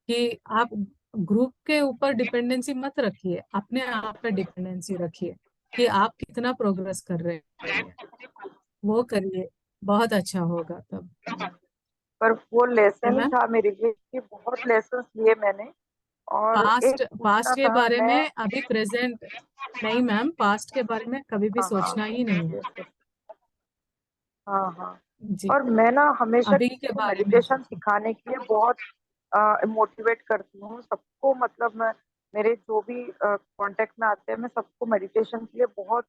कि आप ग्रुप के ऊपर डिपेंडेंसी मत रखिए, अपने आप पे डिपेंडेंसी रखिए कि आप कितना प्रोग्रेस कर रहे हैं, वो करिए, बहुत अच्छा होगा तब। पर वो है लेसन ही मैम। था मेरे लिए कि बहुत लेसन लिए मैंने। और एक पास्ट पूछना पास्ट के था बारे मैं। में अभी प्रेजेंट नहीं मैम, पास्ट के बारे में कभी भी हाँ हाँ, सोचना ही नहीं है। yes, yes, हाँ हाँ। जी, और मैं ना हमेशा अभी किसी के को बारे में मेडिटेशन सोचिए। सिखाने के लिए बहुत मोटिवेट करती हूँ सबको। मतलब मैं मेरे जो भी कांटेक्ट में आते हैं, मैं सबको मेडिटेशन के लिए बहुत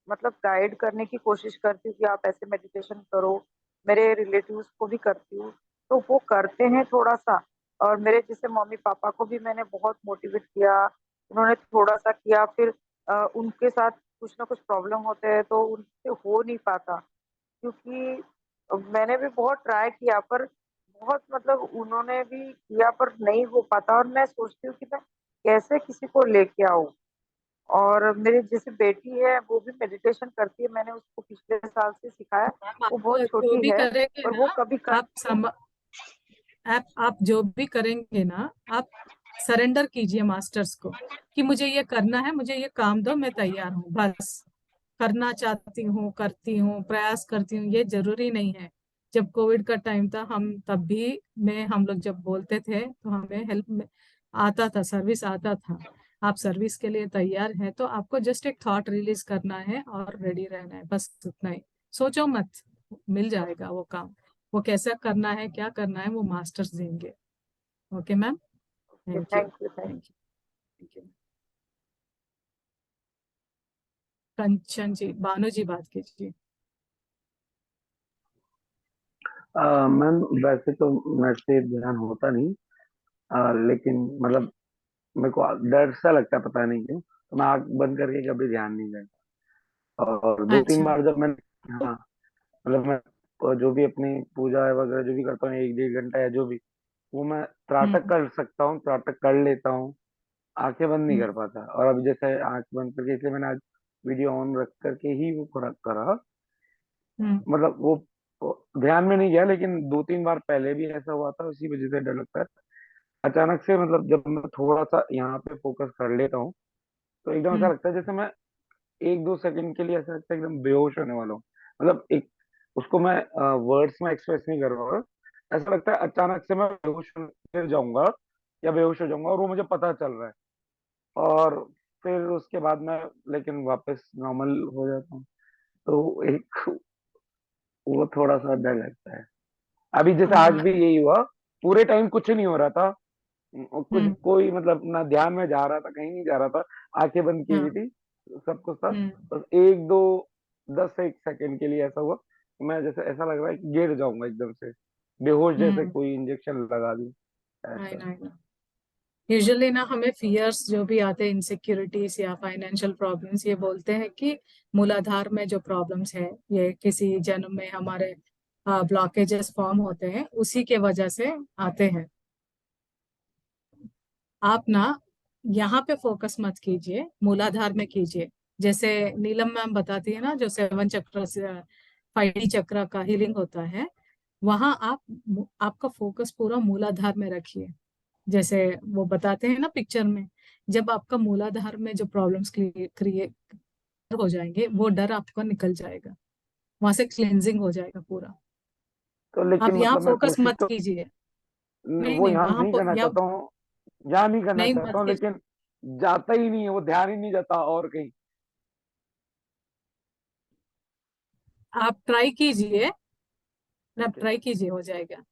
मतलब गाइड करने की कोशिश करती हूँ कि आप ऐसे मेडिटेशन करो। मेरे रिलेटिव्स को भी करती हूँ, तो वो करते हैं थोड़ा सा। और मेरे जैसे मम्मी पापा को भी मैंने बहुत मोटिवेट किया, उन्होंने थोड़ा सा किया, फिर उनके साथ कुछ ना कुछ प्रॉब्लम होते हैं तो उनसे हो नहीं पाता, क्योंकि मैंने भी बहुत ट्राई किया, पर बहुत मतलब उन्होंने भी किया पर नहीं हो पाता, और मैं सोचती हूँ कि मैं कैसे किसी को लेके आऊं। और मेरी जैसे बेटी है वो भी मेडिटेशन करती है, मैंने उसको पिछले साल से सिखाया। मैम वो आप बहुत जो छोटी भी है करेंगे और वो ना, कभी कर आप आप जो भी करेंगे ना, आप सरेंडर कीजिए मास्टर्स को कि मुझे ये करना है, मुझे ये काम दो, मैं तैयार हूँ, बस करना चाहती हूँ, करती हूँ, प्रयास करती हूँ, ये जरूरी नहीं है। जब कोविड का टाइम था, हम तब भी में हम लोग जब बोलते थे तो हमें हेल्प में आता था, सर्विस आता था। आप सर्विस के लिए तैयार हैं तो आपको जस्ट एक थॉट रिलीज करना है और रेडी रहना है, बस उतना ही। सोचो मत, मिल जाएगा वो काम। वो कैसा करना है, क्या करना है, वो मास्टर्स देंगे। Okay ma'am, thank you, thank you. Thank you, thank you. Kanchan ji, Banu ji बात कीजिए। मैम वैसे तो मेरे से ध्यान होता नहीं, लेकिन मतलब मेरे को डर सा लगता है, पता नहीं क्यों, तो मैं आंख बंद करके कभी ध्यान नहीं करता। और दो तीन अच्छा। बार जब मैंने, हाँ, मतलब मैं जो भी अपनी पूजा वगैरह जो भी करता हूँ, एक डेढ़ घंटा या जो भी, वो मैं त्राटक हम्म कर सकता हूँ, त्राटक कर लेता हूँ, आंखें बंद नहीं हम्म कर पाता। और अभी जैसे आंख बंद करके, इसलिए मैंने आज वीडियो ऑन रख करके ही वो करा। हम्म मतलब वो ध्यान में नहीं गया, लेकिन दो तीन बार पहले भी ऐसा हुआ था, उसी वजह से डर लगता है। अचानक से मतलब जब मैं थोड़ा सा यहाँ पे फोकस कर लेता हूँ, तो एकदम ऐसा हम्म लगता है जैसे मैं एक दो सेकंड के लिए ऐसा लगता है एकदम बेहोश होने वाला हूँ। मतलब एक, उसको मैं वर्ड्स में एक्सप्रेस नहीं कर पाऊंगा। ऐसा लगता है अचानक से मैं बेहोश हो जाऊंगा या बेहोश हो जाऊंगा, और वो मुझे पता चल रहा है। और फिर उसके बाद मैं लेकिन वापस नॉर्मल हो जाता हूँ। तो एक वो थोड़ा सा डर लगता है। अभी जैसे आज हाँ, भी यही हुआ, पूरे टाइम कुछ नहीं हो रहा था। और कुछ हम्म कोई मतलब ना ध्यान में जा रहा था, कहीं नहीं जा रहा था, आंखें बंद की हुई हाँ, थी, सब कुछ था। हम्म बस एक दो 10 एक सेकंड के लिए ऐसा हुआ, मैं जैसे ऐसा लग रहा है कि गिर जाऊंगा एकदम से, बेहोश जैसे हम्म कोई इंजेक्शन लगा दी आई ऐसा। नो। यूजुअली ना हमें फियर्स जो भी आते हैं, इनसिक्योरिटीज या फाइनेंशियल प्रॉब्लम्स, ये बोलते हैं कि मूलाधार में जो प्रॉब्लम्स है, ये किसी जन्म में हमारे ब्लॉकेजेस फॉर्म होते हैं, उसी के वजह से आते हैं। आप ना यहाँ पे फोकस मत कीजिए, मूलाधार में कीजिए। जैसे नीलम मैम बताती है ना, जो 7 चक्र से 5D चक्र का हीलिंग होता है, वहां आप आपका फोकस पूरा मूलाधार में रखिए। जैसे वो बताते हैं ना पिक्चर में, जब आपका मूलाधार में जो प्रॉब्लम्स क्रिएट हो जाएंगे, वो डर आपका निकल जाएगा, वहां से क्लेंजिंग हो जाएगा पूरा। तो आप लेकिन यहाँ मतलब मैं फोकस कोशिश मत तो कीजिए। नहीं वो नहीं, यहाँ वहां नहीं करना या चाहता हूँ, यहाँ नहीं करना नहीं चाहता मत हूँ, कीजिए। लेकिन जाता ही नहीं है, वो ध्यान ही नहीं जाता और कहीं। आप ट्राई कीजिए, आप ठीक है। ट्राई कीजिए, हो जाएगा।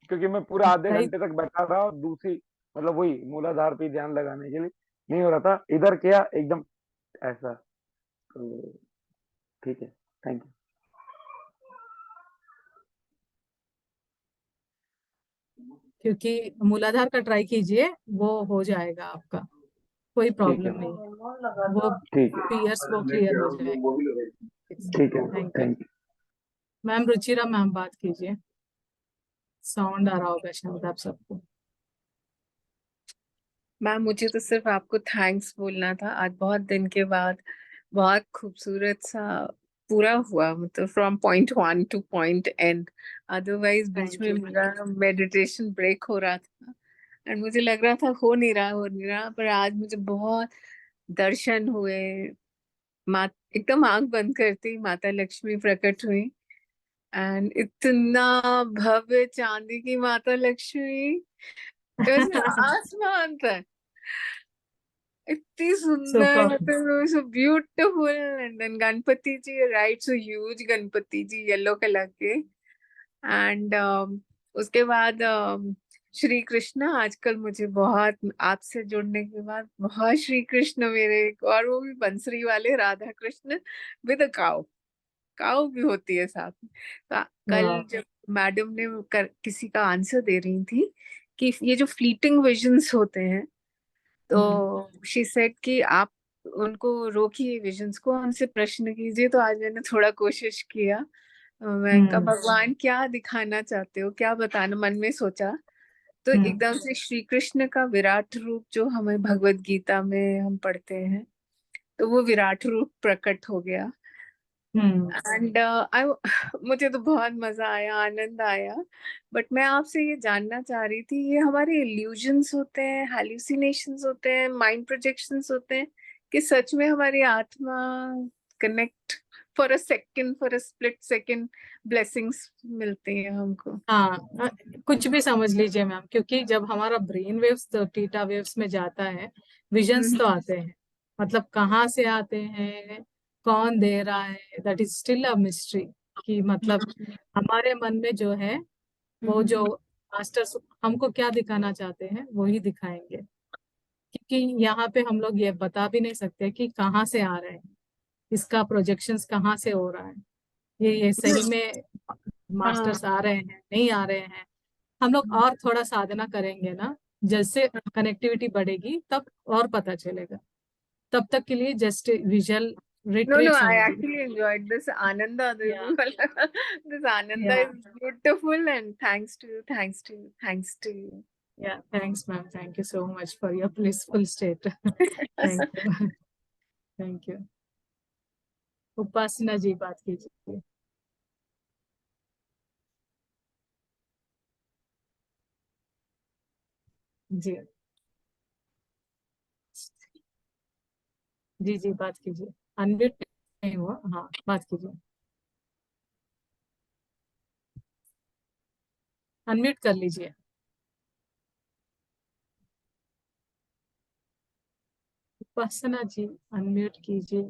क्योंकि मैं पूरे आधे ट्राई। घंटे तक बैठा था, और दूसरी मतलब वही मूलाधार पे ध्यान लगाने के लिए नहीं हो रहा था, इधर किया एकदम ऐसा। तो ठीक है, थैंक यू। क्योंकि मूलाधार का ट्राई कीजिए, वो हो जाएगा आपका, कोई ठीक है प्रॉब्लम मैम, नहीं, वो ठीक है, फियर्स वो क्लियर हो जाएगा। ठीक है, thank you. Thank you. Ma'am Ruchira ma'am बात कीजिए, साउंड आ रहा होगा शायद आप सबको। मैम मुझे तो सिर्फ आपको थैंक्स बोलना था। आज बहुत दिन के बाद बहुत खूबसूरत सा पूरा हुआ, मतलब from point one two point and. Otherwise beach thank में यू, थैंक मेरा मेडिटेशन ब्रेक हो रहा था एंड मुझे लग रहा था हो नहीं रहा, पर आज मुझे बहुत दर्शन हुए। मा एकदम आंख बंद करती माता लक्ष्मी प्रकट हुई एंड इतना भव्य चांदी की माता लक्ष्मी, इट वाज आसमान तक इतनी सुंदर, सुपर। मतलब so beautiful. And then Ganpati ji, right, so huge Ganpati ji yellow colour के। एंड उसके बाद श्री कृष्ण, आजकल मुझे बहुत आपसे जुड़ने के बाद बहुत श्री कृष्ण मेरे, और वो भी बंसरी वाले Radha Krishna with cow, cow भी होती है साथ में। कल वाह। जब मैडम ने किसी का आंसर दे रही थी कि ये जो फ्लीटिंग विजन्स होते हैं, हम्म तो शी सेड कि आप उनको रोकिए विजन्स को, उनसे प्रश्न कीजिए। तो आज मैंने थोड़ा कोशिश किया। मैं कहा हम्म भगवान क्या दिखाना चाहते हो, क्या बताना, मन में सोचा। तो हम्म एकदम से श्री कृष्ण का विराट रूप जो हमें भगवत गीता में हम पढ़ते हैं, तो वो विराट रूप प्रकट हो गया। हम्म एंड आई मुझे तो बहुत मजा आया, आनंद आया। बट मैं आपसे ये जानना चाह रही थी, ये हमारे इल्यूजन्स होते हैं, हैल्यूसिनेशंस होते हैं, माइंड प्रोजेक्शंस होते हैं, कि सच में हमारी आत्मा connect for a second, for a split second blessings मिलती हैं हमको? हाँ कुछ भी समझ लीजिए मैम, क्योंकि जब हमारा ब्रेन वेव्स तो थीटा वेव्स में जाता है, विजन्स तो आते हैं। मतलब कहाँ से आते हैं, कौन दे रहा है, that is still a mystery. कि मतलब हमारे मन में जो है, वो जो मास्टर्स हमको क्या दिखाना चाहते हैं वही दिखाएंगे। क्योंकि यहाँ पे हम लोग ये बता भी नहीं सकते कि कहाँ से आ रहे हैं, इसका प्रोजेक्शंस कहाँ से हो रहा है, ये सही में हाँ। मास्टर्स आ रहे हैं नहीं आ रहे हैं। हम लोग और थोड़ा साधना करेंगे ना, जैसे कनेक्टिविटी बढ़ेगी तब और पता चलेगा। तब तक के लिए just visual No, no, retreat I समझिए। actually enjoyed this Ananda. या This Ananda या is beautiful, and thanks to you, thanks to you, thanks to you. या thanks ma'am, thank you so much for your blissful state. Thank you, thank you. Upasana ji बात कीजिए। जी जी जी बात कीजिए। Unmute नहीं हुआ, हाँ बात कीजिए। अनम्यूट कर लीजिए। उपासना जी अनम्यूट कीजिए।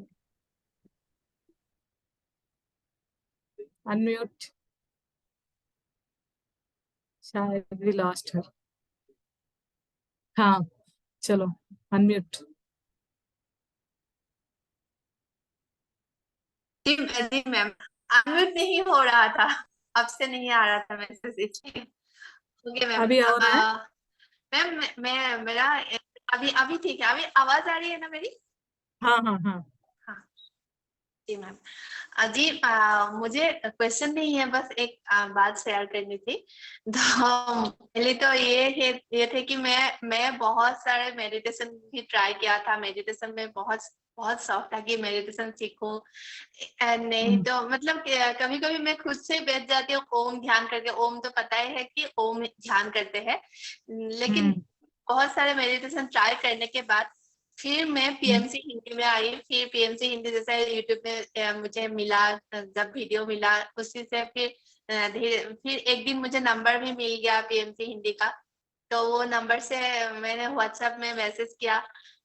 अनम्यूट, शायद भी लॉस्ट है। हाँ चलो अनम्यूट। जी मैम, अनम्यूट नहीं हो रहा था, अब से नहीं आ रहा था मैसेज, इसलिए। Okay ma'am. अभी हो रहा है? मैम मैं मेरा अभी अभी ठीक है, अभी आवाज आ रही है ना मेरी? हाँ हाँ हाँ। हाँ जी मैम। जी मुझे क्वेश्चन नहीं है, बस एक बात शेयर करनी थी। तो पहले तो ये थे कि मैं बहुत सारे मेडिटेशन भी ट्राई किया था। मेडिटेशन में बहुत बहुत शौक था कि मेडिटेशन सीखूं। नहीं तो मतलब कभी कभी मैं खुद से बैठ जाती हूँ ओम ध्यान करके। ओम तो पता ही है कि ओम ध्यान करते हैं, लेकिन बहुत सारे मेडिटेशन ट्राई करने के बाद फिर मैं पीएमसी हिंदी में आई। फिर पीएमसी हिंदी जैसे यूट्यूब में मुझे मिला, जब वीडियो मिला उसी से फिर धीरे फिर एक दिन मुझे नंबर भी मिल गया पीएमसी हिंदी का। तो वो नंबर से मैंने व्हाट्सएप में मैसेज किया।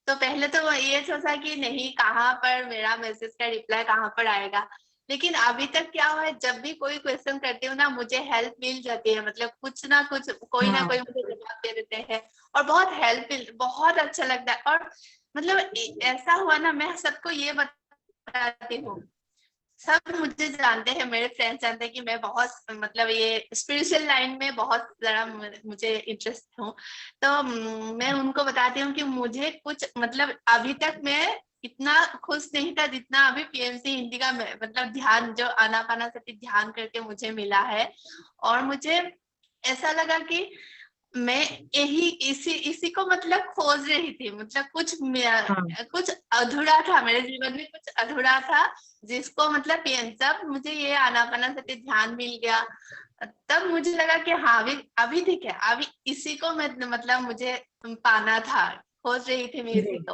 तो पहले तो ये सोचा कि नहीं, कहाँ पर मेरा मैसेज का रिप्लाई कहाँ पर आएगा। लेकिन अभी तक क्या हुआ है, जब भी कोई क्वेश्चन करती हूँ ना, मुझे हेल्प मिल जाती है। मतलब कुछ ना कुछ कोई ना हाँ कोई मुझे जवाब दे देते हैं और बहुत हेल्प, बहुत अच्छा लगता है। और मतलब ऐसा हुआ ना, मैं सबको ये बताती हूँ, सब मुझे जानते हैं, मेरे फ्रेंड्स जानते हैं कि मैं बहुत मतलब ये स्पिरिचुअल लाइन में बहुत जरा मुझे इंटरेस्ट हूँ। तो मैं उनको बताती हूँ कि मुझे कुछ मतलब अभी तक मैं इतना खुश नहीं था जितना अभी पीएमसी हिंदी का मतलब ध्यान, जो आनापानासती ध्यान करके मुझे मिला है। और मुझे ऐसा लगा कि मैं यही इसी को मतलब खोज रही थी। मतलब हाँ कुछ अधूरा था मेरे जीवन में, कुछ अधूरा था जिसको मतलब जब मुझे ये आनापानासती ध्यान मिल गया, तब मुझे लगा कि हाँ अभी ठीक है, अभी इसी को मैं मतलब मुझे पाना था, खोज रही थी मैं इसी जी को।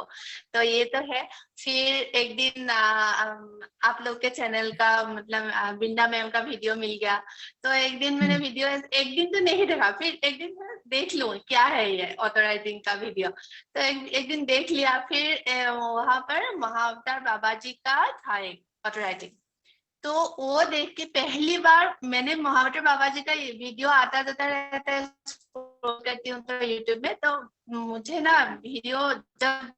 तो ये तो है। फिर एक दिन आप लोग के चैनल का मतलब बिंदा मैम का वीडियो मिल गया। तो एक दिन मैंने वीडियो, एक दिन तो नहीं देखा, फिर एक दिन मैं देख लूं क्या है ये ऑटो राइटिंग का वीडियो। तो एक दिन देख लिया। फिर वहां पर महाअवतार बाबा जी का था एक ऑटो राइटिंग। तो वो देख के पहली बार मैंने महाअवतार बाबा जी का ये वीडियो आता जाता रहता है, scroll करती हूँ तो यूट्यूब में। तो मुझे ना वीडियो जब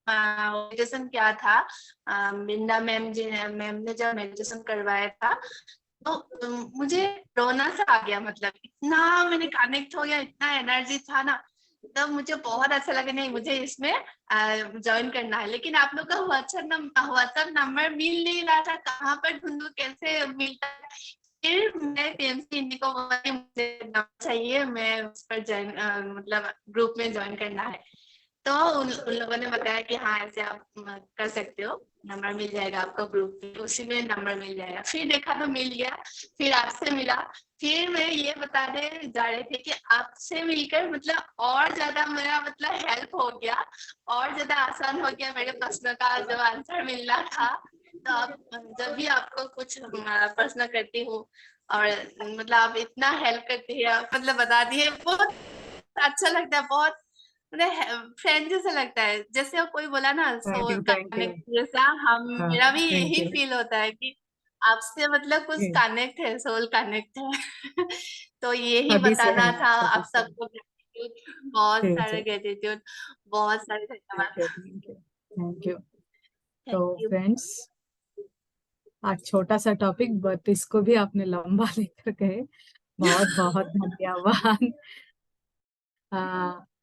मेडिटेशन क्या था, बिंदा मैम ने जब मेडिटेशन करवाया था, तो मुझे रोना सा आ गया, मतलब इतना मैंने कनेक्ट हो गया, इतना एनर्जी था ना, तब मुझे बहुत अच्छा लगा, नहीं मुझे इसमें ज्वाइन करना है। लेकिन आप लोग का व्हाट्सएप नंबर मिल नहीं रहा था, कहाँ पर ढूंढूं, कैसे मिलता है। फिर मैं टीएमसी हिंदी को बोला कि मुझे नंबर चाहिए, मैं उस पर ज्वाइन मतलब ग्रुप में ज्वाइन करना है। तो उन लोगों ने बताया कि हाँ ऐसे आप कर सकते हो, नंबर मिल जाएगा आपको ग्रुप में, उसी में नंबर मिल जाएगा। फिर देखा तो मिल गया, फिर आपसे मिला। फिर मैं ये बताने जा रहे थे कि आपसे मिलकर मतलब और ज्यादा मेरा मतलब हेल्प हो गया, और ज्यादा आसान हो गया मेरे प्रश्न का जो आंसर मिलना था। तो आप जब भी आपको कुछ प्रश्न करती हूँ और मतलब आप इतना हेल्प करती है, मतलब बता दिए, बहुत अच्छा लगता है, बहुत मतलब फ्रेंड जैसा लगता है। जैसे कोई बोला ना थैंक सोल यू, थैंक यू। कनेक्ट जैसा, हम हाँ, मेरा भी थैंक यही यू। फील होता है कि आपसे मतलब कुछ कनेक्ट है, सोल कनेक्ट है। तो यही अभी से बताना है, था अभी आप से। सबको, gratitude, बहुत ठीक सारे है, ग्रेटिट्यूड, बहुत सारे थैंक धन्यवाद। You, thank you, thank you. तो थैंक यू। फ्रेंड्स, आज छोटा सा टॉपिक, बट इसको भी आपने लंबा लेकर गए, बहुत बहुत धन्यवाद।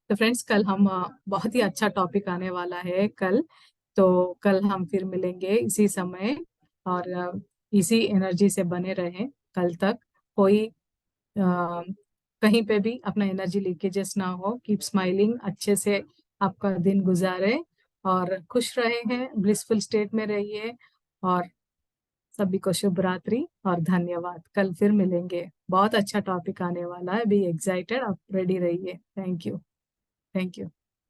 तो फ्रेंड्स, कल हम बहुत ही अच्छा टॉपिक आने वाला है कल। तो कल हम फिर मिलेंगे इसी समय, और इसी एनर्जी से बने रहें कल तक। कोई कहीं पे भी अपना एनर्जी लीकेजेस ना हो। कीप स्माइलिंग, अच्छे से आपका दिन गुजारे और खुश रहे हैं, ब्लिसफुल स्टेट में रहिए। और सभी को शुभ रात्रि और धन्यवाद। कल फिर मिलेंगे, बहुत अच्छा टॉपिक आने वाला है, बी एक्साइटेड, आप रेडी रहिए। Thank you, thank you.